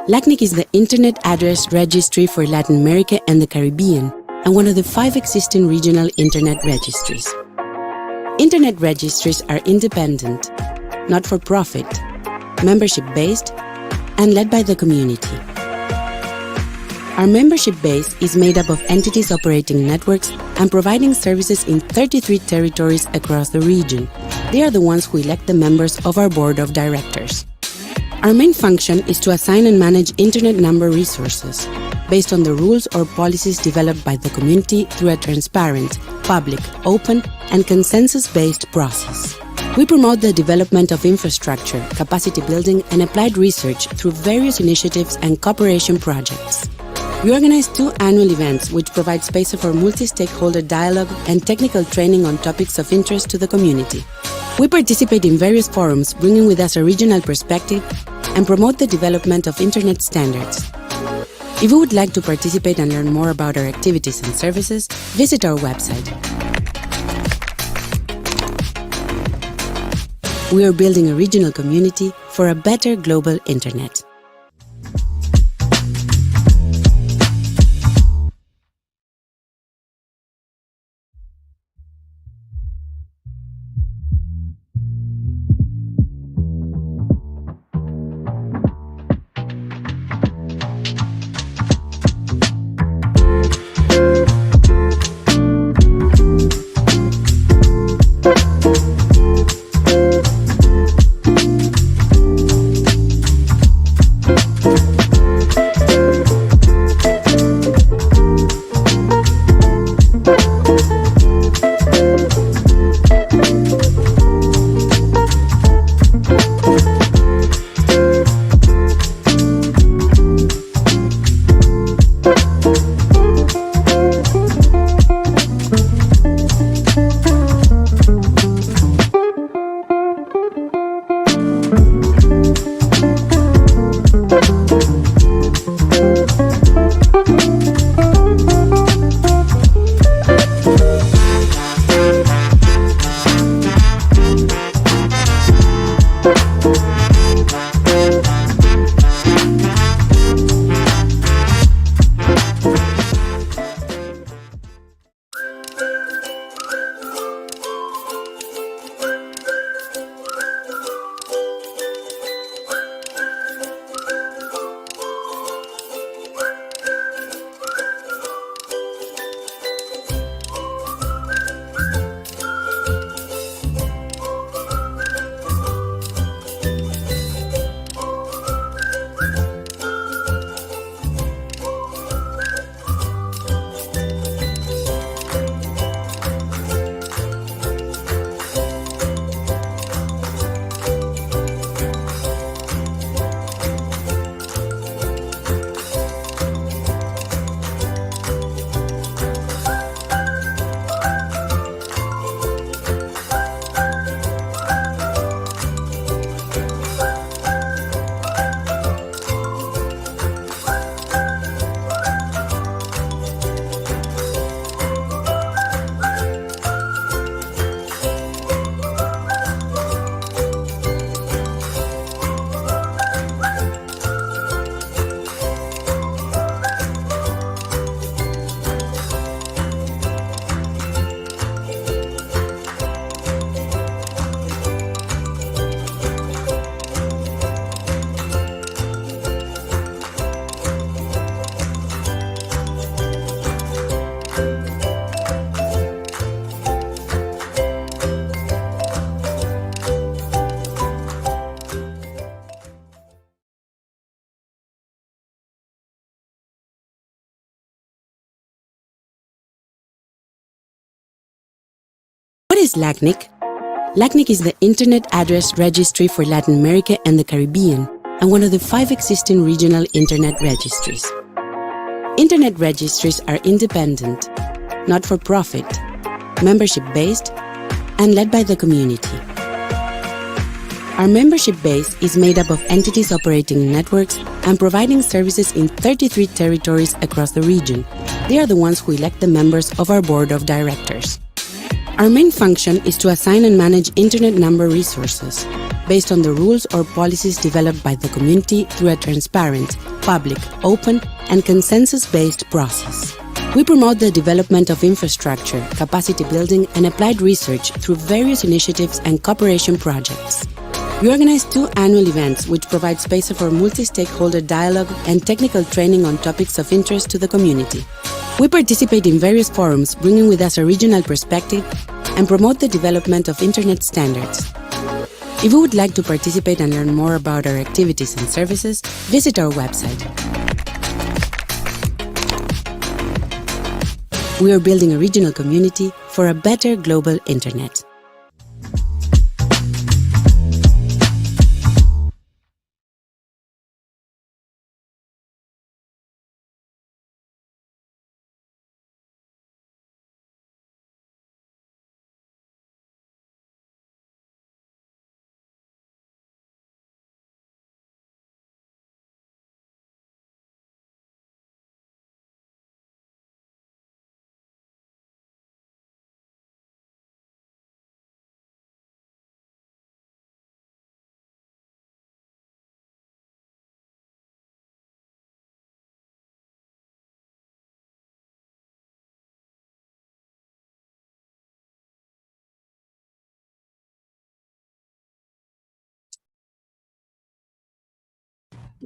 LACNIC is the Internet Address Registry for Latin America and the Caribbean, and one of the 5 existing regional Internet registries. Internet registries are independent, not-for-profit, membership-based, and led by the community. Our membership base is made up of entities operating networks and providing services in 33 territories across the region. They are the ones who elect the members of our board of directors. Our main function is to assign and manage Internet number resources based on the rules or policies developed by the community through a transparent, public, open, and consensus-based process. We promote the development of infrastructure, capacity building, and applied research through various initiatives and cooperation projects. We organize 2 annual events which provide space for multi-stakeholder dialogue and technical training on topics of interest to the community. We participate in various forums, bringing with us a regional perspective and promote the development of Internet standards. If you would like to participate and learn more about our activities and services, visit our website. We are building a regional community for a better global Internet. What is LACNIC? LACNIC is the Internet Address Registry for Latin America and the Caribbean, and one of the 5 existing regional Internet registries. Internet registries are independent, not-for-profit, membership-based, and led by the community. Our membership base is made up of entities operating networks and providing services in 33 territories across the region. They are the ones who elect the members of our board of directors. Our main function is to assign and manage Internet number resources based on the rules or policies developed by the community through a transparent, public, open, and consensus-based process. We promote the development of infrastructure, capacity building, and applied research through various initiatives and cooperation projects. We organize 2 annual events which provide space for multi-stakeholder dialogue and technical training on topics of interest to the community. We participate in various forums, bringing with us a regional perspective and promote the development of Internet standards. If you would like to participate and learn more about our activities and services, visit our website. We are building a regional community for a better global Internet.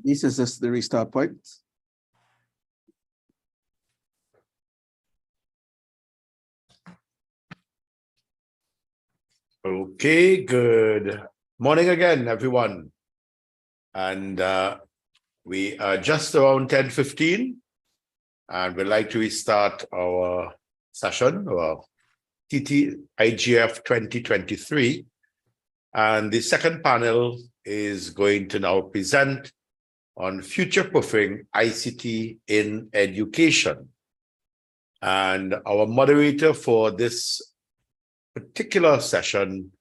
This is just the restart point. Okay, good morning again, everyone. And we are just around 10:15, and we'd like to restart our session, our TTIGF 2023. And the second panel is going to now present on future-proofing ICT in education. And our moderator for this particular session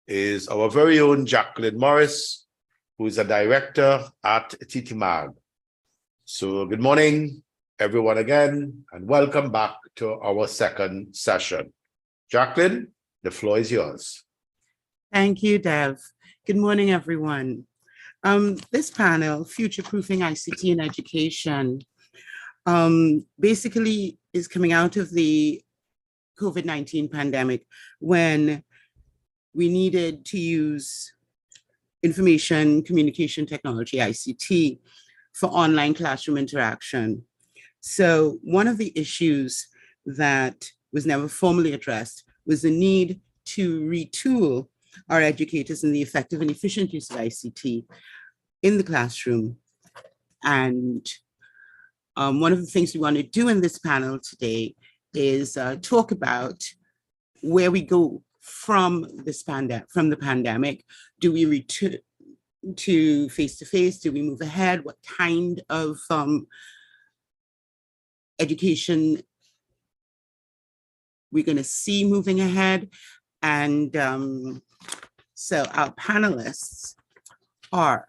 is our very own Jacqueline Morris, who is a director at TTIGF. So good morning, everyone again, and welcome back to our second session. Jacqueline, the floor is yours. Thank you, Dev. Good morning, everyone. This panel, Future-Proofing ICT in Education, basically is coming out of the COVID-19 pandemic when we needed to use information communication technology, ICT, for online classroom interaction. So one of the issues that was never formally addressed was the need to retool our educators in the effective and efficient use of ICT in the classroom. And one of the things we want to do in this panel today is talk about where we go from the pandemic. Do we return to face-to-face? Do we move ahead? What kind of education we're going to see moving ahead? And so our panelists are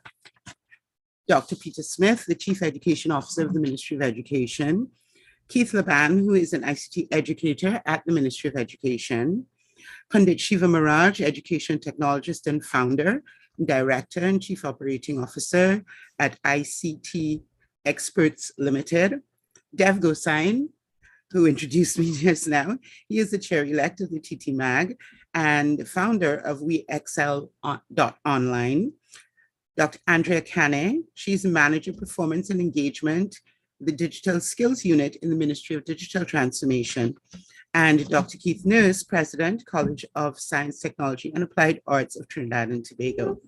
Dr. Peter Smith, the Chief Education Officer of the Ministry of Education, Keith Laban, who is an ICT educator at the Ministry of Education, Pandit Shiva Maraj, Education Technologist and Founder, Director and Chief Operating Officer at ICT Experts Limited, Dev Gosain, who introduced me just now. He is the chair-elect of the TTIGF and founder of WeExcel.online. Dr. Andrea Kane, she's a Manager Performance and Engagement, the Digital Skills Unit in the Ministry of Digital Transformation. And Dr. Keith Nurse, President, College of Science, Technology and Applied Arts of Trinidad and Tobago.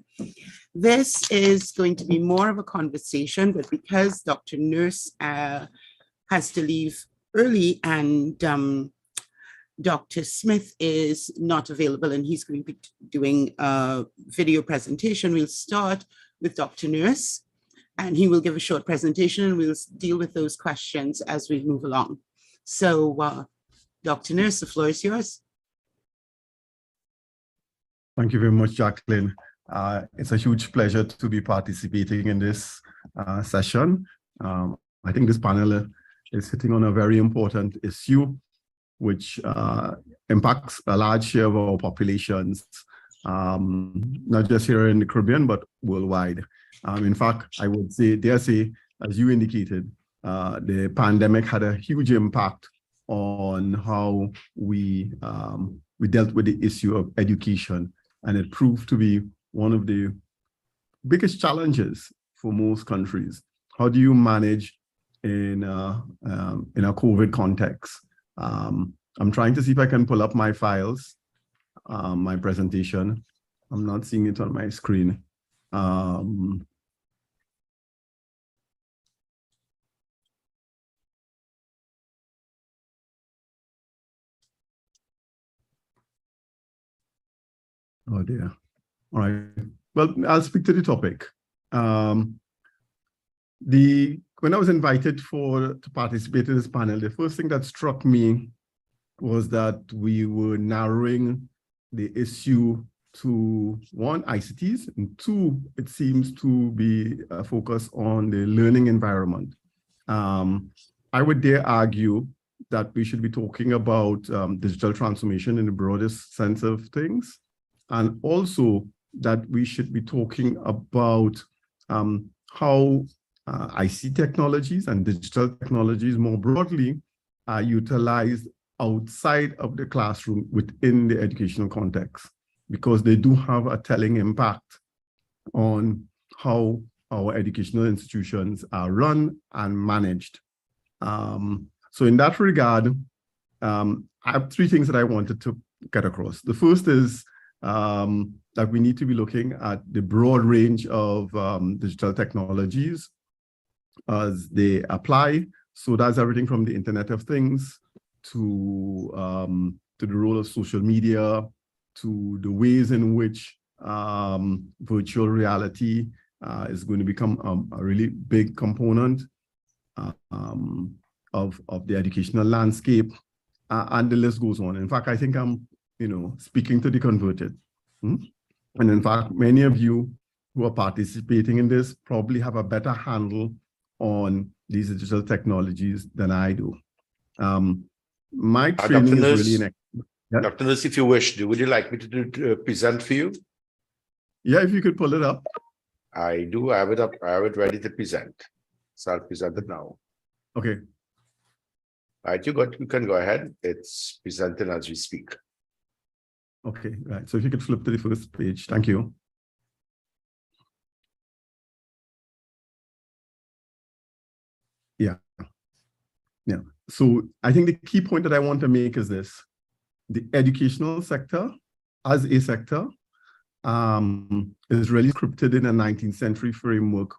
This is going to be more of a conversation, but because Dr. Nurse has to leave early and Dr. Smith is not available and he's going to be doing a video presentation, we'll start with Dr. Nurse and he will give a short presentation and we'll deal with those questions as we move along. So Dr. Nurse, the floor is yours. Thank you very much, Jacqueline. It's a huge pleasure to be participating in this session. I think this panel is sitting on a very important issue, which impacts a large share of our populations, not just here in the Caribbean, but worldwide. In fact, I would dare say, as you indicated, the pandemic had a huge impact on how we dealt with the issue of education, and it proved to be one of the biggest challenges for most countries. How do you manage in a COVID context? I'm trying to see if I can pull up my files, my presentation. I'm not seeing it on my screen. Oh dear. All right. Well, I'll speak to the topic. When I was invited to participate in this panel, the first thing that struck me was that we were narrowing the issue to one, ICTs, and two, it seems to be a focus on the learning environment. I would dare argue that we should be talking about digital transformation in the broadest sense of things, and also that we should be talking about how IC technologies and digital technologies more broadly are utilized outside of the classroom within the educational context, because they do have a telling impact on how our educational institutions are run and managed. So in that regard, I have three things that I wanted to get across. The first is that we need to be looking at the broad range of digital technologies as they apply. So that's everything from the Internet of Things to the role of social media, to the ways in which virtual reality is going to become a really big component of the educational landscape, and the list goes on. In fact, I think I'm speaking to the converted. And in fact, many of you who are participating in this probably have a better handle on these digital technologies than I do. My training is really Dr. Nurse, if you wish, would you like me to present for you? Yeah, if you could pull it up. I do. I have it up. I have it ready to present. So I'll present it now. Okay. All right, you can go ahead. It's presenting as we speak. Okay, right. So if you could flip to the first page, thank you. Yeah. Yeah. So I think the key point that I want to make is this: the educational sector as a sector is really scripted in a 19th century framework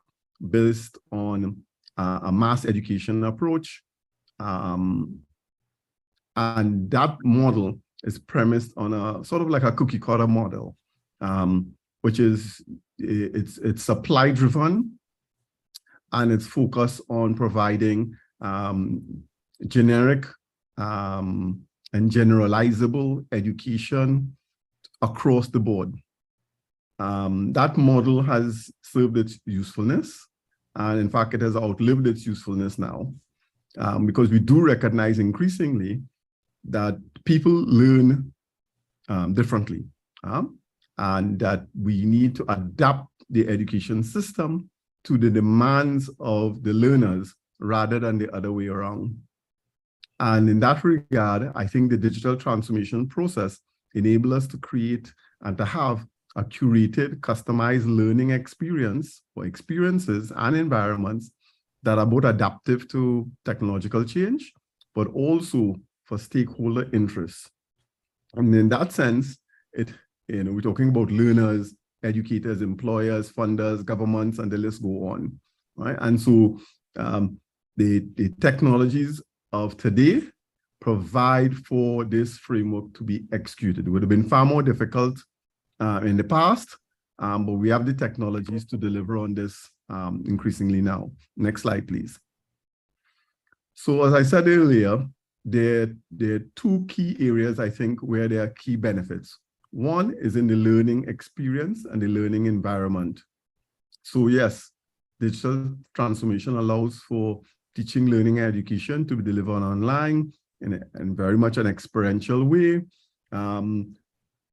based on a mass education approach. And that model is premised on a sort of like a cookie cutter model, which is it's supply driven, and it's focused on providing generic and generalizable education across the board. That model has served its usefulness, and in fact, it has outlived its usefulness now, because we do recognize increasingly that people learn differently, and that we need to adapt the education system to the demands of the learners rather than the other way around. And in that regard, I think the digital transformation process enables us to create and to have a curated, customized learning experience or experiences and environments that are both adaptive to technological change, but also for stakeholder interests. And in that sense, we're talking about learners, educators, employers, funders, governments, and the list go on, right? And so the technologies of today provide for this framework to be executed. It would have been far more difficult in the past, but we have the technologies to deliver on this increasingly now. Next slide, please. So as I said earlier, there are two key areas, I think, where there are key benefits. One is in the learning experience and the learning environment. So yes, digital transformation allows for teaching, learning, education to be delivered online in very much an experiential way. And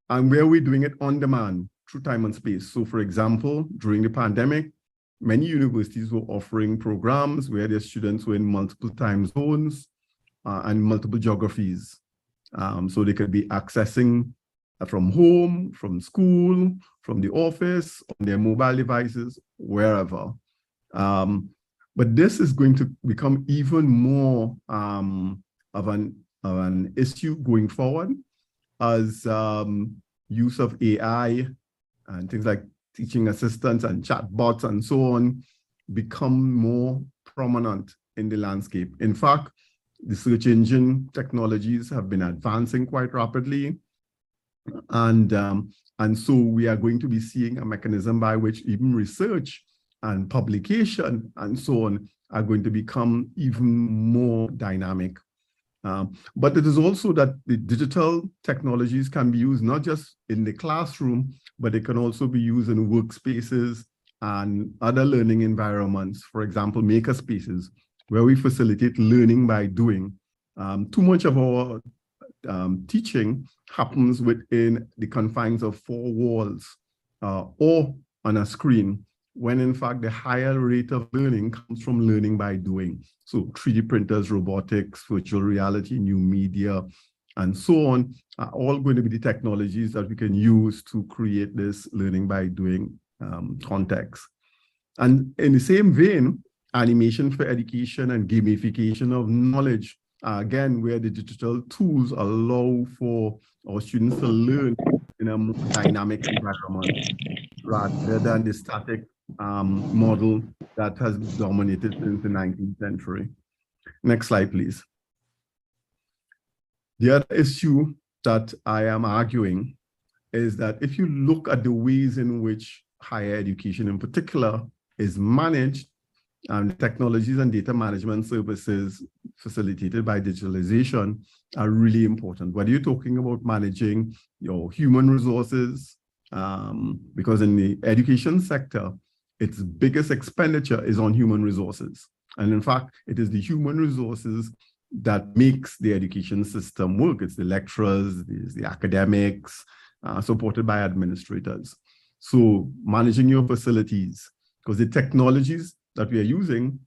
where we're doing it on demand through time and space. So for example, during the pandemic, many universities were offering programs where their students were in multiple time zones and multiple geographies. So they could be accessing from home, from school, from the office, on their mobile devices, wherever. But this is going to become even more of an issue going forward as use of AI and things like teaching assistants and chatbots and so on become more prominent in the landscape. In fact, the search engine technologies have been advancing quite rapidly. And so we are going to be seeing a mechanism by which even research and publication and so on are going to become even more dynamic. But it is also that the digital technologies can be used not just in the classroom, but it can also be used in workspaces and other learning environments, for example, maker spaces, where we facilitate learning by doing. Too much of our teaching happens within the confines of four walls or on a screen, when in fact the higher rate of learning comes from learning by doing. So 3D printers, robotics, virtual reality, new media, and so on are all going to be the technologies that we can use to create this learning by doing context. And in the same vein, animation for education and gamification of knowledge, again, where the digital tools allow for our students to learn in a more dynamic environment rather than the static model that has dominated since the 19th century. Next slide, please. The other issue that I am arguing is that if you look at the ways in which higher education in particular is managed, technologies and data management services facilitated by digitalization are really important. Whether you're talking about managing your human resources, because in the education sector, its biggest expenditure is on human resources. And in fact, it is the human resources that makes the education system work. It's the lecturers, it's the academics, supported by administrators. So managing your facilities, because the technologies that we are using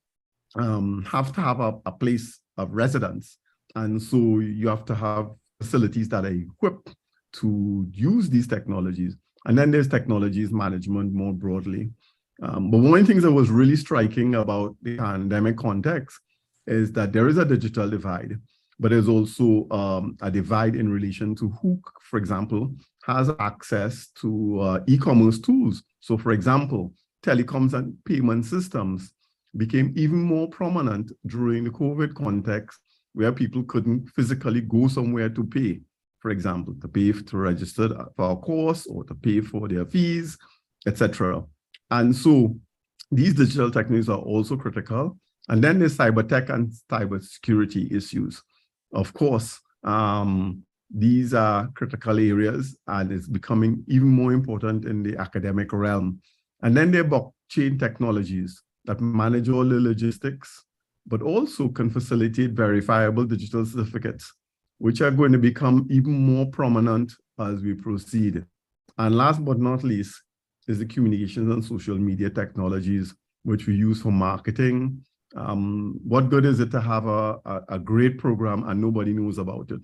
have to have a place of residence. And so you have to have facilities that are equipped to use these technologies. And then there's technologies management more broadly. But one of the things that was really striking about the pandemic context is that there is a digital divide, but there's also a divide in relation to who, for example, has access to e-commerce tools. So for example, telecoms and payment systems became even more prominent during the COVID context, where people couldn't physically go somewhere to pay, for example, to pay to register for a course or to pay for their fees, etc. And so these digital techniques are also critical. And then there's cyber tech and cyber security issues. Of course, these are critical areas, and it's becoming even more important in the academic realm. And then there are blockchain technologies that manage all the logistics, but also can facilitate verifiable digital certificates, which are going to become even more prominent as we proceed. And last but not least is the communications and social media technologies, which we use for marketing. What good is it to have a great program and nobody knows about it?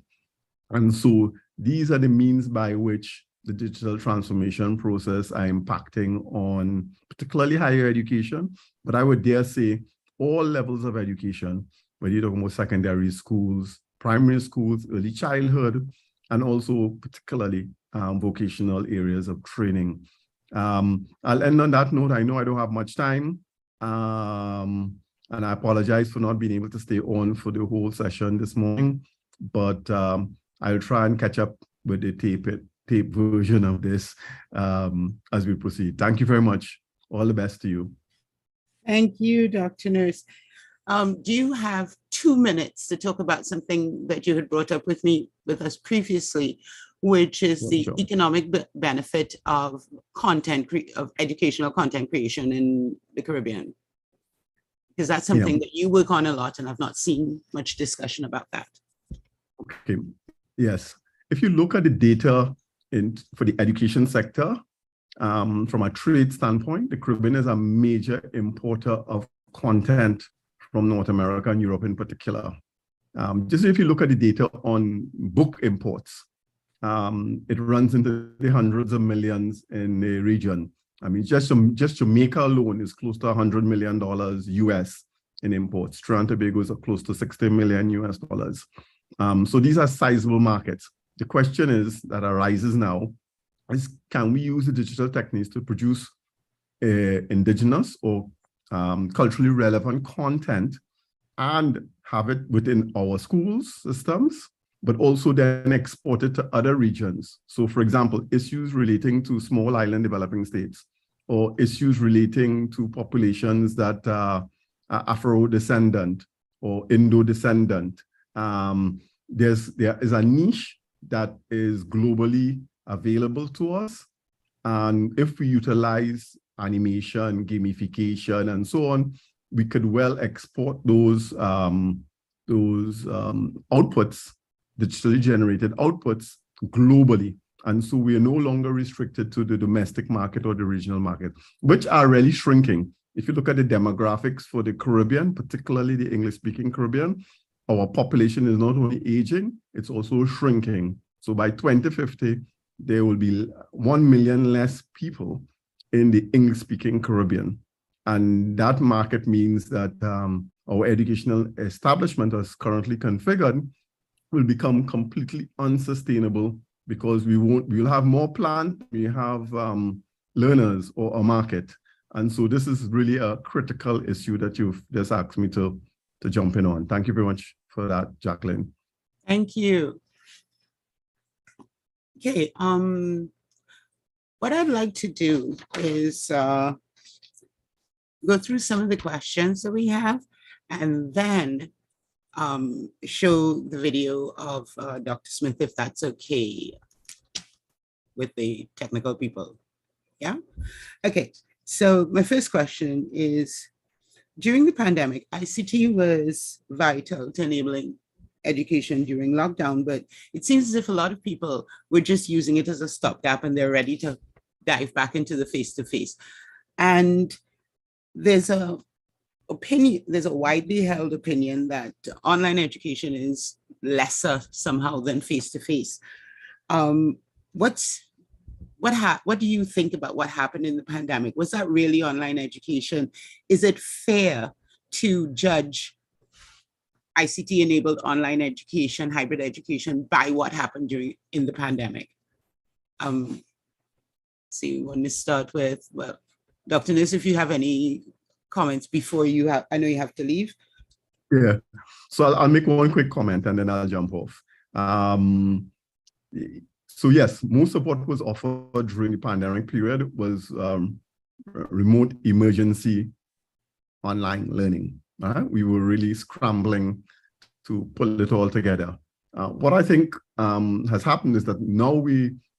And so these are the means by which the digital transformation process are impacting on particularly higher education, but I would dare say all levels of education, whether you're talking about secondary schools, primary schools, early childhood, and also particularly vocational areas of training. I'll end on that note. I know I don't have much time, and I apologize for not being able to stay on for the whole session this morning, but I'll try and catch up with the tape version of this as we proceed. Thank you very much. All the best to you. Thank you, Dr. Nurse. Do you have 2 minutes to talk about something that you had brought up with us previously, which is the economic benefit of educational content creation in the Caribbean? Because that's something that you work on a lot, and I've not seen much discussion about that. Okay. Yes. If you look at the data for the education sector, from a trade standpoint, the Caribbean is a major importer of content from North America and Europe in particular. Just if you look at the data on book imports, it runs into the hundreds of millions in the region. I mean, just Jamaica alone is close to $100 million US in imports. Trinidad and Tobago is close to $60 million US dollars. So these are sizable markets. The question is that arises now is, can we use the digital techniques to produce indigenous or culturally relevant content and have it within our schools systems, but also then export it to other regions? So for example, issues relating to small island developing states, or issues relating to populations that are Afro-descendant or Indo-descendant. There is a niche that is globally available to us. And if we utilize animation, gamification, and so on, we could well export those outputs, digitally generated outputs, globally. And so we are no longer restricted to the domestic market or the regional market, which are really shrinking. If you look at the demographics for the Caribbean, particularly the English-speaking Caribbean, our population is not only aging, it's also shrinking. So by 2050, there will be 1 million less people in the English-speaking Caribbean. And that market means that our educational establishment as currently configured will become completely unsustainable, because we'll have more plant, we have learners or a market. And so this is really a critical issue that you've just asked me to jump in on. Thank you very much for that, Jacqueline. Thank you. Okay, what I'd like to do is go through some of the questions that we have, and then show the video of Dr. Smith, if that's okay with the technical people. Yeah? Okay, so my first question is, during the pandemic, ICT was vital to enabling education during lockdown, but it seems as if a lot of people were just using it as a stopgap and they're ready to dive back into the face-to-face. And there's a widely held opinion that online education is lesser somehow than face-to-face. What do you think about what happened in the pandemic? Was that really online education? Is it fair to judge ICT-enabled online education, hybrid education, by what happened in the pandemic? So you want to start with, well, Dr. Nurse, if you have any comments before I know you have to leave. Yeah, so I'll make one quick comment and then I'll jump off. So yes, most of what was offered during the pandemic period was remote emergency online learning. We were really scrambling to pull it all together. What I think has happened is that now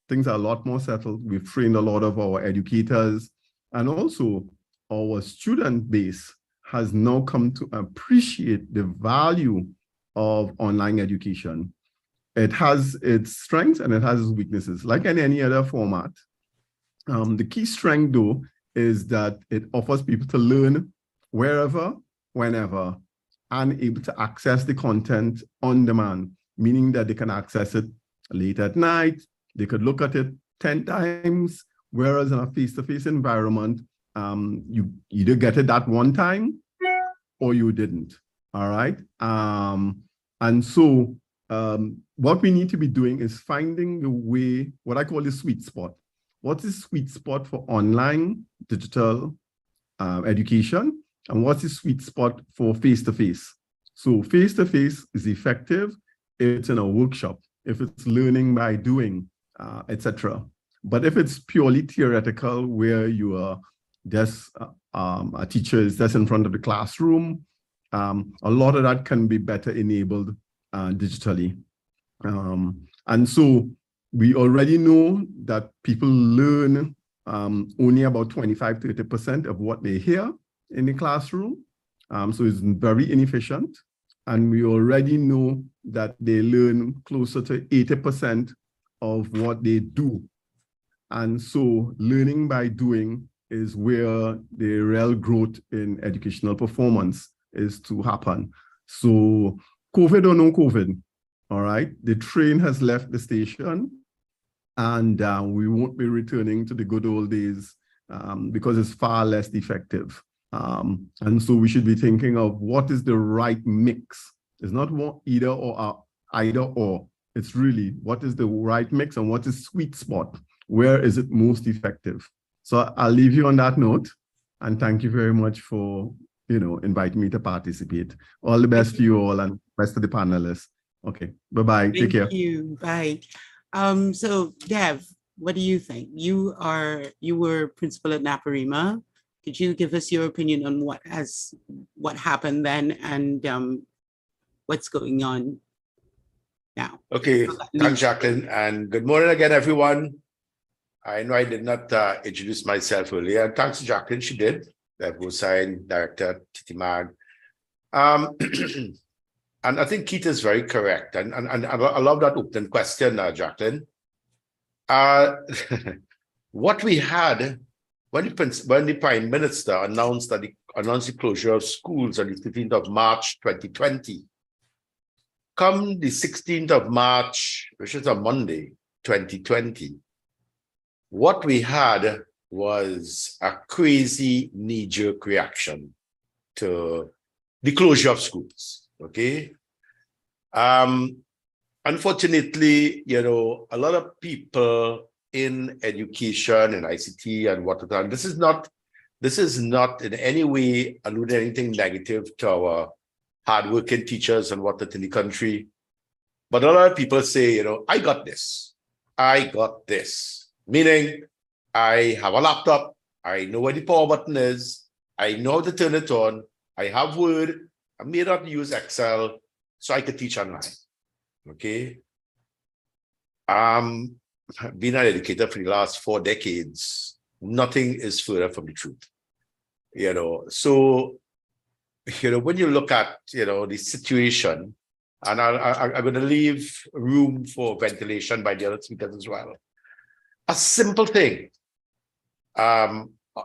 things are a lot more settled. We've trained a lot of our educators, and also our student base has now come to appreciate the value of online education. It has its strengths and it has its weaknesses, like in any other format. The key strength, though, is that it offers people to learn wherever, whenever, and able to access the content on demand, meaning that they can access it late at night, they could look at it 10 times, whereas in a face-to-face environment, you either get it that one time or you didn't, all right? And so what we need to be doing is finding the way, what I call the sweet spot. What's the sweet spot for online digital education? And what's the sweet spot for face-to-face? So face-to-face is effective if it's in a workshop, if it's learning by doing, etc. But if it's purely theoretical, where you are just, a teacher is just in front of the classroom, a lot of that can be better enabled digitally. And so we already know that people learn only about 25–30% of what they hear in the classroom. So it's very inefficient. And we already know that they learn closer to 80% of what they do. And so learning by doing is where the real growth in educational performance is to happen. So COVID or no COVID, all right, the train has left the station. and we won't be returning to the good old days because it's far less effective. And so we should be thinking of what is the right mix. It's not either or. It's really what is the right mix and what is sweet spot. Where is it most effective? So I'll leave you on that note, and thank you very much for inviting me to participate. All the best to you all and rest of the panelists. Okay, bye-bye. Take care. Thank you. Bye. So Dev, what do you think? You were principal at Naparima. Could you give us your opinion on what happened then and what's going on now? Okay, thanks, Jacqueline, and good morning again, everyone. I know I did not introduce myself earlier, and thanks to Jacqueline, she did. Dev Hussain, Director at TTIMAG. And I think Keith is very correct, and I love that opening question, Jacqueline. What we had when the Prime Minister announced the closure of schools on the 15th of March 2020, come the 16th of March, which is a Monday, 2020, what we had was a crazy knee-jerk reaction to the closure of schools, okay? Unfortunately, a lot of people in education and ICT and whatnot, this is not in any way alluding anything negative to our hardworking teachers and whatnot in the country. But a lot of people say, I got this. Meaning, I have a laptop, I know where the power button is, I know how to turn it on, I have Word, I may not use Excel, so I could teach online. Okay. Being an educator for the last 4 decades, nothing is further from the truth. So when you look at the situation, and I'm going to leave room for ventilation by the other speakers as well. A simple thing.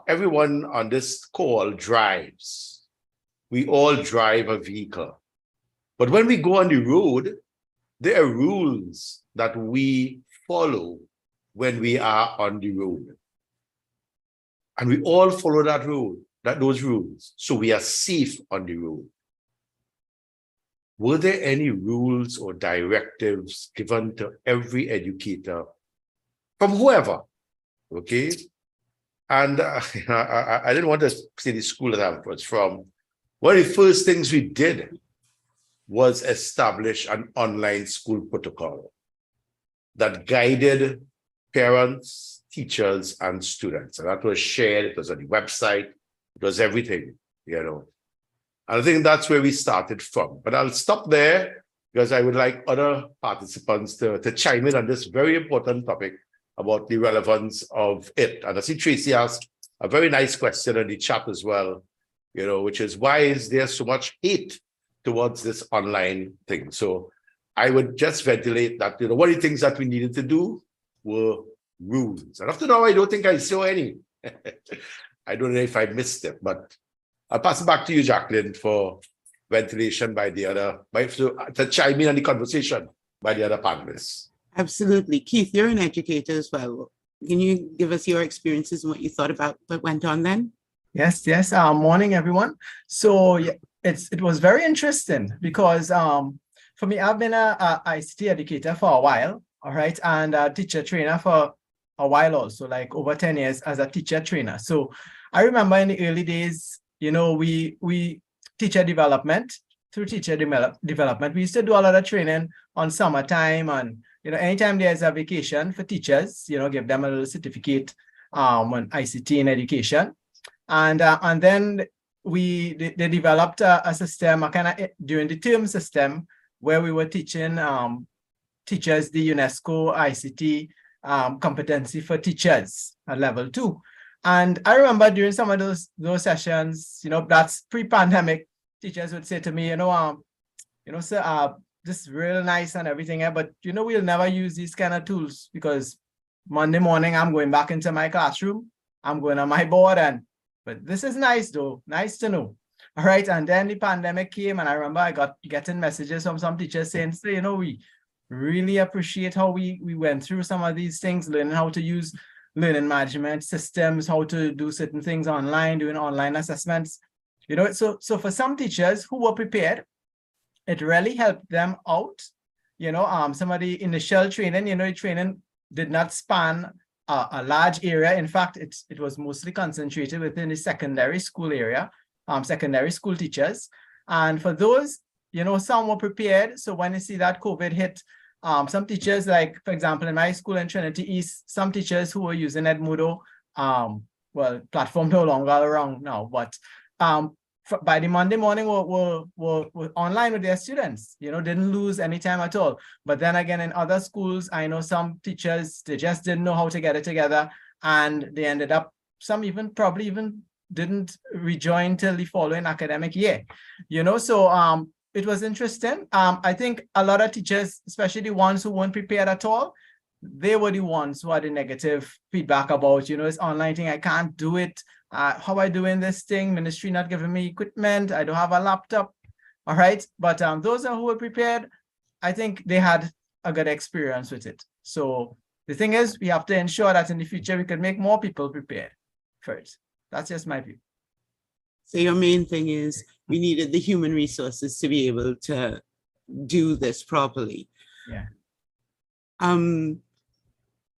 Everyone on this call drives. We all drive a vehicle. But when we go on the road, there are rules that we follow when we are on the road. And we all follow those rules. So we are safe on the road. Were there any rules or directives given to every educator from whoever? Okay. And I didn't want to say the school that I was from. One of the first things we did was establish an online school protocol that guided parents, teachers, and students. And that was shared, it was on the website, it was everything, And I think that's where we started from. But I'll stop there because I would like other participants to chime in on this very important topic about the relevance of it. And I see Tracy asked a very nice question in the chat as well, which is why is there so much hate towards this online thing? So I would just ventilate that, one of the things that we needed to do were rules. And up to now, I don't think I saw any. I don't know if I missed it, but I'll pass it back to you, Jacqueline, for ventilation by the other, to chime in on the conversation by the other panelists. Absolutely. Keith, you're an educator as well. Can you give us your experiences and what you thought about what went on then? Yes. Morning, everyone. So yeah, it was very interesting because for me, I've been a ICT educator for a while, all right, and a teacher trainer for a while also, like over 10 years as a teacher trainer. So I remember in the early days, we teacher development, through teacher development, we used to do a lot of training on summertime and, anytime there's a vacation for teachers, give them a little certificate on ICT in education. And then they developed a system, a kind of during the term system, where we were teaching teachers the UNESCO ICT competency for teachers at level 2. And I remember during some of those sessions, that's pre-pandemic, teachers would say to me, sir, this is real nice and everything, but we'll never use these kind of tools because Monday morning I'm going back into my classroom, I'm going on my board, but this is nice though, nice to know. All right, and then the pandemic came, and I remember I got getting messages from some teachers saying, we really appreciate how we went through some of these things, learning how to use learning management systems, how to do certain things online, doing online assessments. You know, so for some teachers who were prepared, it really helped them out. You know, some of the initial training, you know, training did not span a large area. In fact, it was mostly concentrated within the secondary school area, secondary school teachers. And for those, you know, some were prepared. So when you see that COVID hit, some teachers, like, for example, in my school in Trinity East, some teachers who were using Edmodo, well, platform no longer around now, but by the Monday morning were online with their students, you know, didn't lose any time at all. But then again, in other schools, I know some teachers, they just didn't know how to get it together, and they ended up, some even probably even didn't rejoin till the following academic year, you know. So it was interesting. I think a lot of teachers, especially the ones who weren't prepared at all, they were the ones who had the negative feedback about, you know, this online thing, I can't do it. How I doing this thing? Ministry not giving me equipment. I don't have a laptop. All right. But those who were prepared, I think they had a good experience with it. So the thing is, we have to ensure that in the future, we can make more people prepared first. That's just my view. So your main thing is we needed the human resources to be able to do this properly. Yeah.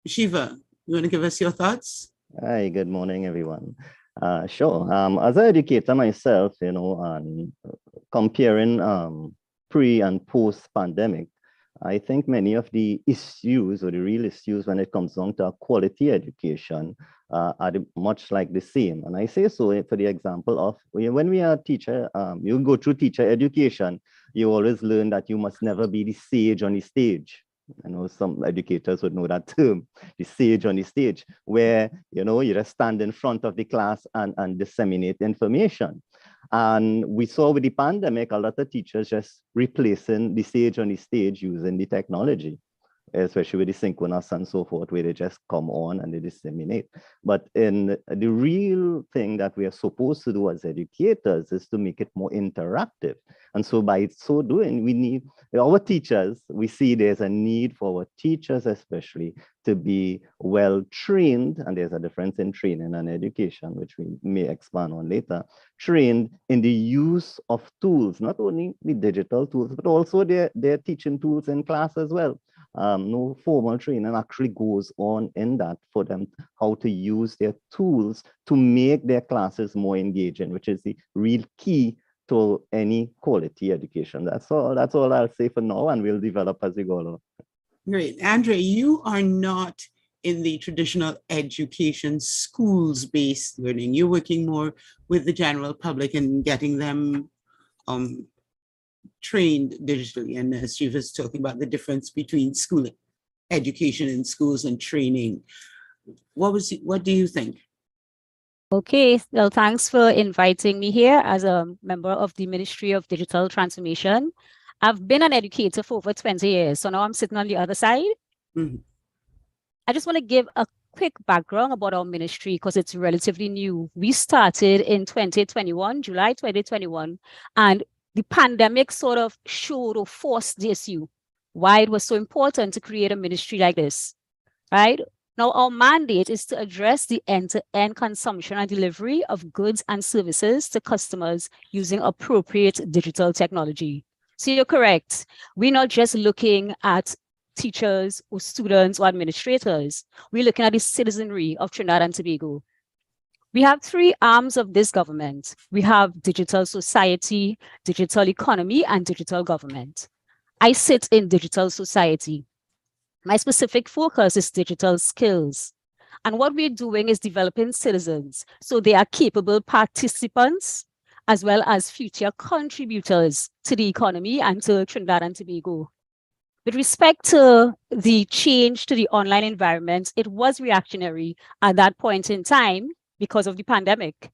Shiva, you want to give us your thoughts? Hi, good morning, everyone. Sure. As an educator myself, you know, comparing pre and post pandemic, I think many of the issues or the real issues when it comes down to quality education are much like the same. And I say so for the example of when we are a teacher, you go through teacher education, you always learn that you must never be the sage on the stage. I know some educators would know that term, the sage on the stage, where, you know, you just stand in front of the class and disseminate information. And we saw with the pandemic, a lot of teachers just replacing the sage on the stage using the technology, especially with the synchronous and so forth, where they just come on and they disseminate. But in the real thing that we are supposed to do as educators is to make it more interactive. And so by so doing, we need our teachers, we see there's a need for our teachers especially to be well trained, and there's a difference in training and education, which we may expand on later, trained in the use of tools, not only the digital tools, but also their teaching tools in class as well. No formal training actually goes on in that for them, how to use their tools to make their classes more engaging, which is the real key to any quality education. That's all I'll say for now, and we'll develop as we go along. Great. Andre, you are not in the traditional education schools-based learning. You're working more with the general public and getting them trained digitally. And as Shiva was talking about the difference between school education in schools and training. What do you think? Okay, well, thanks for inviting me here as a member of the Ministry of Digital Transformation. I've been an educator for over 20 years, so now I'm sitting on the other side. Mm-hmm. I just want to give a quick background about our ministry because it's relatively new. We started in 2021, July 2021, and the pandemic sort of showed or forced the issue, why it was so important to create a ministry like this, right? Now, our mandate is to address the end-to-end consumption and delivery of goods and services to customers using appropriate digital technology. So you're correct. We're not just looking at teachers or students or administrators. We're looking at the citizenry of Trinidad and Tobago. We have three arms of this government. We have digital society, digital economy, and digital government. I sit in digital society. My specific focus is digital skills. And what we're doing is developing citizens so they are capable participants as well as future contributors to the economy and to Trinidad and Tobago. With respect to the change to the online environment, it was reactionary at that point in time because of the pandemic.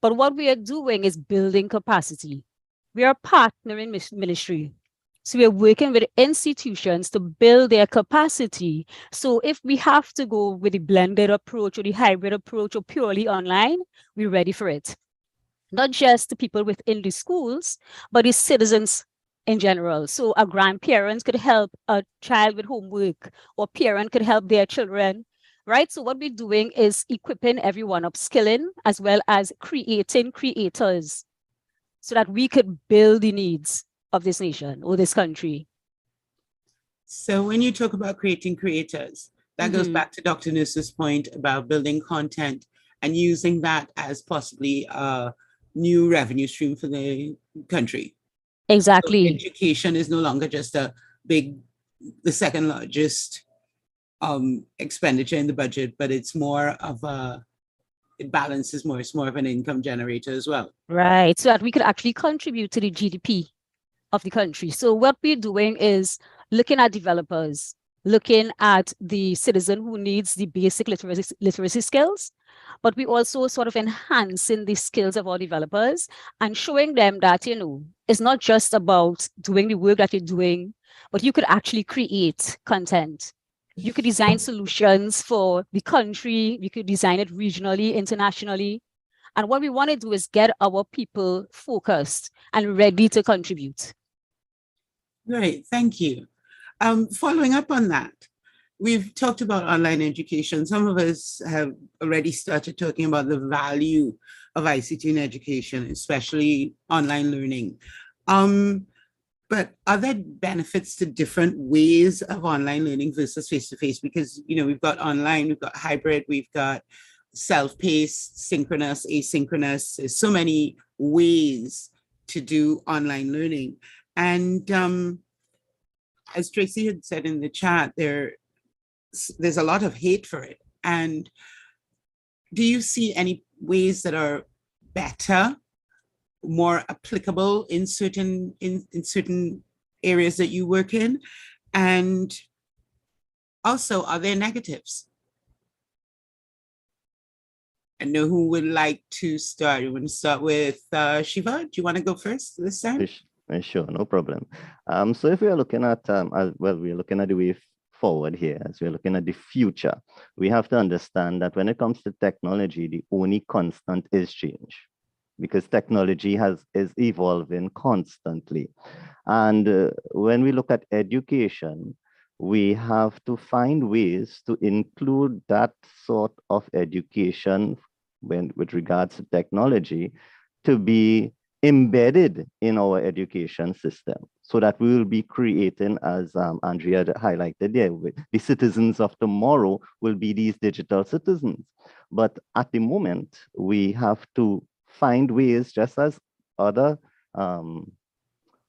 But what we are doing is building capacity. We are partnering ministry. So we're working with institutions to build their capacity. So if we have to go with the blended approach or the hybrid approach or purely online, we're ready for it. Not just the people within the schools, but the citizens in general. So a grandparent could help a child with homework, or parent could help their children, right? So what we're doing is equipping everyone, upskilling, as well as creating creators so that we could build the needs of this nation or this country. So when you talk about creating creators, that goes back to Dr. Nussa's point about building content and using that as possibly a new revenue stream for the country. Exactly. So education is no longer just the second largest expenditure in the budget, but it's more of it balances more, it's more of an income generator as well. Right, so that we could actually contribute to the GDP of the country. So what we're doing is looking at developers, looking at the citizen who needs the basic literacy skills, but we also sort of enhancing the skills of our developers and showing them that, you know, it's not just about doing the work that you're doing, but you could actually create content. You could design solutions for the country. You could design it regionally, internationally. And what we want to do is get our people focused and ready to contribute. Great, thank you. Following up on that, we've talked about online education. Some of us have already started talking about the value of ICT in education, especially online learning. But are there benefits to different ways of online learning versus face-to-face? Because, you know, we've got online, we've got hybrid, we've got self-paced, synchronous, asynchronous. There's so many ways to do online learning. And as Tracy had said in the chat, there's a lot of hate for it. And do you see any ways that are better, more applicable in certain areas that you work in? And also, are there negatives? I know who would like to start. You want to start with Shiva? Do you want to go first this time? Sure, no problem. So if we are looking at, we're looking at the way forward here, as we're looking at the future, we have to understand that when it comes to technology, the only constant is change, because technology is evolving constantly. And when we look at education, we have to find ways to include that sort of education with regards to technology to be embedded in our education system, so that we will be creating, as Andrea highlighted there, the citizens of tomorrow will be these digital citizens. But at the moment, we have to find ways, just as other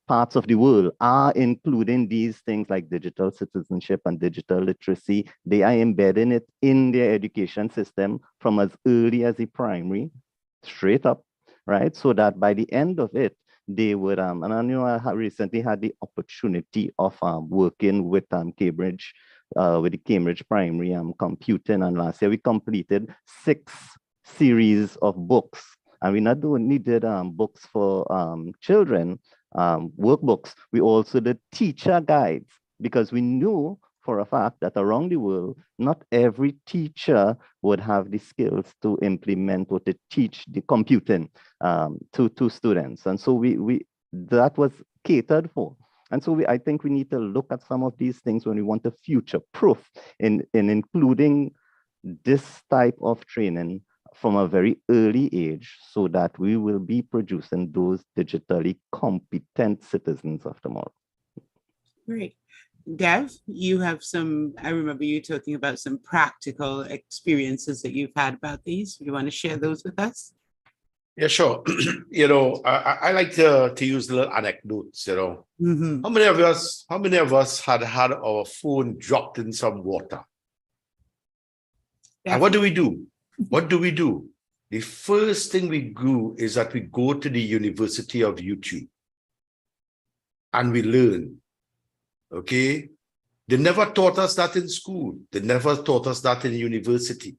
parts of the world are including these things like digital citizenship and digital literacy. They are embedding it in their education system from as early as the primary, straight up, right? So that by the end of it, they would, and I know I recently had the opportunity of working with Cambridge, with the Cambridge Primary Computing, and last year we completed 6 series of books. And we not only did books for children, workbooks, we also did teacher guides, because we knew for a fact that around the world, not every teacher would have the skills to implement or to teach the computing to students. And so that was catered for. And so I think we need to look at some of these things when we want to future-proof in including this type of training from a very early age, so that we will be producing those digitally competent citizens of tomorrow. Great. Dev, you have I remember you talking about some practical experiences that you've had about these. Do you want to share those with us? Yeah, sure. You know, I like to use little anecdotes, you know. Mm-hmm. How many of us had our phone dropped in some water? And what do we do? What do we do? The first thing we do is that we go to the University of YouTube and we learn. Okay? They never taught us that in school. They never taught us that in university.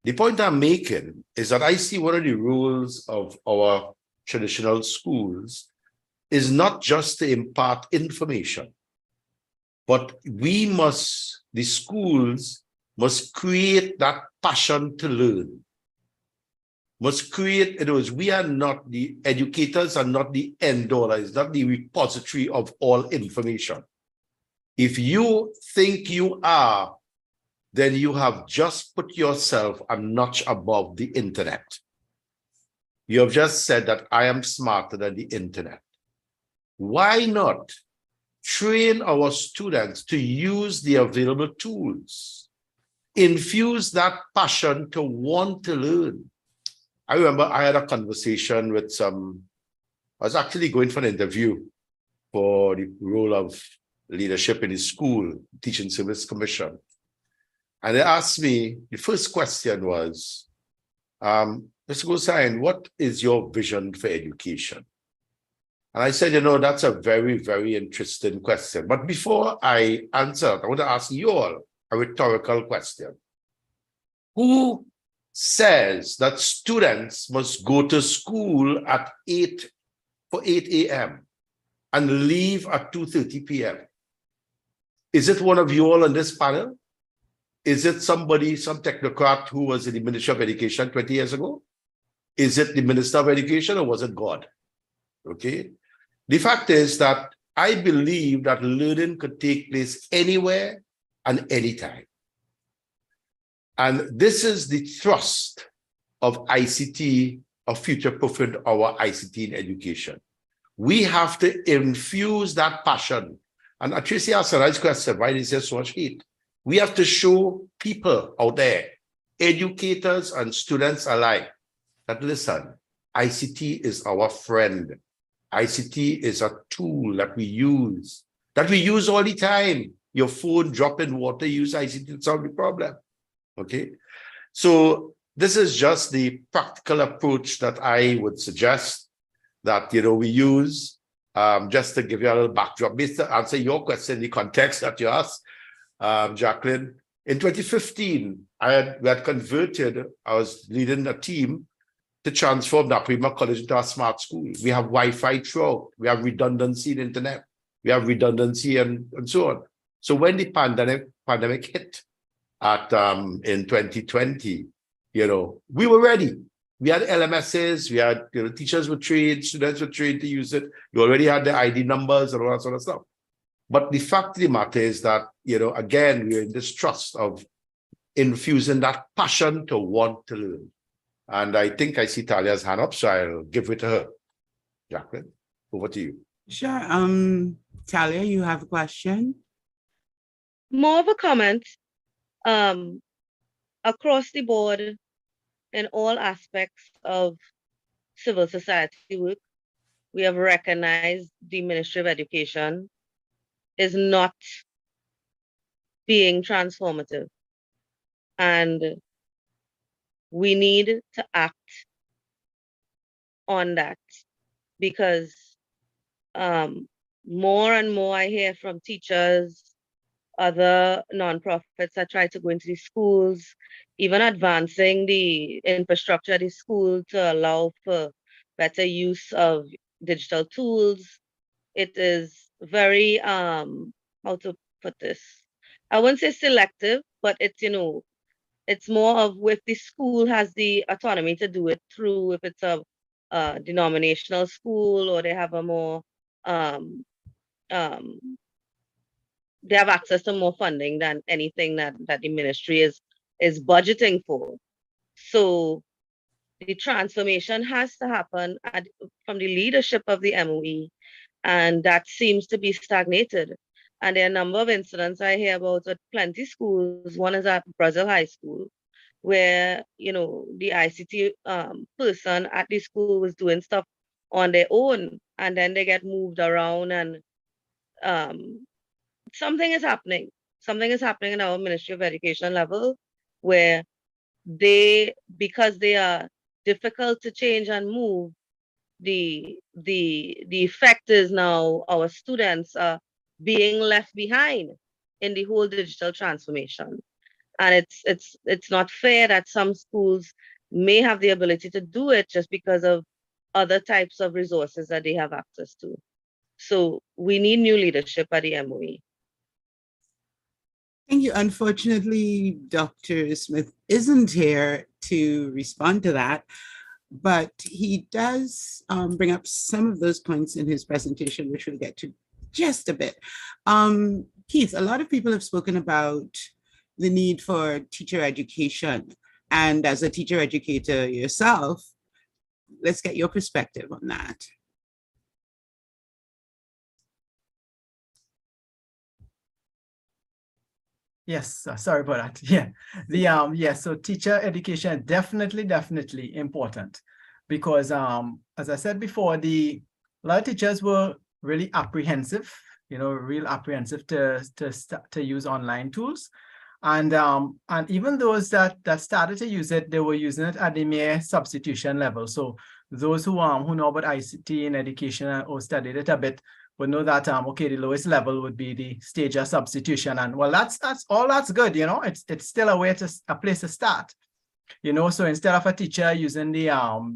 The point I'm making is that I see one of the roles of our traditional schools is not just to impart information, but the schools must create that passion to learn, must create, in other words, we are not the educators, are not the end all, it's not the repository of all information. If you think you are, then you have just put yourself a notch above the internet. You have just said that I am smarter than the internet. Why not train our students to use the available tools? Infuse that passion to want to learn. I remember I had a conversation with I was actually going for an interview for the role of leadership in the school, Teaching Service Commission. And they asked me, the first question was, Mr. Gosain, what is your vision for education? And I said, that's a very, very interesting question. But before I answer, I want to ask you all a rhetorical question. Who says that students must go to school at 8 a.m. and leave at 2:30 p.m.? Is it one of you all on this panel? Is it somebody, some technocrat who was in the Ministry of Education 20 years ago? Is it the Minister of Education or was it God? Okay. The fact is that I believe that learning could take place anywhere and anytime. And this is the thrust of ICT, of future-proofing our ICT in education. We have to infuse that passion. And Tracy asked a nice question, why is there so much hate? We have to show people out there, educators and students alike, that listen, ICT is our friend. ICT is a tool that we use all the time. Your phone drop in water, use ICT to solve the problem. Okay, so this is just the practical approach that I would suggest that we use. Just to give you a little backdrop, based to answer your question, the context that you asked, Jacqueline. In 2015, we had converted. I was leading a team to transform Naparima College into a smart school. We have Wi-Fi throughout. We have redundancy in internet. We have redundancy and so on. So when the pandemic hit in 2020, we were ready. We had LMSs, we had teachers were trained, students were trained to use it. You already had the ID numbers and all that sort of stuff. But the fact of the matter is that, again, we're in this trust of infusing that passion to want to learn. And I think I see Talia's hand up, so I'll give it to her. Jacqueline, over to you. Sure. Talia, you have a question? More of a comment. Across the board, in all aspects of civil society work, we have recognized the Ministry of Education is not being transformative. And we need to act on that, because more and more I hear from teachers, other nonprofits that try to go into the schools, even advancing the infrastructure of the school to allow for better use of digital tools. It is very, how to put this? I wouldn't say selective, but it's, it's more of if the school has the autonomy to do it through, if it's a denominational school, or they have a more, they have access to more funding than anything that the ministry is budgeting for. So the transformation has to happen from the leadership of the MOE, and that seems to be stagnated. And there are a number of incidents I hear about at plenty schools. One is at Brazil High School, where the ICT person at the school was doing stuff on their own, and then they get moved around, and something is happening. Something is happening in our Ministry of Education level, where because they are difficult to change and move, the effect is now our students are being left behind in the whole digital transformation. And it's not fair that some schools may have the ability to do it just because of other types of resources that they have access to. So we need new leadership at the MOE. Thank you. Unfortunately, Dr. Smith isn't here to respond to that. but he does bring up some of those points in his presentation, which we'll get to just a bit. Keith, a lot of people have spoken about the need for teacher education. And as a teacher educator yourself, let's get your perspective on that. Yes, sorry about that. Yeah, so teacher education definitely important, because as I said before, a lot of teachers were really apprehensive, real apprehensive to use online tools, and even those that started to use it, they were using it at the mere substitution level. So those who know about ICT in education or studied it a bit would know that okay, the lowest level would be the stage of substitution, and well, that's good. It's still a place to start. So instead of a teacher using the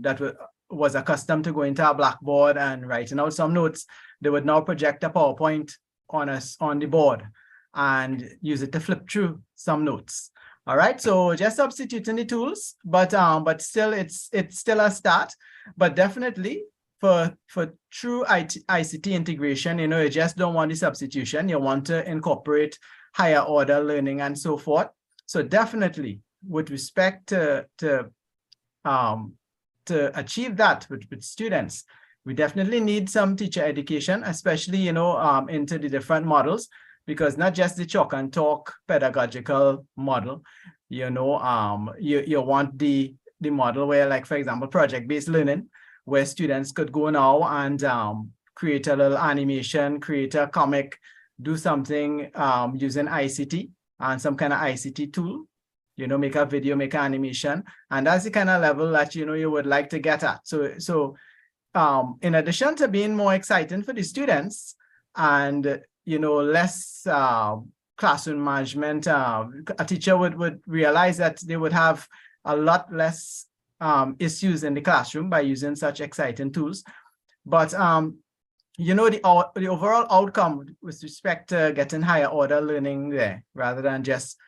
that was accustomed to going to a blackboard and writing out some notes, they would now project a PowerPoint on the board and use it to flip through some notes. All right, so just substituting the tools, but still it's still a start. But definitely for true ICT integration, you just don't want the substitution. You want to incorporate higher order learning and so forth. So definitely, with respect to achieve that with students, we definitely need some teacher education, especially into the different models, because not just the chalk and talk pedagogical model. You want the model where, like, for example, project-based learning, where students could go now and create a little animation, create a comic, do something using ICT and some kind of ICT tool, make a video, make an animation. And that's the kind of level that, you would like to get at. So in addition to being more exciting for the students and, less classroom management, a teacher would realize that they would have a lot less issues in the classroom by using such exciting tools. But the overall outcome with respect to getting higher order learning there, rather than just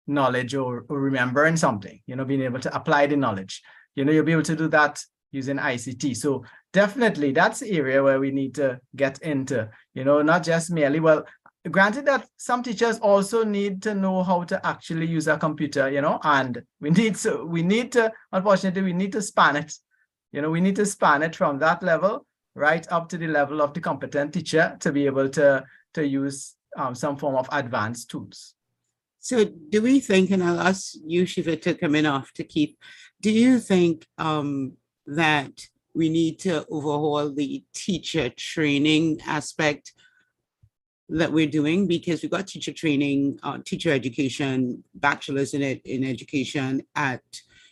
knowledge or remembering something, being able to apply the knowledge, you'll be able to do that using ICT. So definitely that's the area where we need to get into, not just merely, well, granted that some teachers also need to know how to actually use a computer, and we need to, unfortunately, we need to span it. We need to span it from that level right up to the level of the competent teacher to be able to use some form of advanced tools. So do we think, and I'll ask you, Shiva, to come in after Keith, do you think that we need to overhaul the teacher training aspect that we're doing? Because we've got teacher training, teacher education, bachelor's in education at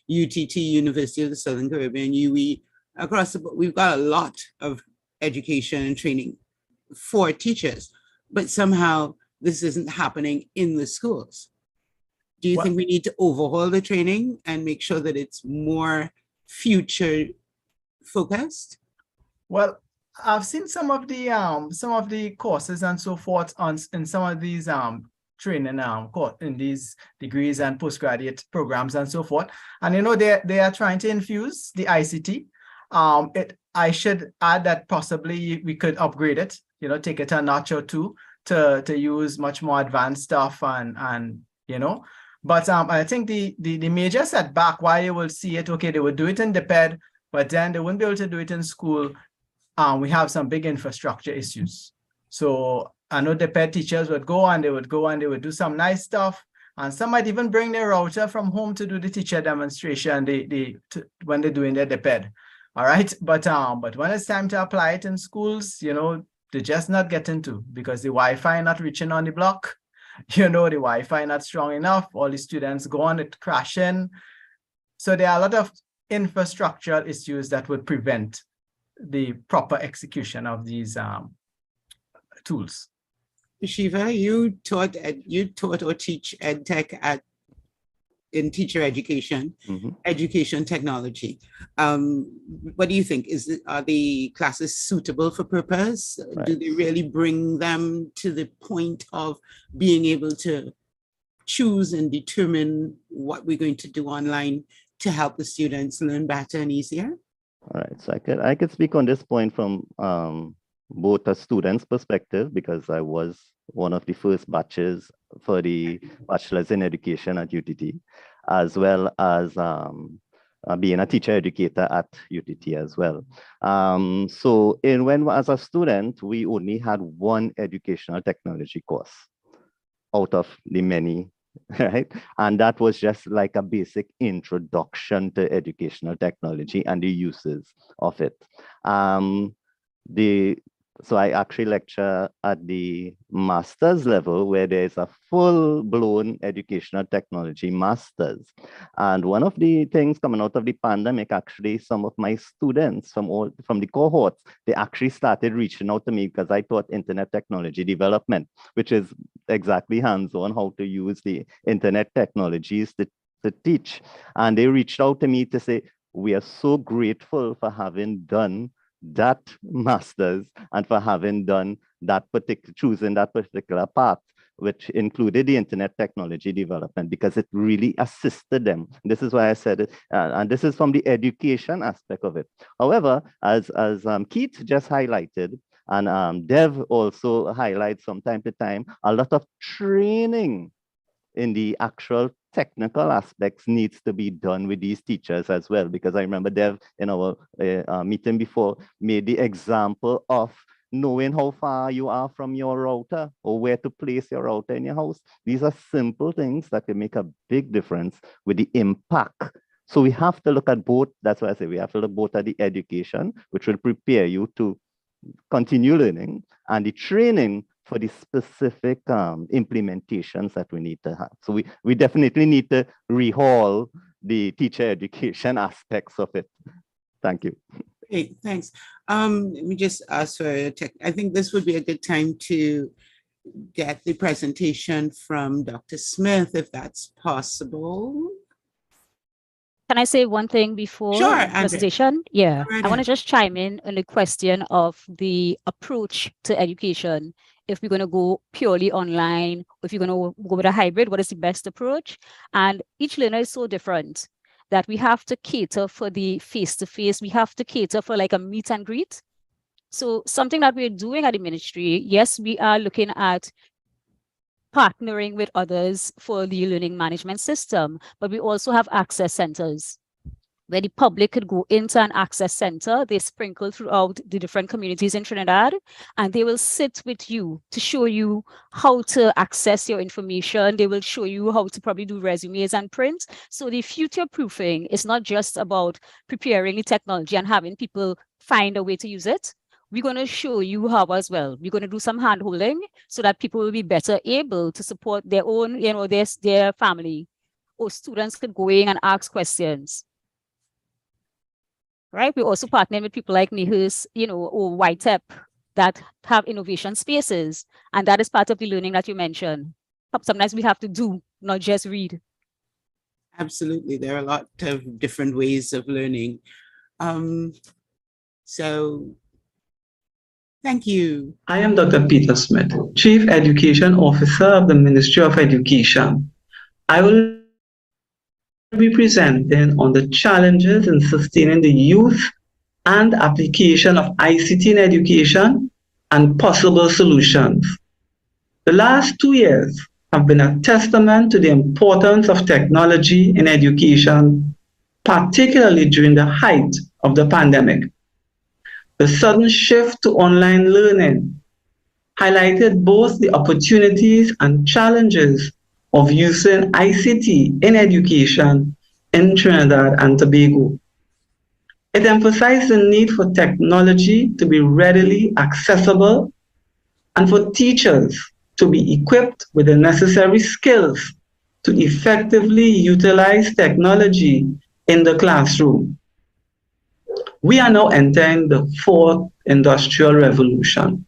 UTT, University of the Southern Caribbean, UE, across the board. We've got a lot of education and training for teachers, but somehow this isn't happening in the schools. Do you think we need to overhaul the training and make sure that it's more future focused? Well, I've seen some of the courses and so forth in some of these training in these degrees and postgraduate programs and so forth, and they are trying to infuse the ICT. I should add that possibly we could upgrade it, take it a notch or two to use much more advanced stuff and but I think the major setback why you will see it, okay, they would do it in the PED, but then they wouldn't be able to do it in school. We have some big infrastructure issues. So I know the PED teachers would go and they would do some nice stuff, and some might even bring their router from home to do the teacher demonstration when they're doing their PED. All right, but when it's time to apply it in schools, they're just not getting to, because the Wi-Fi not reaching on the block. The Wi-Fi not strong enough. All the students go on it crashing. So there are a lot of infrastructural issues that would prevent the proper execution of these tools. Shiva, you taught or teach EdTech in teacher education, education technology. What do you think? Are the classes suitable for purpose? Right. Do they really bring them to the point of being able to choose and determine what we're going to do online to help the students learn better and easier? All right, so I could speak on this point from both a student's perspective, because I was one of the first batches for the bachelor's in education at UTT, as well as being a teacher educator at UTT as well. So when as a student, we only had one educational technology course out of the many, right? And that was just like a basic introduction to educational technology and the uses of it. So I actually lecture at the master's level, where there's a full-blown educational technology master's. And one of the things coming out of the pandemic, actually, some of my students from the cohorts, they actually started reaching out to me because I taught internet technology development, which is exactly hands-on how to use the internet technologies to teach. And they reached out to me to say, we are so grateful for having done that master's and for having done that choosing that particular path, which included the internet technology development, because it really assisted them. This is why I said it, and this is from the education aspect of it. However, as Keith just highlighted, and Dev also highlights from time to time, a lot of training in the actual technical aspects needs to be done with these teachers as well, because I remember Dev in our meeting before made the example of knowing how far you are from your router or where to place your router in your house. These are simple things that can make a big difference with the impact. So we have to look at both. That's why I say we have to look both at the education, which will prepare you to continue learning, and the training for the specific implementations that we need to have. So we definitely need to rehaul the teacher education aspects of it. Thank you. Great, thanks. Let me just ask for a I think this would be a good time to get the presentation from Dr. Smith, if that's possible. Can I say one thing before the presentation? Yeah, I want to just chime in on the question of the approach to education. If we're going to go purely online, or if you're going to go with a hybrid, what is the best approach? And each learner is so different that we have to cater for the face-to-face. We have to cater for like a meet and greet. So something that we're doing at the ministry, yes, we are looking at partnering with others for the learning management system, but we also have access centers where the public could go into an access center. They sprinkle throughout the different communities in Trinidad, and they will sit with you to show you how to access your information. They will show you how to probably do resumes and print. So the future proofing is not just about preparing the technology and having people find a way to use it. We're going to show you how as well. We're going to do some hand holding so that people will be better able to support their own, their family, or students could go in and ask questions. Right? We're also partnering with people like NIHUS, or YTEP that have innovation spaces. And that is part of the learning that you mentioned. Sometimes we have to do, not just read. Absolutely. There are a lot of different ways of learning. So thank you. I am Dr. Peter Smith, Chief Education Officer of the Ministry of Education. I will be presenting on the challenges in sustaining the use and application of ICT in education and possible solutions. The last 2 years have been a testament to the importance of technology in education, particularly during the height of the pandemic. The sudden shift to online learning highlighted both the opportunities and challenges of using ICT in education in Trinidad and Tobago. It emphasized the need for technology to be readily accessible and for teachers to be equipped with the necessary skills to effectively utilize technology in the classroom. We are now entering the 4th industrial revolution.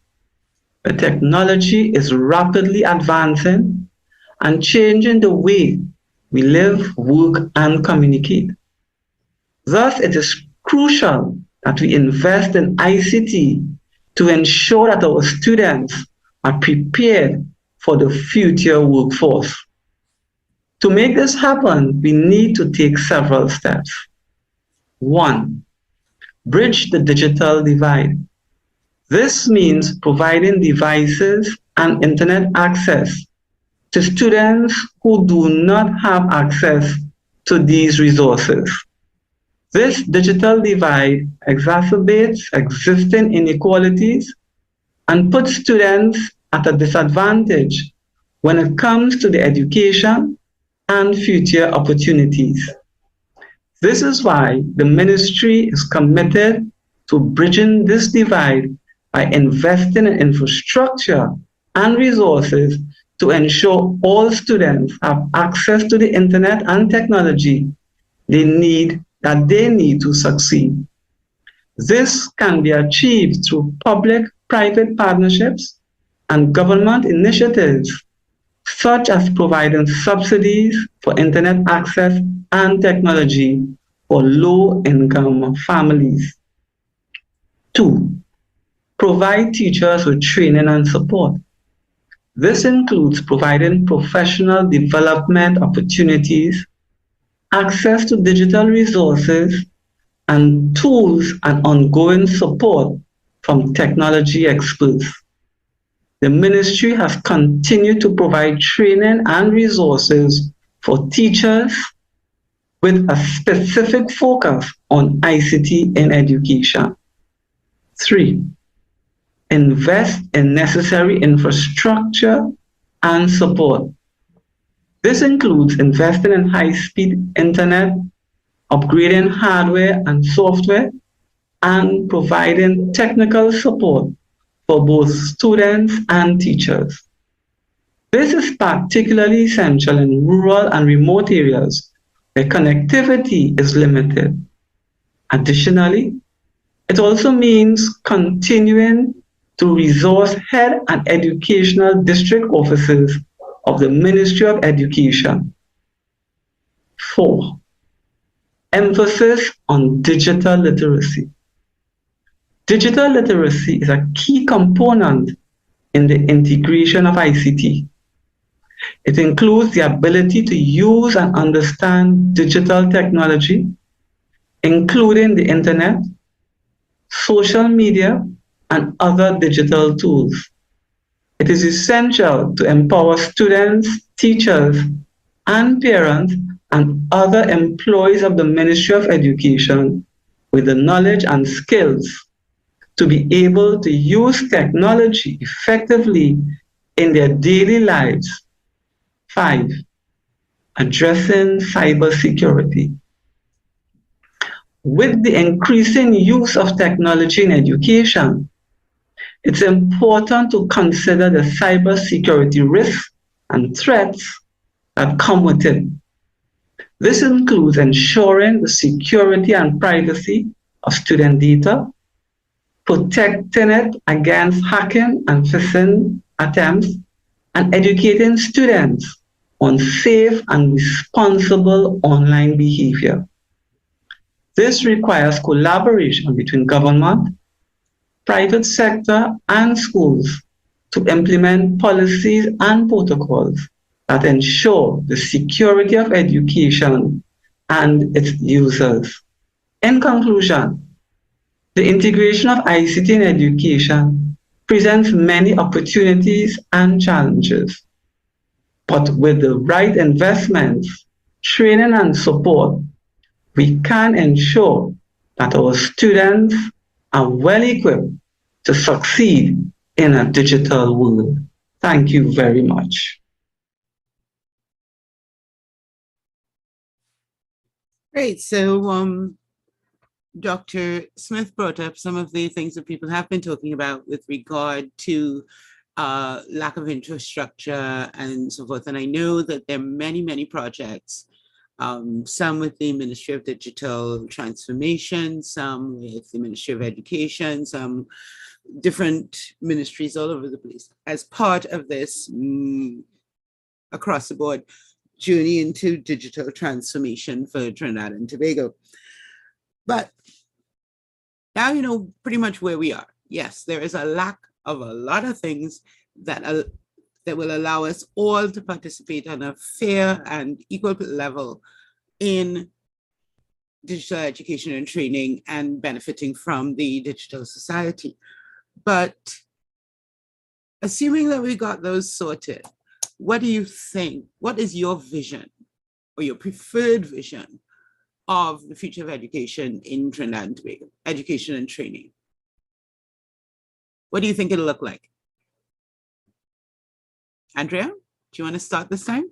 The technology is rapidly advancing and changing the way we live, work, and communicate. Thus, it is crucial that we invest in ICT to ensure that our students are prepared for the future workforce. To make this happen, we need to take several steps. 1. Bridge the digital divide. This means providing devices and internet access to students who do not have access to these resources. This digital divide exacerbates existing inequalities and puts students at a disadvantage when it comes to the education and future opportunities. This is why the ministry is committed to bridging this divide by investing in infrastructure and resources to ensure all students have access to the internet and technology they need to succeed. This can be achieved through public-private partnerships and government initiatives, such as providing subsidies for internet access and technology for low-income families. 2. Provide teachers with training and support. This includes providing professional development opportunities, access to digital resources, and tools and ongoing support from technology experts. The ministry has continued to provide training and resources for teachers with a specific focus on ICT in education. 3. Invest in necessary infrastructure and support. This includes investing in high-speed internet, upgrading hardware and software, and providing technical support for both students and teachers. This is particularly essential in rural and remote areas where connectivity is limited. Additionally, it also means continuing to resource head and educational district offices of the Ministry of Education. 4. Emphasis on digital literacy. Digital literacy is a key component in the integration of ICT. It includes the ability to use and understand digital technology, including the internet, social media, and other digital tools. It is essential to empower students, teachers, and parents and other employees of the Ministry of Education with the knowledge and skills to be able to use technology effectively in their daily lives. 5. Addressing cybersecurity. With the increasing use of technology in education, it's important to consider the cybersecurity risks and threats that come with it. This includes ensuring the security and privacy of student data, protecting it against hacking and phishing attempts, and educating students on safe and responsible online behavior. This requires collaboration between government, private sector, and schools to implement policies and protocols that ensure the security of education and its users. In conclusion, the integration of ICT in education presents many opportunities and challenges, but with the right investments, training, and support, we can ensure that our students are well equipped to succeed in a digital world. Thank you very much. Great. So Dr. Smith brought up some of the things that people have been talking about with regard to lack of infrastructure and so forth. And I know that there are many, many projects, some with the Ministry of Digital Transformation, some with the Ministry of Education, some different ministries all over the place as part of this across the board journey into digital transformation for Trinidad and Tobago. But now you know pretty much where we are. Yes, there is a lack of a lot of things that that will allow us all to participate on a fair and equal level in digital education and training and benefiting from the digital society. But assuming that we got those sorted, what do you think? What is your vision or your preferred vision of the future of education in Trinidad and Tobago, education and training? What do you think it'll look like? Andrea, do you want to start this time?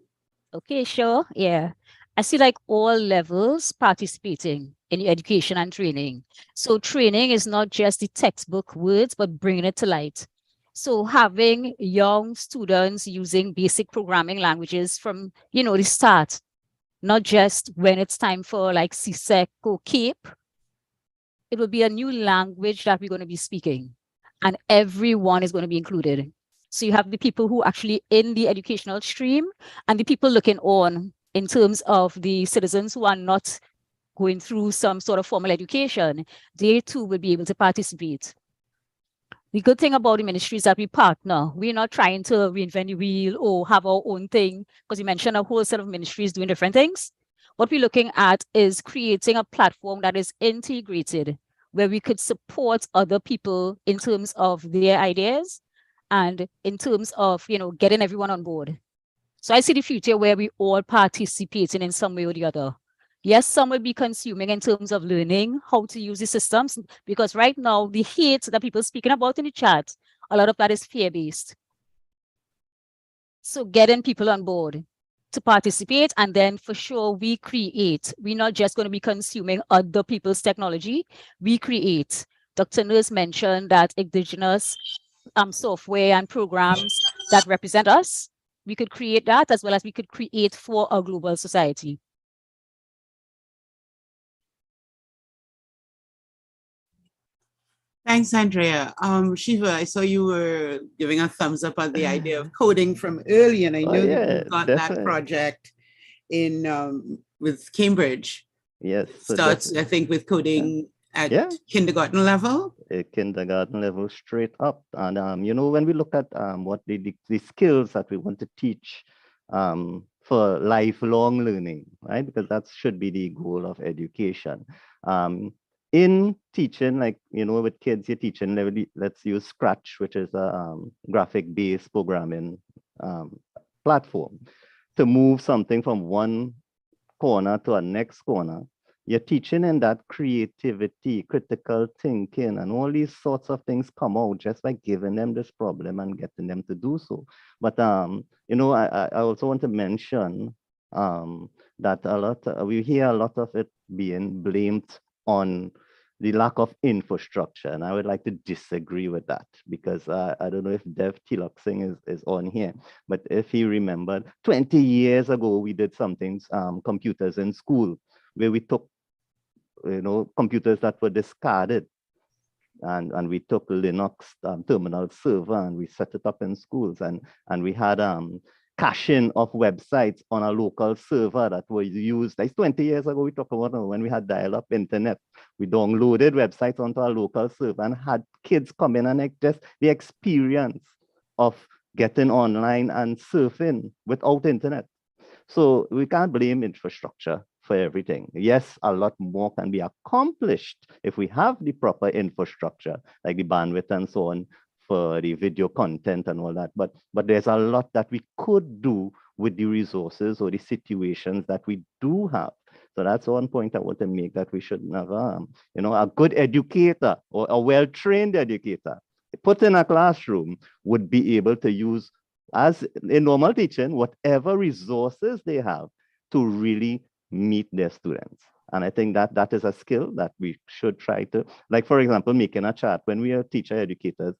Okay, sure. Yeah. I see like all levels participating in education and training. So training is not just the textbook words, but bringing it to light. So having young students using basic programming languages from, the start, not just when it's time for like CSEC or CAPE. It will be a new language that we're going to be speaking, and everyone is going to be included. So you have the people who actually in the educational stream and the people looking on in terms of the citizens who are not going through some sort of formal education. They too will be able to participate. The good thing about the ministry is that we partner. We're not trying to reinvent the wheel or have our own thing, because you mentioned a whole set of ministries doing different things. What we're looking at is creating a platform that is integrated, where we could support other people in terms of their ideas and in terms of, getting everyone on board. So I see the future where we all participating in some way or the other. Yes, some will be consuming in terms of learning how to use the systems, because right now the hate that people are speaking about in the chat, a lot of that is fear-based. So getting people on board to participate, and then for sure we create. We're not just going to be consuming other people's technology, we create. Dr. Nurse mentioned that indigenous software and programs that represent us, we could create that, as well as we could create for a global society. Thanks, Andrea. Shiva, I saw you were giving a thumbs up on the idea of coding from early, and I know that you got that project in with Cambridge. Yes. So starts, I think, with coding at kindergarten level. Kindergarten level straight up. And, when we look at what the skills that we want to teach for lifelong learning, right? Because that should be the goal of education. In teaching, like, with kids, you're teaching, let's use Scratch, which is a graphic-based programming platform. To move something from one corner to a next corner, you're teaching in that creativity, critical thinking, and all these sorts of things come out just by giving them this problem and getting them to do so. But, I also want to mention that we hear a lot of it being blamed on the lack of infrastructure. And I would like to disagree with that, because I don't know if Dev Tilak Singh is on here, but if he remembered, 20 years ago, we did something, computers in school, where we took, computers that were discarded, and we took Linux terminal server and we set it up in schools, and we had caching of websites on a local server that was used. Like 20 years ago, we talked about when we had dial-up internet. We downloaded websites onto our local server and had kids come in, and just the experience of getting online and surfing without internet. So we can't blame infrastructure for everything. Yes, a lot more can be accomplished if we have the proper infrastructure, like the bandwidth and so on, for the video content and all that. But there's a lot that we could do with the resources or the situations that we do have. So that's one point I want to make, that we should have, a good educator or a well-trained educator put in a classroom would be able to use, as in normal teaching, whatever resources they have to really meet their students. And I think that is a skill that we should try to, like, for example, making a chart. When we are teacher educators,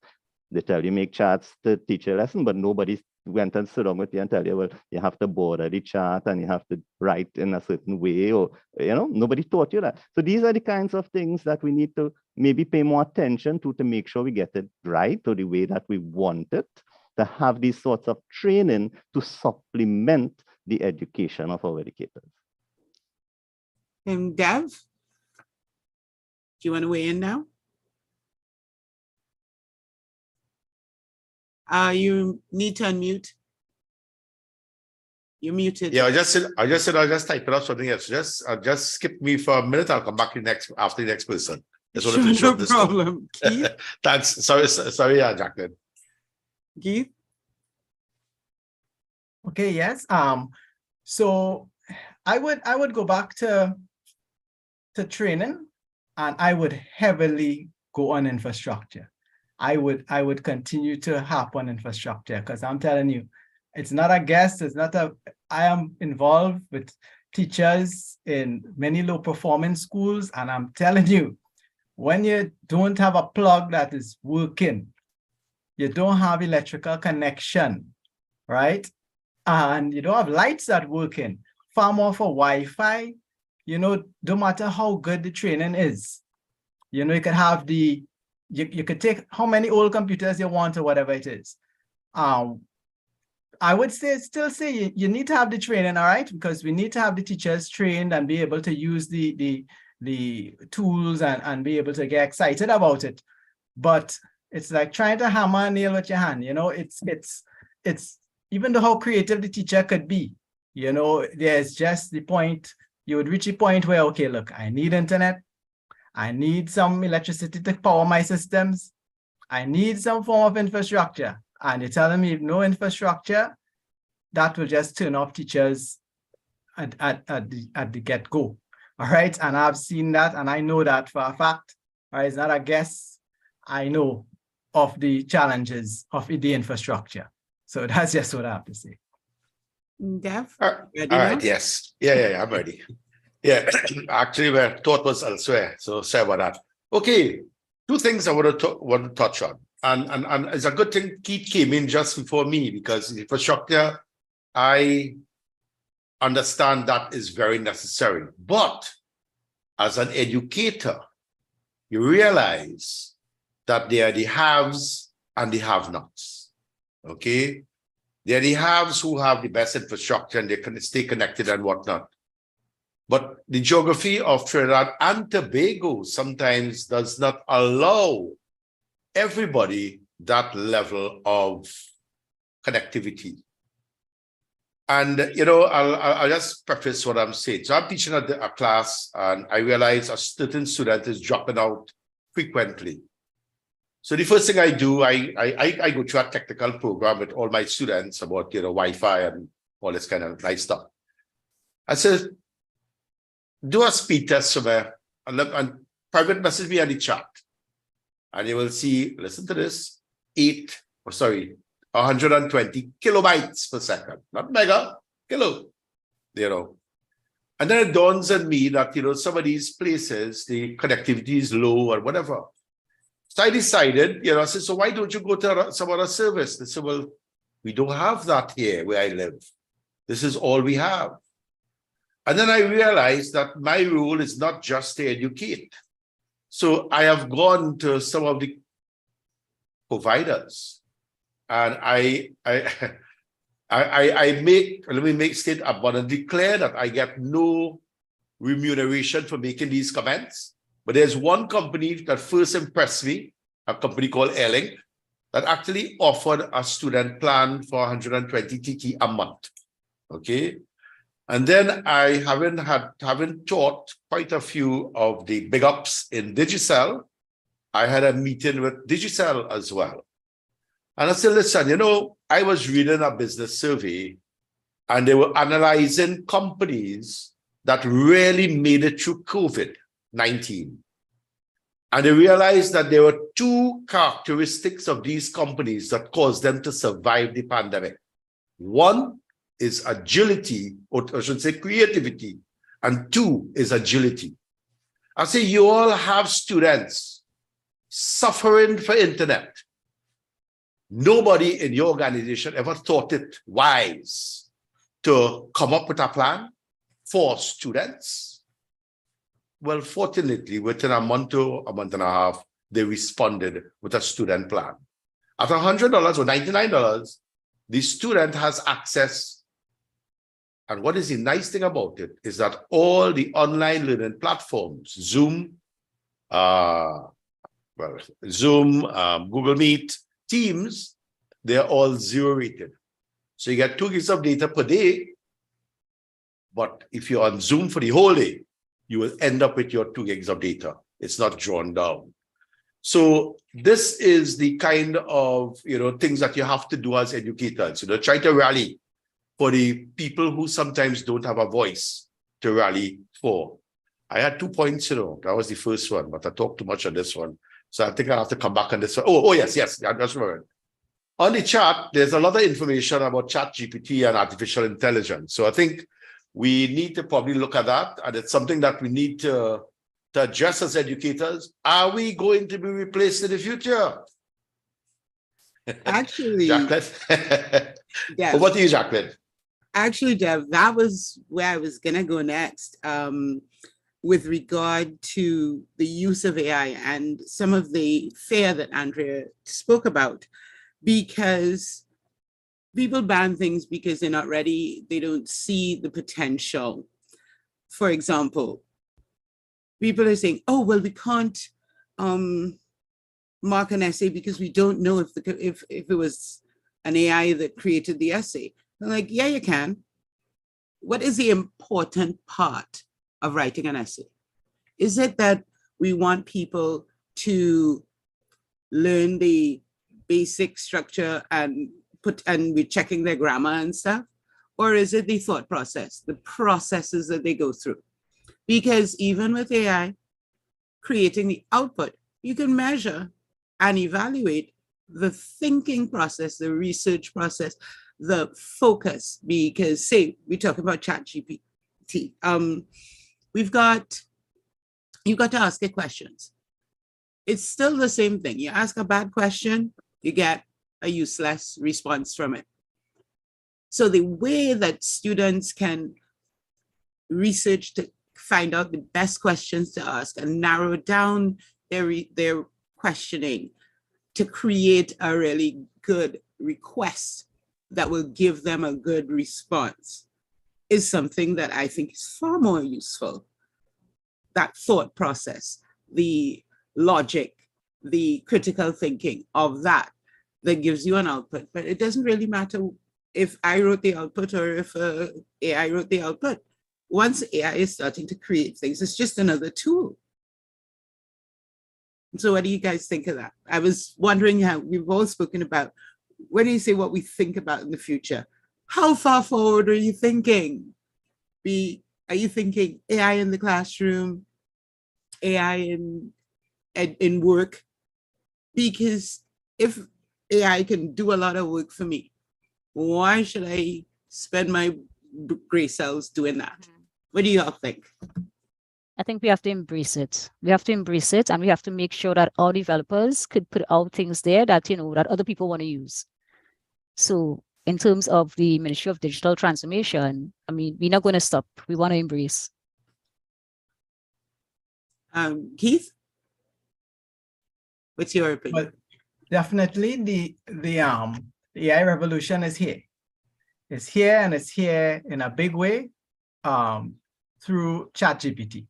they tell you make charts to teach a lesson, but nobody went and sit down with you and tell you, well, you have to border the chart and you have to write in a certain way, or, nobody taught you that. So these are the kinds of things that we need to maybe pay more attention to make sure we get it right, or the way that we want it, to have these sorts of training to supplement the education of our educators. And Dev, do you want to weigh in now? You need to unmute. You're muted. Yeah, I just said I'll just type it up something else. Just skip me for a minute. I'll come back after the next person. Just want to finish Sure, up no this thing. problem. Keith? Thanks. Sorry, Jacqueline. Keith? Okay, yes. So I would go back to training, and I would heavily go on infrastructure. I would continue to harp on infrastructure, because I'm telling you, it's not a guess, I am involved with teachers in many low performance schools, and I'm telling you, when you don't have a plug that is working, you don't have electrical connection, right? And you don't have lights that working, far more for Wi-Fi, no matter how good the training is, you could have you could take how many old computers you want or whatever it is. I would still say you need to have the training, all right? Because we need to have the teachers trained and be able to use the tools and be able to get excited about it. But it's like trying to hammer a nail with your hand, it's even though how creative the teacher could be, there's just the point, you would reach a point where, okay, look, I need internet, I need some electricity to power my systems, I need some form of infrastructure. And you're telling me no infrastructure, that will just turn off teachers at the get-go. All right. And I've seen that, and I know that for a fact. All right, it's not a guess. I know of the challenges of the infrastructure. So that's just what I have to say. Dev? All right, yes. Yeah, I'm ready. Yeah, actually, my thought was elsewhere. So sorry about that. Okay, two things I want to touch on. And it's a good thing Keith came in just before me, because infrastructure, I understand that is very necessary. But as an educator, you realize that there are the haves and the have-nots. Okay? There are the haves who have the best infrastructure and they can stay connected and whatnot. But the geography of Trinidad and Tobago sometimes does not allow everybody that level of connectivity. And, I'll just preface what I'm saying. So I'm teaching a class, and I realize a certain student is dropping out frequently. So the first thing I do, I go through a technical program with all my students about, Wi-Fi and all this kind of nice stuff. I said, do a speed test somewhere and private message me on the chat. And you will see, listen to this, 120 kilobytes per second, not mega, kilo, And then it dawns on me that, some of these places, the connectivity is low or whatever. So I decided, I said, so why don't you go to some other service? They said, well, we don't have that here where I live. This is all we have. And then I realized that my role is not just to educate. So I have gone to some of the providers, and let me state abundantly clear that I get no remuneration for making these comments. But there's one company that first impressed me, a company called Airlink, that actually offered a student plan for 120 TT a month. Okay. And then I haven't taught quite a few of the big ups in Digicel. I had a meeting with Digicel as well. And I said, listen, I was reading a business survey, and they were analyzing companies that really made it through COVID-19. And they realized that there were two characteristics of these companies that caused them to survive the pandemic. One is agility, or I should say creativity, and two is agility. I say, you all have students suffering for internet. Nobody in your organization ever thought it wise to come up with a plan for students. Well, fortunately, within a month to a month and a half, they responded with a student plan. At $100 or $99, the student has access. And what is the nice thing about it is that all the online learning platforms, Zoom, Google Meet, Teams, they're all 0 rated. So you get 2 gigs of data per day, But if you're on Zoom for the whole day, you will end up with your 2 gigs of data. It's not drawn down. So this is the kind of things that you have to do as educators. Try to rally for the people who sometimes don't have a voice to rally for. I had 2 points, that was the first one, but I talked too much on this one. So I think I'll have to come back on this one. Oh yes, I just remembered. On the chat, there's a lot of information about ChatGPT and artificial intelligence. So I think we need to probably look at that, and it's something that we need to address as educators. Are we going to be replaced in the future? Actually, Jacqueline? Dev, Over to you, Jacqueline. Actually, Dev, that was where I was going to go next with regard to the use of AI and some of the fear that Andrea spoke about, because people ban things because they're not ready. They don't see the potential. For example, people are saying, oh, well, we can't mark an essay because we don't know if it was an AI that created the essay. I'm like, yeah, you can. What is the important part of writing an essay? Is it that we want people to learn the basic structure and we're checking their grammar and stuff? Or is it the thought process, the processes that they go through? Because even with AI creating the output, you can measure and evaluate the thinking process, the research process, the focus. Because say we talk about ChatGPT, you've got to ask it questions. It's still the same thing. You ask a bad question, you get a useless response from it. So the way that students can research to find out the best questions to ask and narrow down their questioning to create a really good request that will give them a good response is something that I think is far more useful. That thought process, the logic, the critical thinking of that gives you an output. But it doesn't really matter if I wrote the output or if AI wrote the output. Once AI is starting to create things, it's just another tool. So what do you guys think of that? I was wondering how we've all spoken about, when you say what we think about in the future, how far forward are you thinking? Are you thinking AI in the classroom, AI in work? Because if AI can do a lot of work for me, why should I spend my gray cells doing that? What do you all think? I think we have to embrace it. We have to embrace it, and we have to make sure that our developers could put out things there that, that other people want to use. So in terms of the Ministry of Digital Transformation, I mean, we're not going to stop. We want to embrace. Keith, what's your opinion? Well, definitely the AI revolution is here. It's here, and it's here in a big way through ChatGPT.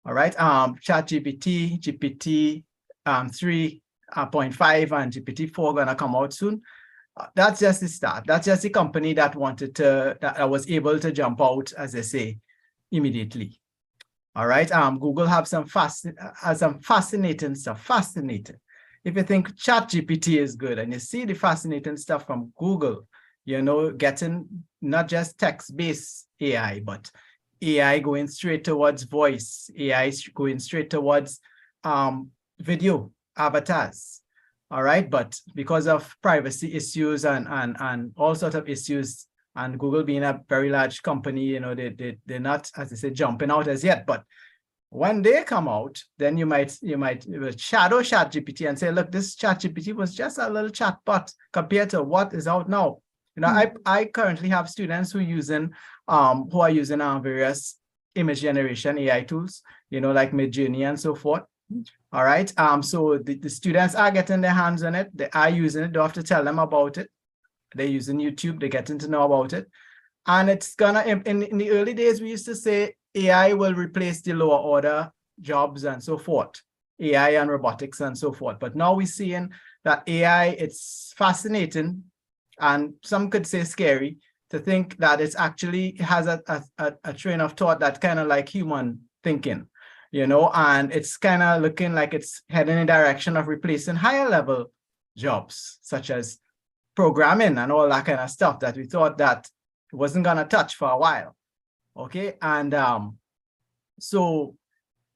All right, ChatGPT, GPT 3.5 and GPT-4 gonna come out soon. That's just the start. That's just the company that that was able to jump out, as they say, immediately. All right, Google has some fascinating stuff. Fascinating. If you think ChatGPT is good and you see the fascinating stuff from Google, getting not just text-based AI, but AI going straight towards voice, AI going straight towards video avatars. All right, but because of privacy issues and all sorts of issues, and Google being a very large company, they're not, as I say, jumping out as yet. But when they come out, then you might shadow ChatGPT and say, look, this ChatGPT was just a little chatbot compared to what is out now. I currently have students who are using various image generation AI tools, like Midjourney and so forth. All right. So the students are getting their hands on it. They are using it. Don't have to tell them about it. They're using YouTube. They're getting to know about it. And it's gonna, in the early days, we used to say AI will replace the lower order jobs and so forth, AI and robotics and so forth. But now we're seeing that AI, it's fascinating, and some could say scary, to think that it's actually has a train of thought that kind of like human thinking, you know, and it's kind of looking like it's heading in a direction of replacing higher level jobs, such as programming and all that kind of stuff that we thought that it wasn't gonna touch for a while. Okay, and so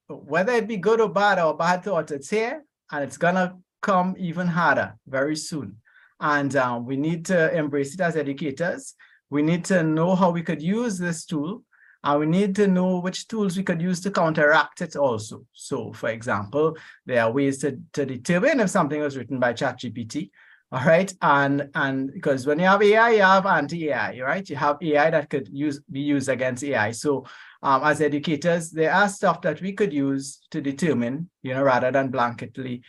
whether it be good or bad thought, it's here and it's gonna come even harder very soon. And we need to embrace it as educators. We need to know how we could use this tool, and we need to know which tools we could use to counteract it also. So for example, there are ways to determine if something was written by ChatGPT. All right, and because when you have AI, you have anti-AI, right? You have AI that could be used against AI. So as educators, there are stuff that we could use to determine, you know, rather than blanketly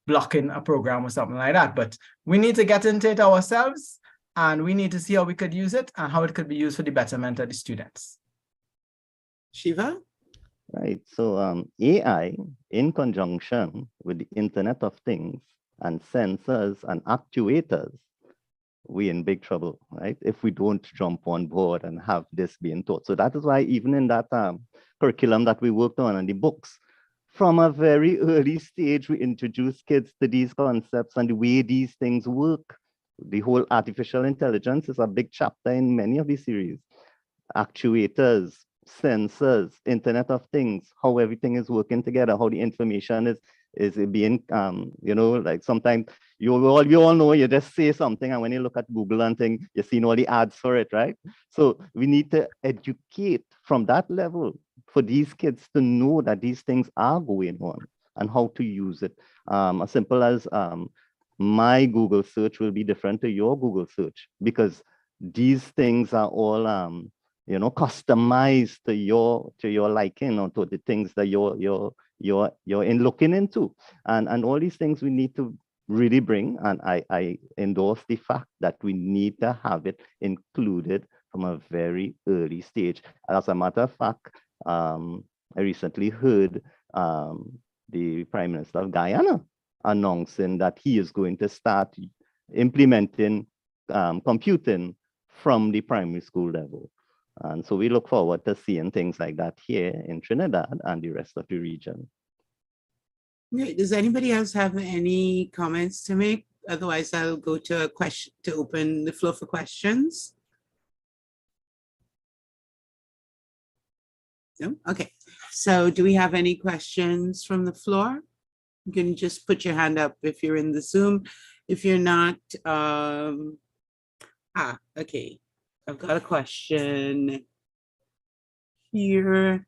blocking a program or something like that. But we need to get into it ourselves, and we need to see how we could use it and how it could be used for the betterment of the students. Shiva? Right. So AI in conjunction with the Internet of Things and sensors and actuators, we're in big trouble, right? If we don't jump on board and have this being taught. So that is why even in that curriculum that we worked on and the books, from a very early stage, we introduce kids to these concepts and the way these things work. The whole artificial intelligence is a big chapter in many of these series. Actuators, sensors, Internet of Things, how everything is working together, how the information is being, you know, like sometimes we all know you just say something, and when you look at Google and things, you're seeing all the ads for it, right? So we need to educate from that level for these kids to know that these things are going on and how to use it. As simple as my Google search will be different to your Google search, because these things are all you know, customized to your liking, or to the things that you're looking into, and all these things we need to really bring. And I endorse the fact that we need to have it included from a very early stage. As a matter of fact, I recently heard the Prime Minister of Guyana announcing that he is going to start implementing computing from the primary school level. And so we look forward to seeing things like that here in Trinidad and the rest of the region. Okay, does anybody else have any comments to make? Otherwise, I'll go to a question to open the floor for questions. No? Okay. So do we have any questions from the floor? You can just put your hand up if you're in the Zoom. If you're not, okay. I've got a question here.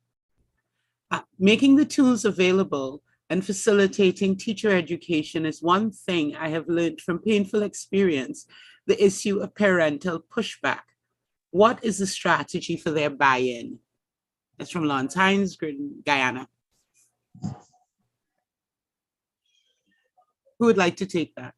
Making the tools available and facilitating teacher education is one thing I have learned from painful experience, the issue of parental pushback. What is the strategy for their buy-in? That's from Lawrence Hines, Guyana. Who would like to take that?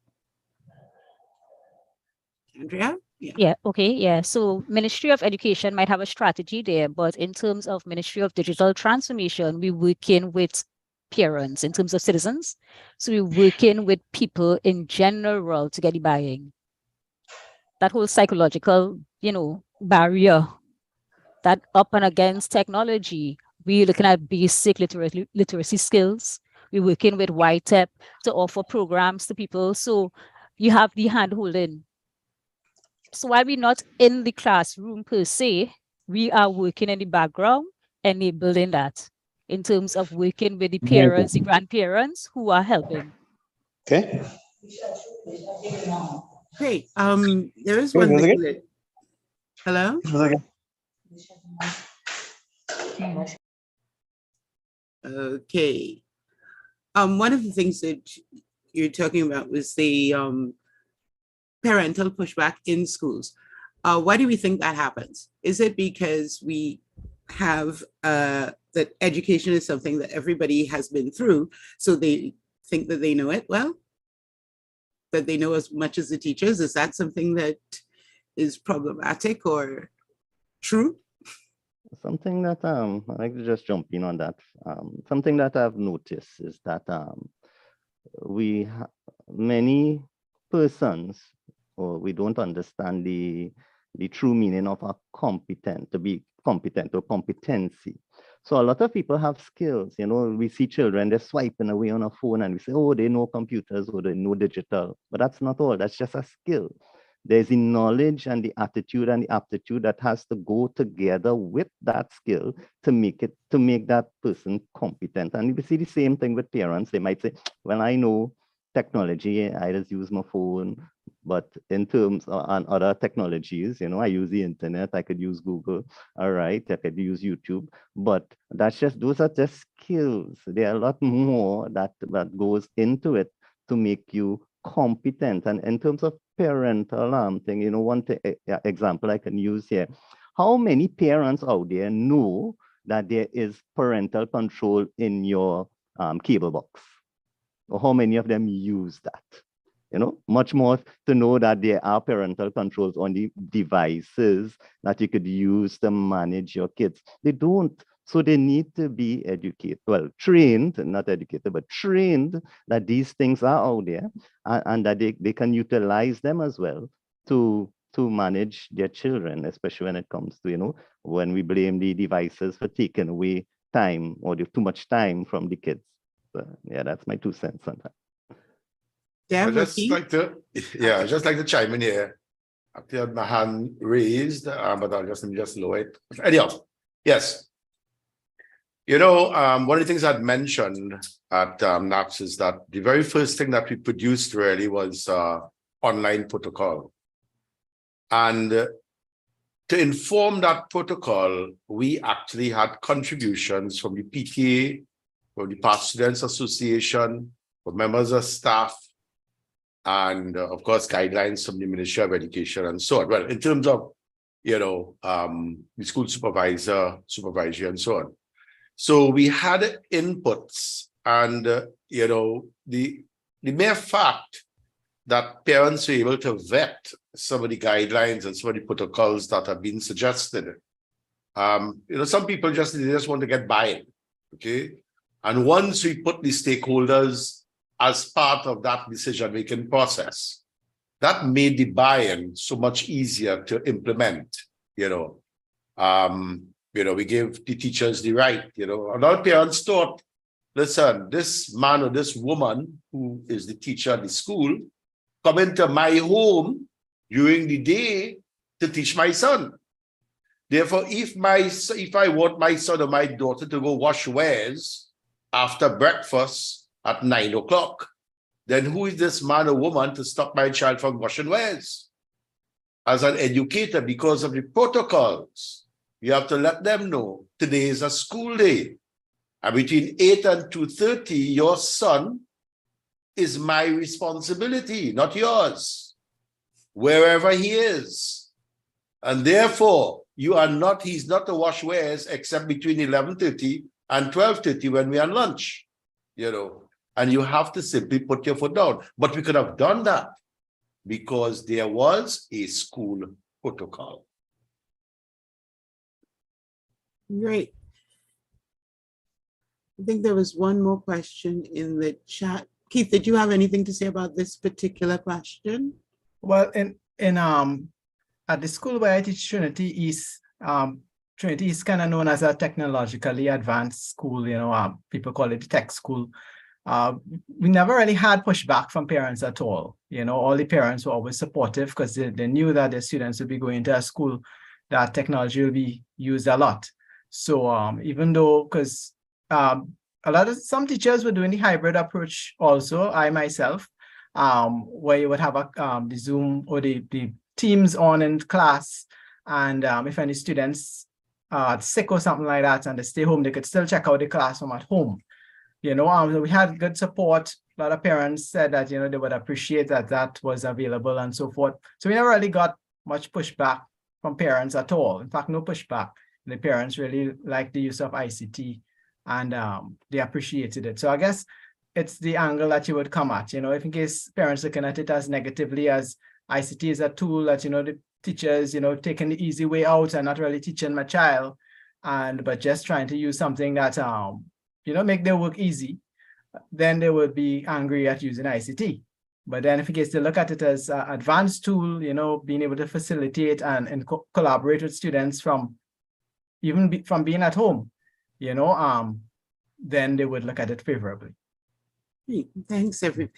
Andrea? Yeah, okay, yeah. So Ministry of Education might have a strategy there, but in terms of Ministry of Digital Transformation, we're working with parents in terms of citizens. So we're working with people in general to get the buy-in. That whole psychological, you know, barrier that up and against technology, we're looking at basic literacy skills. We're working with YTEP to offer programs to people. So you have the hand-holding. So while we're not in the classroom per se, we are working in the background, enabling that in terms of working with the parents, the grandparents who are helping. Okay. Great. There is one thing that, hello? Okay. One of the things that you're talking about was the parental pushback in schools. Why do we think that happens? Is it because we have that education is something that everybody has been through, so they think that they know it well, that they know as much as the teachers? Is that something that is problematic or true? Something that I'd like to just jump in on that. Something that I've noticed is that many persons, or we don't understand the the true meaning of a competent, to be competent or competency. So a lot of people have skills. We see children, they're swiping away on a phone and we say, oh, they know computers or they know digital. But that's not all, that's just a skill. There's the knowledge and the attitude and the aptitude that has to go together with that skill to make that person competent. And we see the same thing with parents. They might say, well, I know technology, I just use my phone. But in terms of other technologies, I use the internet, I could use Google, all right, I could use YouTube, but those are just skills. There are a lot more that goes into it to make you competent. And in terms of parental thing, one example I can use here, how many parents out there know that there is parental control in your cable box? Or how many of them use that? Much more to know that there are parental controls on the devices that you could use to manage your kids. They don't. So they need to be educated, trained, not educated, but trained that these things are out there and that they can utilize them as well to manage their children, especially when it comes to, when we blame the devices for taking away time or too much time from the kids. So, yeah, that's my 2 cents on that. I just like to chime in here. I had my hand raised, but let me just lower it. Anyhow, yes. One of the things I'd mentioned at NAPS is that the very first thing that we produced really was online protocol. And to inform that protocol, we actually had contributions from the PTA, from the Past Students Association, from members of staff, and of course, guidelines from the Ministry of Education and so on. Well, in terms of, the school supervisory and so on. So we had inputs and, the mere fact that parents were able to vet some of the guidelines and some of the protocols that have been suggested. Some people just want to get by, okay? And once we put the stakeholders as part of that decision-making process, that made the buy-in so much easier to implement, we give the teachers the right, a lot of parents thought, listen, this man or this woman who is the teacher at the school come into my home during the day to teach my son. Therefore, if I want my son or my daughter to go wash wares after breakfast at 9 o'clock, then who is this man or woman to stop my child from washing wares? As an educator, because of the protocols, you have to let them know today is a school day. And between 8 and 2:30, your son is my responsibility, not yours, wherever he is. And therefore, he's not to wash wares except between 11:30 and 12:30 when we are on lunch, and you have to simply put your foot down. But we could have done that because there was a school protocol. Great. I think there was one more question in the chat. Keith, did you have anything to say about this particular question? Well, at the school where I teach, Trinity East kind of known as a technologically advanced school. People call it tech school. We never really had pushback from parents at all. All the parents were always supportive because they knew that their students would be going to a school that technology will be used a lot. So even though, because some teachers were doing the hybrid approach also, I myself, where you would have the Zoom or the Teams on in class, and if any students are sick or something like that and they stay home, they could still check out the classroom at home. We had good support. A lot of parents said that, they would appreciate that was available and so forth. So we never really got much pushback from parents at all. In fact, no pushback. The parents really liked the use of ICT and they appreciated it. So I guess it's the angle that you would come at, if in case parents looking at it as negatively as ICT is a tool that, the teachers, taking the easy way out and not really teaching my child, but just trying to use something that, make their work easy, then they would be angry at using ICT. But then if you get to look at it as an advanced tool, being able to facilitate and collaborate with students from from being at home, then they would look at it favorably. Great. Thanks, everyone.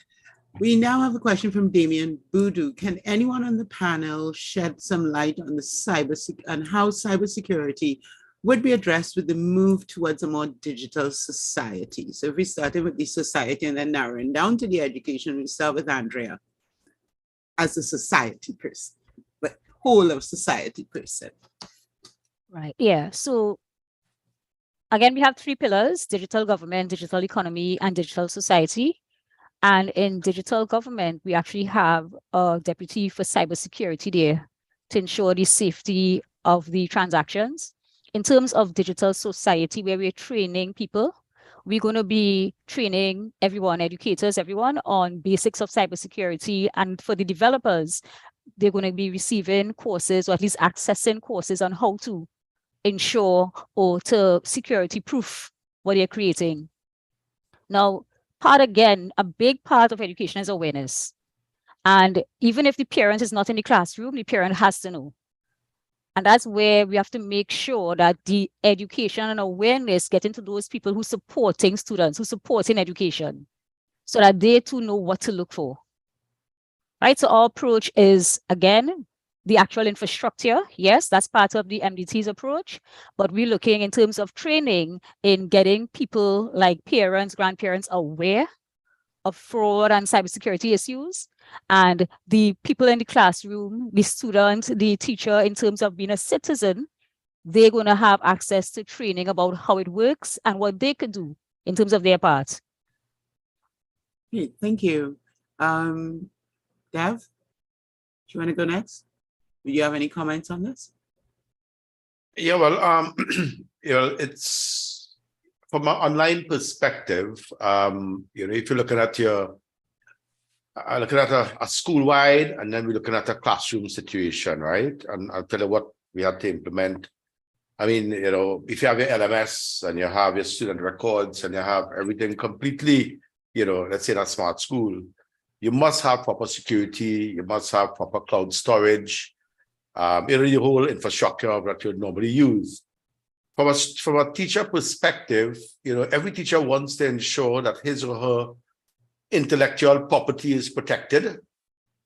We now have a question from Damien Boudou. Can anyone on the panel shed some light on how cybersecurity would be addressed with the move towards a more digital society? So if we started with the society and then narrowing down to the education, we start with Andrea as a society person, but whole of society person. Right. Yeah. So again, we have 3 pillars: digital government, digital economy, and digital society. And in digital government, we actually have a deputy for cybersecurity there to ensure the safety of the transactions. In terms of digital society, where we're training people, we're going to be training everyone, educators, everyone, on basics of cybersecurity. And for the developers, they're going to be receiving courses, or at least accessing courses on how to ensure or to security proof what they're creating. Now, a big part of education is awareness. And even if the parent is not in the classroom, the parent has to know. And that's where we have to make sure that the education and awareness get into those people who supporting students, who supporting education, so that they too know what to look for. Right? So our approach is, again, the actual infrastructure. Yes, that's part of the MDT's approach, but we're looking in terms of training in getting people like parents, grandparents aware of fraud and cybersecurity issues, and the people in the classroom, the student, the teacher, in terms of being a citizen, they're going to have access to training about how it works and what they could do in terms of their part. Great, thank you. Dev, do you want to go next? Do you have any comments on this? Yeah, well, it's from an online perspective. If you're looking at a school-wide, and then we're looking at a classroom situation, right? And I'll tell you what we have to implement. I mean, if you have your LMS and you have your student records and you have everything completely, let's say in a smart school, you must have proper security, you must have proper cloud storage, the whole infrastructure that you normally use. From a teacher perspective, every teacher wants to ensure that his or her intellectual property is protected.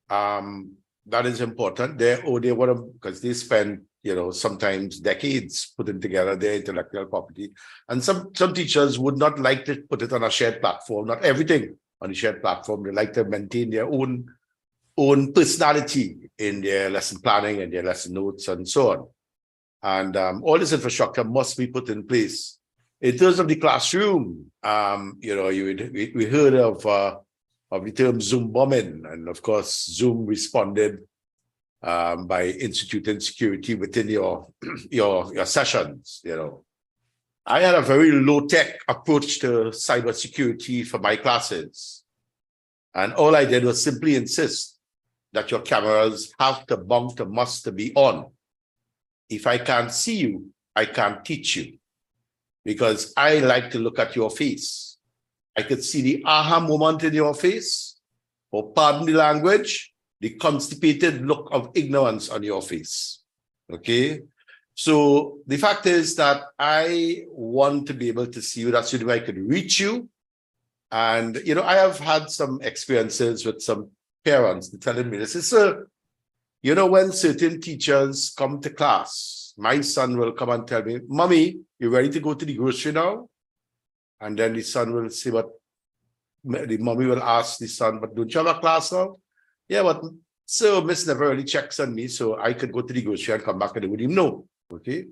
That is important. They want to, because they spend, sometimes decades putting together their intellectual property. And some teachers would not like to put it on a shared platform, not everything on a shared platform. They like to maintain their own personality in their lesson planning and their lesson notes and so on. And all this infrastructure must be put in place. In terms of the classroom, we heard of the term Zoom bombing, and of course, Zoom responded by instituting security within your sessions. I had a very low-tech approach to cybersecurity for my classes, and all I did was simply insist that your cameras have to must be on. If I can't see you, I can't teach you, because I like to look at your face. I could see the aha moment in your face, or pardon the language, the constipated look of ignorance on your face. Okay? So the fact is that I want to be able to see you. That's the way I could reach you. And, I have had some experiences with some parents telling me this is, when certain teachers come to class, my son will come and tell me, "Mommy, you ready to go to the grocery now?" And then the son will say, "But," the mommy will ask the son, "But don't you have a class now?" "Yeah, but so Miss never really checks on me, so I could go to the grocery and come back and they wouldn't even know." Okay.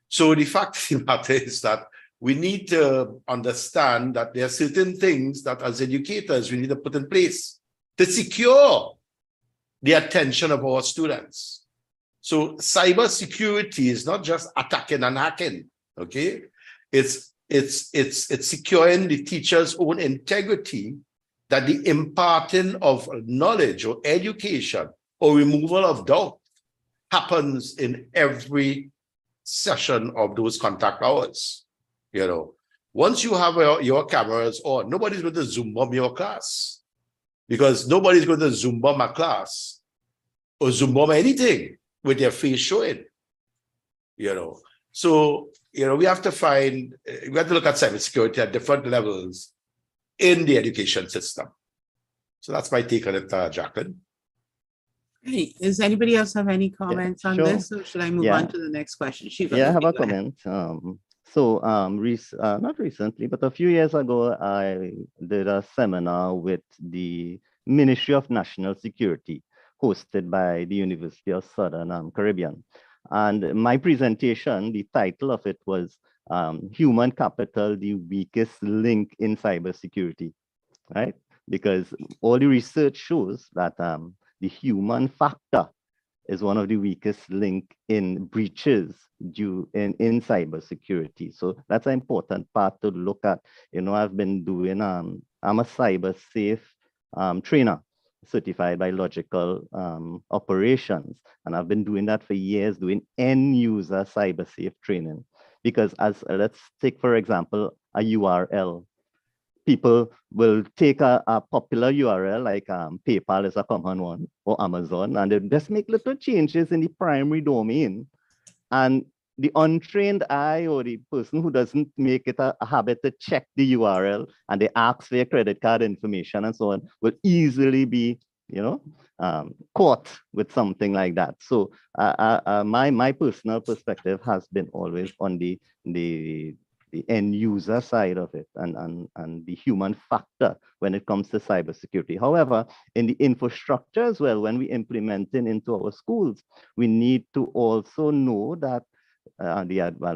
So the fact of the matter is that we need to understand that there are certain things that as educators we need to put in place to secure the attention of our students. So cybersecurity is not just attacking and hacking, okay? It's securing the teacher's own integrity, that the imparting of knowledge or education or removal of doubt happens in every session of those contact hours. Once you have your cameras on, nobody's going to Zoom bomb your class. because nobody's going to Zoom bomb a class or Zoom bomb anything with their face showing, So, we have to look at cybersecurity at different levels in the education system. So that's my take on it, Jacqueline. Hey, does anybody else have any comments on sure. this, or should I move on to the next question? Shiva, Yeah, I have okay, a go ahead. comment. Not recently, but a few years ago, I did a seminar with the Ministry of National Security, hosted by the University of Southern Caribbean. And my presentation, the title of it was Human Capital, the Weakest Link in Cybersecurity, right? Because all the research shows that the human factor is one of the weakest link in breaches in cybersecurity. So that's an important part to look at. I've been doing, I'm a cyber safe trainer, certified by Logical Operations. And I've been doing that for years, doing end user cyber safe training. Because let's take, for example, a URL. People will take a popular URL like PayPal is a common one, or Amazon, and they just make little changes in the primary domain. And the untrained eye or the person who doesn't make it a habit to check the URL and they ask for your credit card information and so on will easily be, caught with something like that. So my personal perspective has been always on the end user side of it and the human factor when it comes to cybersecurity. However, in the infrastructure as well, when we implement it into our schools, we need to also know that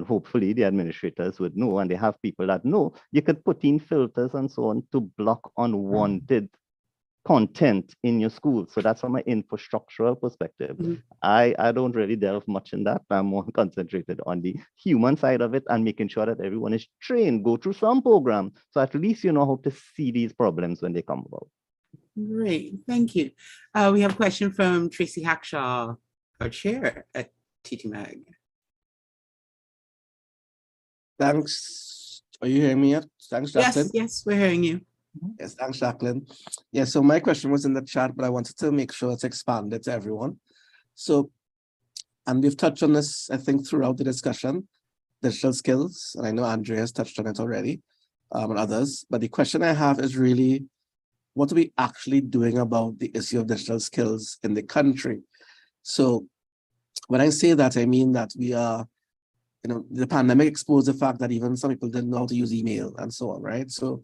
hopefully the administrators would know, and they have people that know, you could put in filters and so on to block unwanted content in your school. So that's from an infrastructural perspective. I don't really delve much in that. I'm more concentrated on the human side of it and making sure that everyone is trained, go through some program, so at least you know how to see these problems when they come about. Great, thank you. We have a question from Tracy Hackshaw, our chair at TTMAG. Thanks. Are you hearing me yet? Thanks, Jacqueline. Yes, we're hearing you. Yes, thanks, Jacqueline. Yeah, so my question was in the chat, but I wanted to make sure it's expanded to everyone. So, and we've touched on this, I think, throughout the discussion, digital skills, and I know Andrea has touched on it already, and others, but the question I have is really, what are we actually doing about the issue of digital skills in the country? So when I say that, I mean that we are, the pandemic exposed the fact that even some people didn't know how to use email and so on, right? So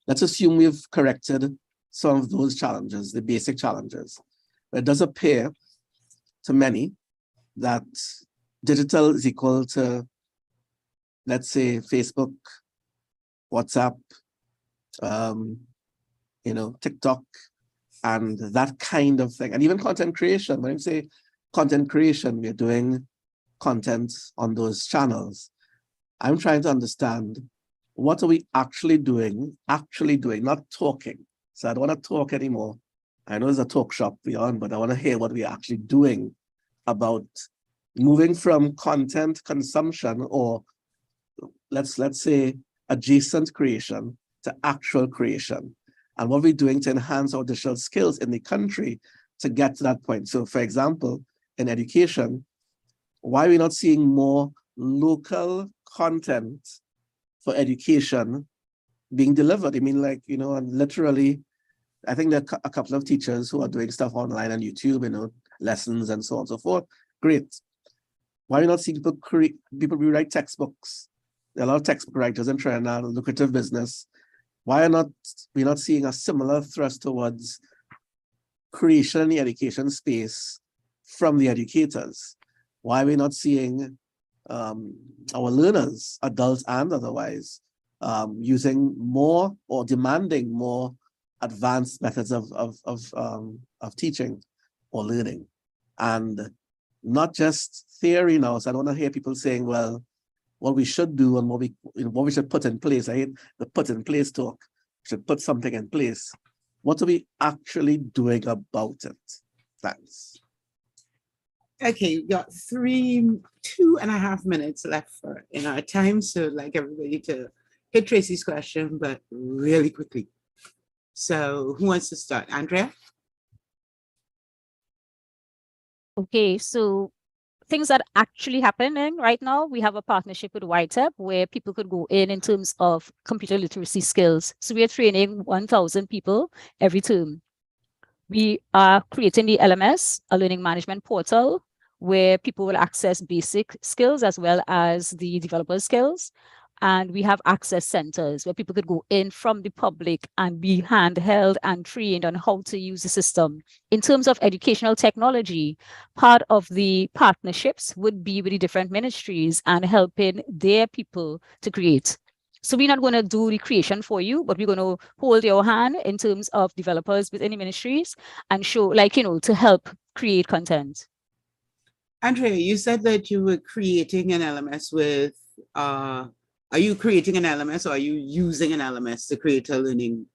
let's assume we've corrected some of those challenges, the basic challenges. But it does appear to many that digital is equal to, let's say, Facebook, WhatsApp, TikTok, and that kind of thing. And even content creation. When I say content creation, we're doing content on those channels. I'm trying to understand, what are we actually doing, not talking. So I don't want to talk anymore. I know there's a talk shop beyond, but I want to hear what we're actually doing about moving from content consumption, or let's say adjacent creation, to actual creation. And what we're doing to enhance our digital skills in the country to get to that point. So for example, in education, why are we not seeing more local content for education being delivered? I mean, and literally, I think there are a couple of teachers who are doing stuff online on YouTube, lessons and so on and so forth. Great. Why are we not seeing people rewrite textbooks? There are a lot of textbook writers in Trinidad, a lucrative business. Why are we not seeing a similar thrust towards creation in the education space from the educators? Why are we not seeing our learners, adults and otherwise, using more or demanding more advanced methods of teaching or learning? And not just theory now. So I don't want to hear people saying, well, what we should do and what we should put in place. I hate the put in place talk. We should put something in place. What are we actually doing about it? Thanks. Okay, we've got 2.5 minutes left in our time. So I'd like everybody to hit Tracy's question, but really quickly. So who wants to start? Andrea? Okay, so things that actually happening right now, we have a partnership with YTEP where people could go in terms of computer literacy skills. So we are training 1,000 people every term. We are creating the LMS, a learning management portal, where people will access basic skills as well as the developer skills. And we have access centers where people could go in from the public and be handheld and trained on how to use the system. In terms of educational technology, part of the partnerships would be with the different ministries and helping their people to create. So we're not going to do the creation for you, but we're going to hold your hand in terms of developers within the ministries and show, like, to help create content. Andrea, you said that you were creating an LMS with, are you creating an LMS or are you using an LMS to create a learning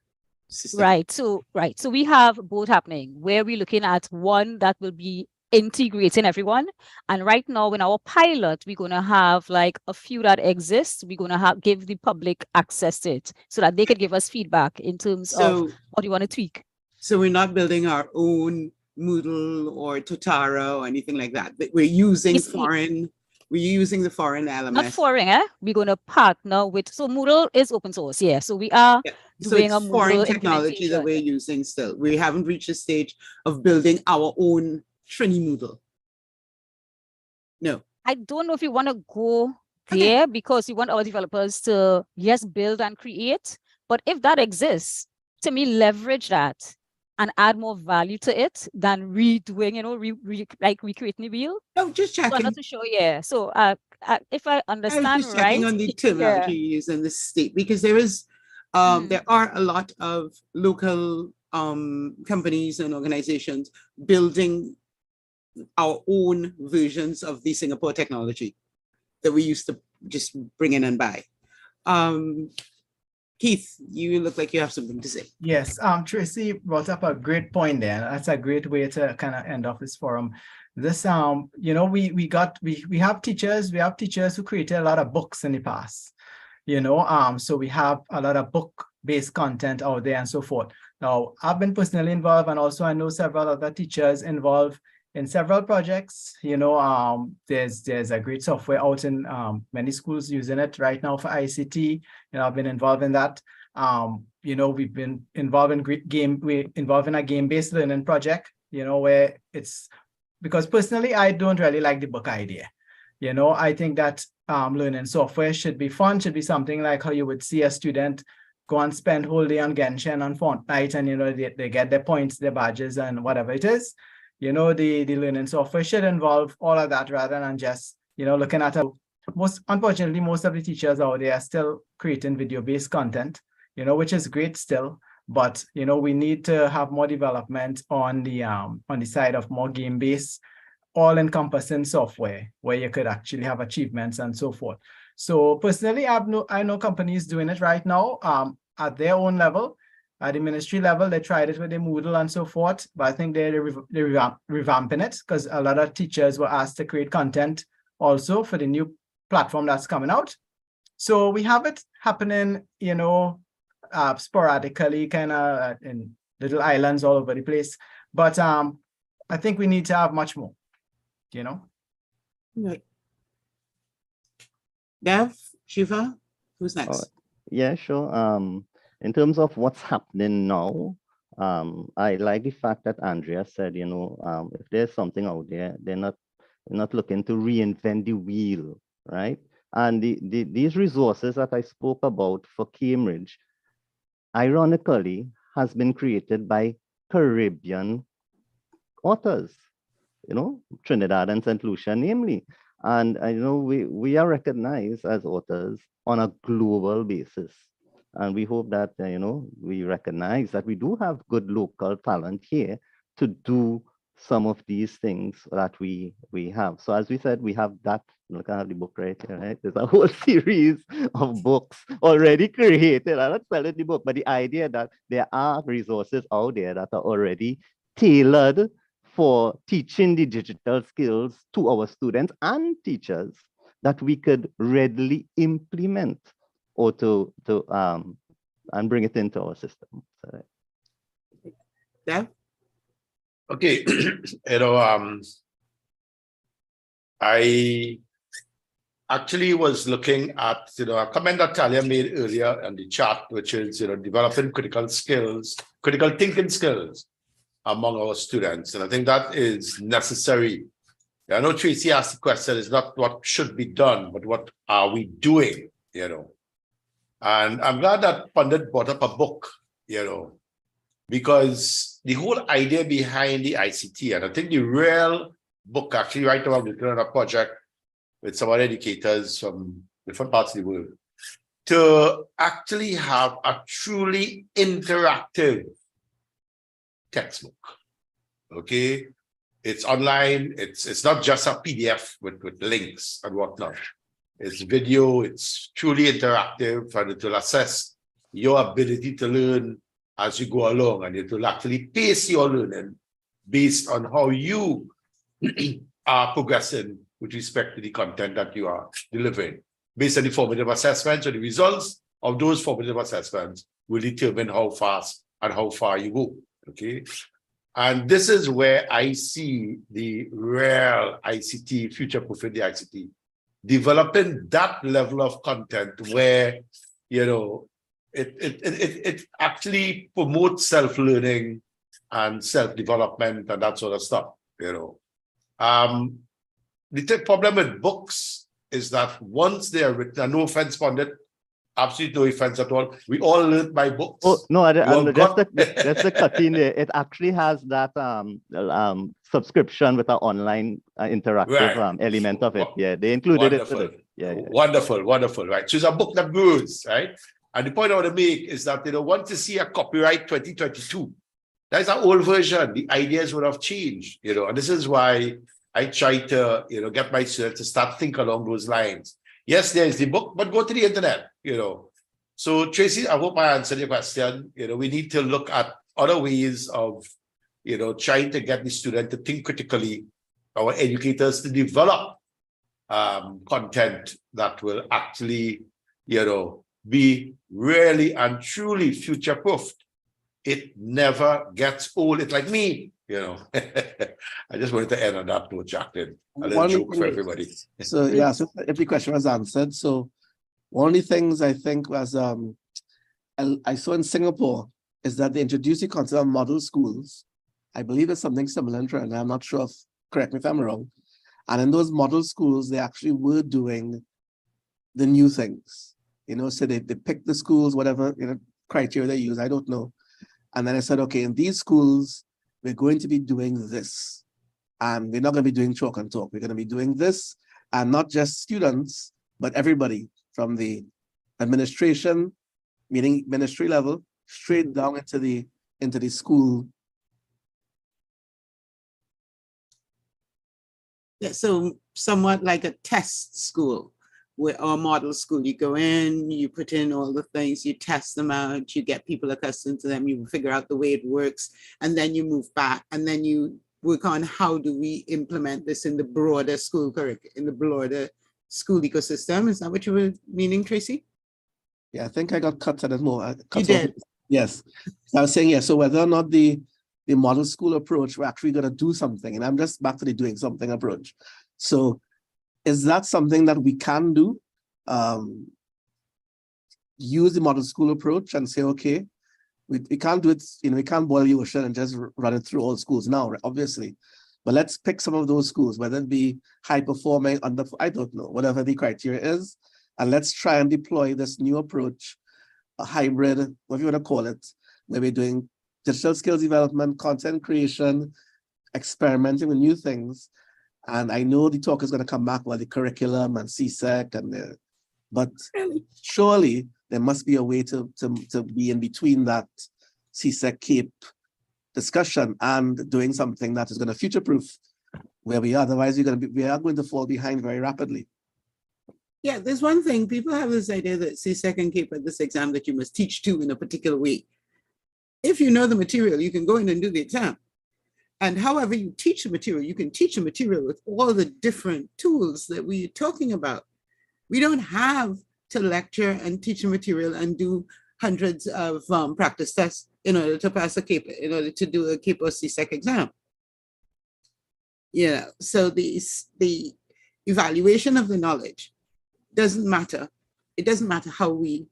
system? Right. So we have both happening where we're looking at one that will be integrating everyone. And right now in our pilot, we're going to have like a few that exist. We're going to give the public access to it so that they could give us feedback in terms of what you want to tweak. So we're not building our own Moodle or Totara or anything like that. We're using we're using the foreign LMS. Not foreign, we're going to partner with, so Moodle is open source, yeah. So we are doing so it's a foreign Moodle technology that we're using still. We haven't reached the stage of building our own Trini Moodle. No. I don't know if you want to go there because you want our developers to, yes, build and create. But if that exists, to me, leverage that and add more value to it than redoing, like recreating the wheel. No, just checking. So I'm not too sure, yeah. So if I understand I was just checking on the terminology you use in the state, because there is, there are a lot of local companies and organizations building our own versions of the Singapore technology that we used to just bring in and buy. Keith, you look like you have something to say. Yes, Tracy brought up a great point there. That's a great way to kind of end off this forum. This, we have teachers who created a lot of books in the past, so we have a lot of book-based content out there and so forth. Now, I've been personally involved, and also I know several other teachers involved in several projects. There's a great software out in many schools using it right now for ICT. I've been involved in that. We've been involved in a game-based learning project, where it's, because personally, I don't really like the book idea. I think that learning software should be fun, should be something like how you would see a student go and spend whole day on Genshin and Fortnite, and they get their points, their badges, and whatever it is. The learning software should involve all of that rather than just, looking at unfortunately, most of the teachers out there are still creating video-based content, which is great still, but, we need to have more development on the side of more game-based, all-encompassing software where you could actually have achievements and so forth. So personally, I know companies doing it right now at their own level. At the ministry level, they tried it with the Moodle and so forth, but I think they're revamping it because a lot of teachers were asked to create content also for the new platform that's coming out. So we have it happening, sporadically, kind of in little islands all over the place. But I think we need to have much more, Right. Dev, Shiva, who's next? Yeah, sure. In terms of what's happening now, I like the fact that Andrea said, if there's something out there, they're not looking to reinvent the wheel, right? And these resources that I spoke about for Cambridge, ironically, has been created by Caribbean authors, Trinidad and St. Lucia, namely. And I know we are recognized as authors on a global basis. And we hope that, we recognize that we do have good local talent here to do some of these things that we have. So as we said, we have that, look, I have the book right here, right? There's a whole series of books already created. I'm not selling the book, but the idea that there are resources out there that are already tailored for teaching the digital skills to our students and teachers that we could readily implement or to and bring it into our system. So Dev? Okay, I actually was looking at, a comment that Talia made earlier in the chat, which is, developing critical skills, critical thinking skills among our students. And I think that is necessary. I know Tracy asked the question, it's not what should be done, but what are we doing, And I'm glad that Pandit brought up a book, because the whole idea behind the ICT, and I think the real book, actually right now I'm working on a project with some other educators from different parts of the world, to actually have a truly interactive textbook. Okay, it's online. It's not just a PDF with links and whatnot. It's video. It's truly interactive, and it will assess your ability to learn as you go along, and it will actually pace your learning based on how you are progressing with respect to the content that you are delivering. Based on the formative assessments, or the results of those formative assessments will determine how fast and how far you go. Okay. And this is where I see the real ICT, future-proofing the ICT, developing that level of content where, it actually promotes self-learning and self-development and that sort of stuff, The problem with books is that once they are written, and no offense, Pandit, absolutely no offense at all, we all learn by books. Oh, no, just the cut in there. It actually has that subscription with an online interactive element of it. Yeah, they included it. Yeah. Wonderful, right? So it's a book that grows, right? And the point I want to make is that, once you see a copyright 2022, that's an old version. The ideas would have changed, and this is why I try to, get my students to start thinking along those lines. Yes, there's the book, but go to the internet, So Tracy, I hope I answered your question. We need to look at other ways of, trying to get the student to think critically, our educators to develop content that will actually, be really and truly future-proofed. It never gets old. It's like me, I just wanted to end on that note, Jacqueline. A little joke for everybody. So yeah, so if the question was answered, so one of the things I think was I saw in Singapore is that they introduced the concept of model schools. I believe it's something similar in Trinidad. I'm not sure if, correct me if I'm wrong. And in those model schools, they actually were doing the new things. So they picked the schools, whatever criteria they use, I don't know. And then I said, okay, in these schools, we're going to be doing this. And we're not going to be doing chalk and talk. We're going to be doing this, and not just students, but everybody from the administration, meaning ministry level, straight down into the school. Yeah, so somewhat like a test school, or model school. You go in, you put in all the things, you test them out, you get people accustomed to them, you figure out the way it works, and then you move back, and then you work on how do we implement this in the broader school curriculum, in the broader school ecosystem. Is that what you were meaning, Tracy? Yeah, I think I got cut at it more. You did? Yes. So I was saying, yeah, so whether or not the model school approach, we're actually going to do something, and I'm just back to the doing something approach. So is that something that we can do? Use the model school approach and say, okay, we can't do it, we can't boil the ocean and just run it through all schools now, obviously. But let's pick some of those schools, whether it be high performing, I don't know, whatever the criteria is, and let's try and deploy this new approach, a hybrid, what you want to call it, where we're doing digital skills development, content creation, experimenting with new things. And I know the talk is going to come back about the curriculum and CSEC, but surely there must be a way to be in between that CSEC CAPE discussion and doing something that is going to future-proof where we are. Otherwise, we are going to fall behind very rapidly. Yeah, there's one thing. People have this idea that CSEC and CAPE at this exam that you must teach to in a particular way. If you know the material, you can go in and do the exam. And however you teach the material, you can teach the material with all the different tools that we're talking about. We don't have to lecture and teach the material and do hundreds of practice tests in order to pass a CAPE, in order to do a CAPE or CSEC exam. Yeah, so the evaluation of the knowledge doesn't matter. It doesn't matter how we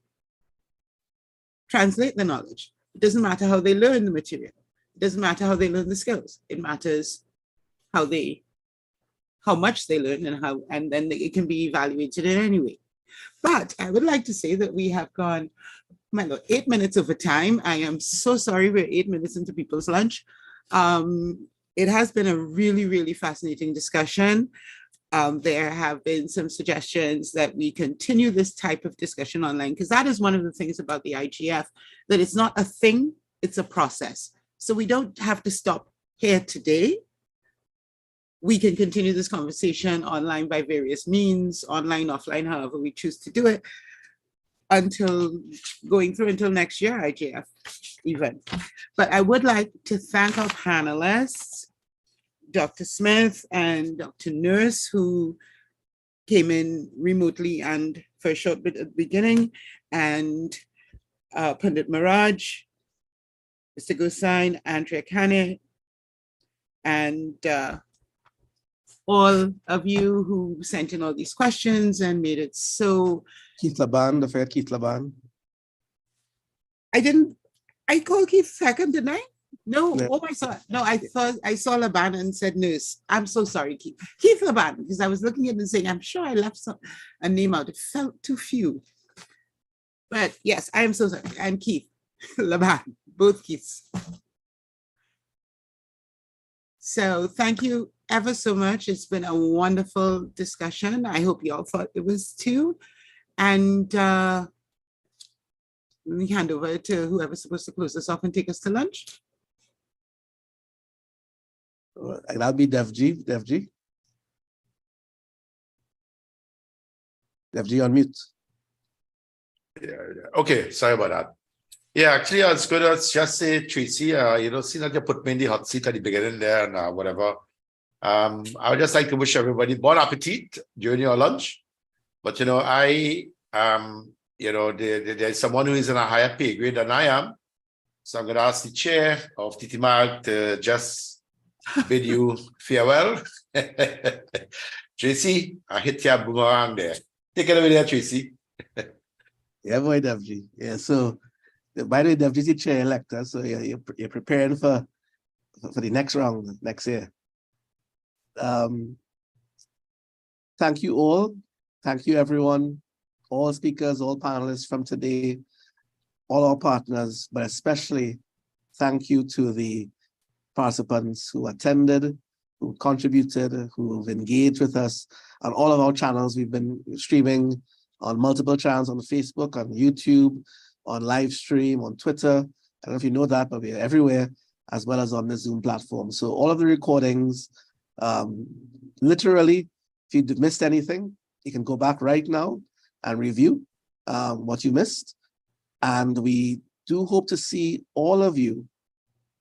translate the knowledge. It doesn't matter how they learn the material. It doesn't matter how they learn the skills. It matters how much they learn and then it can be evaluated in any way. But I would like to say that we have gone, my Lord, 8 minutes over time. I am so sorry we're 8 minutes into people's lunch. It has been a really, really fascinating discussion. There have been some suggestions that we continue this type of discussion online, because that is one of the things about the IGF, that it's not a thing, it's a process. So we don't have to stop here today. We can continue this conversation online by various means, online, offline, however we choose to do it, until next year IGF event. But I would like to thank our panelists, Dr. Smith and Dr. Nurse, who came in remotely and for a short bit at the beginning, and Pandit Maraj, Mr. Gosain, Andrea Kane, and all of you who sent in all these questions and made it so. Keith Laban, the fair Keith Laban. I called Keith second, didn't I? No, Yeah. oh my God. No, I thought I saw Laban and said Nurse. I'm so sorry, Keith. Keith Laban, because I was looking at it and saying, I'm sure I left a name out. It felt too few. But yes, I am so sorry. I'm Keith Laban, both Keiths. So thank you ever so much. It's been a wonderful discussion. I hope you all thought it was too. And let me hand over to whoever's supposed to close us off and take us to lunch. And that'll be Devji. Devji on mute. Yeah. Okay, sorry about that. Yeah, actually, I was going to just say, Tracy, see that you put me in the hot seat at the beginning there and whatever. I would just like to wish everybody bon appetit during your lunch. But, there's someone who is in a higher pay grade than I am. So I'm going to ask the chair of TTIGF to just bid you farewell. Tracy, I hit your boomerang there. Take it away there, Tracy. Yeah, boy, Devji. Yeah, so by the way, Devji is the chair elector, so you're preparing for the next round next year. Thank you all. Thank you, everyone, all speakers, all panelists from today, all our partners, but especially thank you to the participants who attended, who contributed, who've engaged with us on all of our channels. We've been streaming on multiple channels, on Facebook, on YouTube, on live stream, on Twitter. I don't know if you know that, but we're everywhere, as well as on the Zoom platform. So all of the recordings, literally, if you missed anything, you can go back right now and review what you missed. And we do hope to see all of you,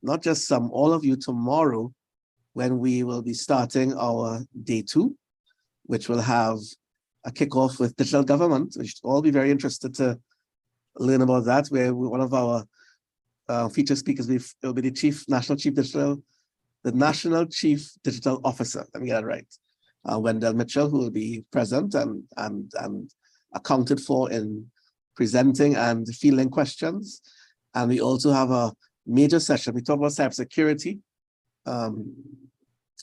not just some, all of you tomorrow, when we will be starting our day 2, which will have a kickoff with digital government. We should all be very interested to learn about that, where one of our featured speakers will be the National Chief Digital Officer. Let me get that right. Wendell Mitchell, who will be present and accounted for in presenting and fielding questions. And we also have a major session. We talk about cybersecurity,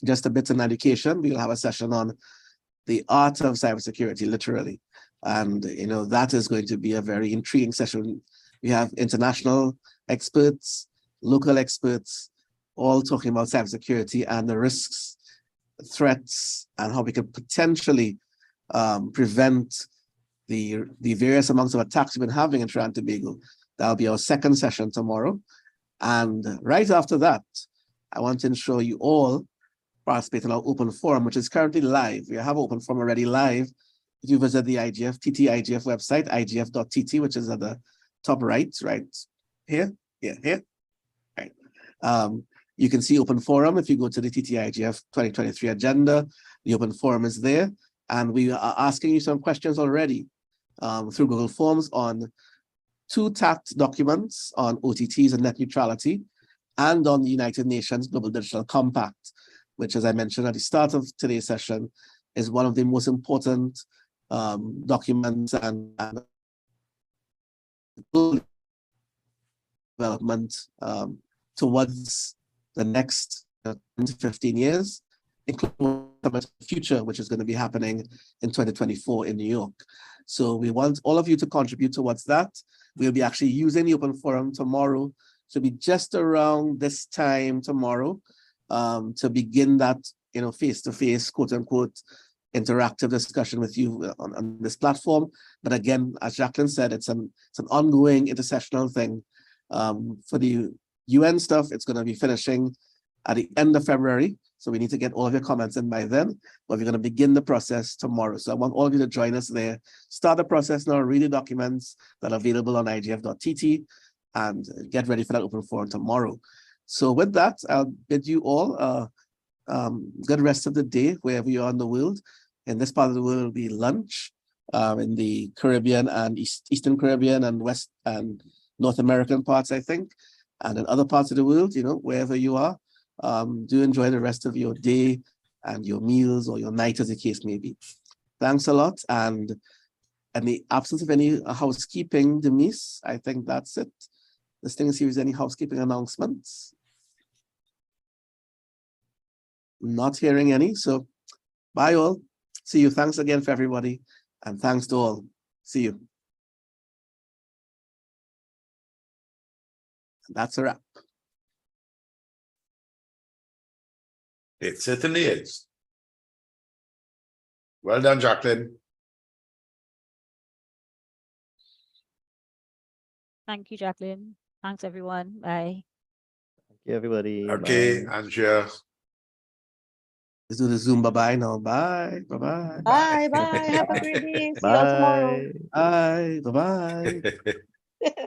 just a bit in education. We'll have a session on the art of cybersecurity, literally. And that is going to be a very intriguing session. We have international experts, local experts, all talking about cybersecurity and the risks, threats, and how we can potentially prevent the various amounts of attacks we've been having in Trinidad and Tobago. That'll be our second session tomorrow. And right after that, I want to ensure you all participate in our open forum, which is currently live. We have open forum already live. If you visit the TTIGF website, igf.tt, which is at the top right here. Yeah, here. Right. You can see open forum. If you go to the TTIGF 2023 agenda, the open forum is there. And we are asking you some questions already through Google Forms on 2 TACT documents on OTTs and net neutrality, and on the United Nations Global Digital Compact, which, as I mentioned at the start of today's session, is one of the most important documents and development towards the next 10 to 15 years, including the future, which is going to be happening in 2024 in New York. So we want all of you to contribute towards that. We'll be actually using the open forum tomorrow. So be just around this time tomorrow to begin that, face-to-face, quote unquote, interactive discussion with you on this platform. But again, as Jacqueline said, it's an ongoing intersessional thing. For the UN stuff, it's going to be finishing at the end of February. So we need to get all of your comments in by then, but we're going to begin the process tomorrow. So I want all of you to join us there. Start the process now, read the documents that are available on igf.tt, and get ready for that open forum tomorrow. So with that, I'll bid you all good rest of the day, wherever you are in the world. In this part of the world, it'll be lunch. In the Caribbean and Eastern Caribbean and West and North American parts, I think. And in other parts of the world, wherever you are, do enjoy the rest of your day and your meals or your night, as the case may be. Thanks a lot. And in the absence of any housekeeping, Denise, I think that's it. This thing is here is any housekeeping announcements. Not hearing any. So bye all. See you. Thanks again for everybody. And thanks to all. See you. That's a wrap. It certainly is. Well done, Jacqueline. Thank you, Jacqueline. Thanks, everyone. Bye. Thank you, everybody. Okay, Bye. Andrea. Let's do the Zoom. Bye-bye now. Bye. Bye-bye. Bye, bye. Have a great day. See you all tomorrow. Bye. Bye. Bye-bye.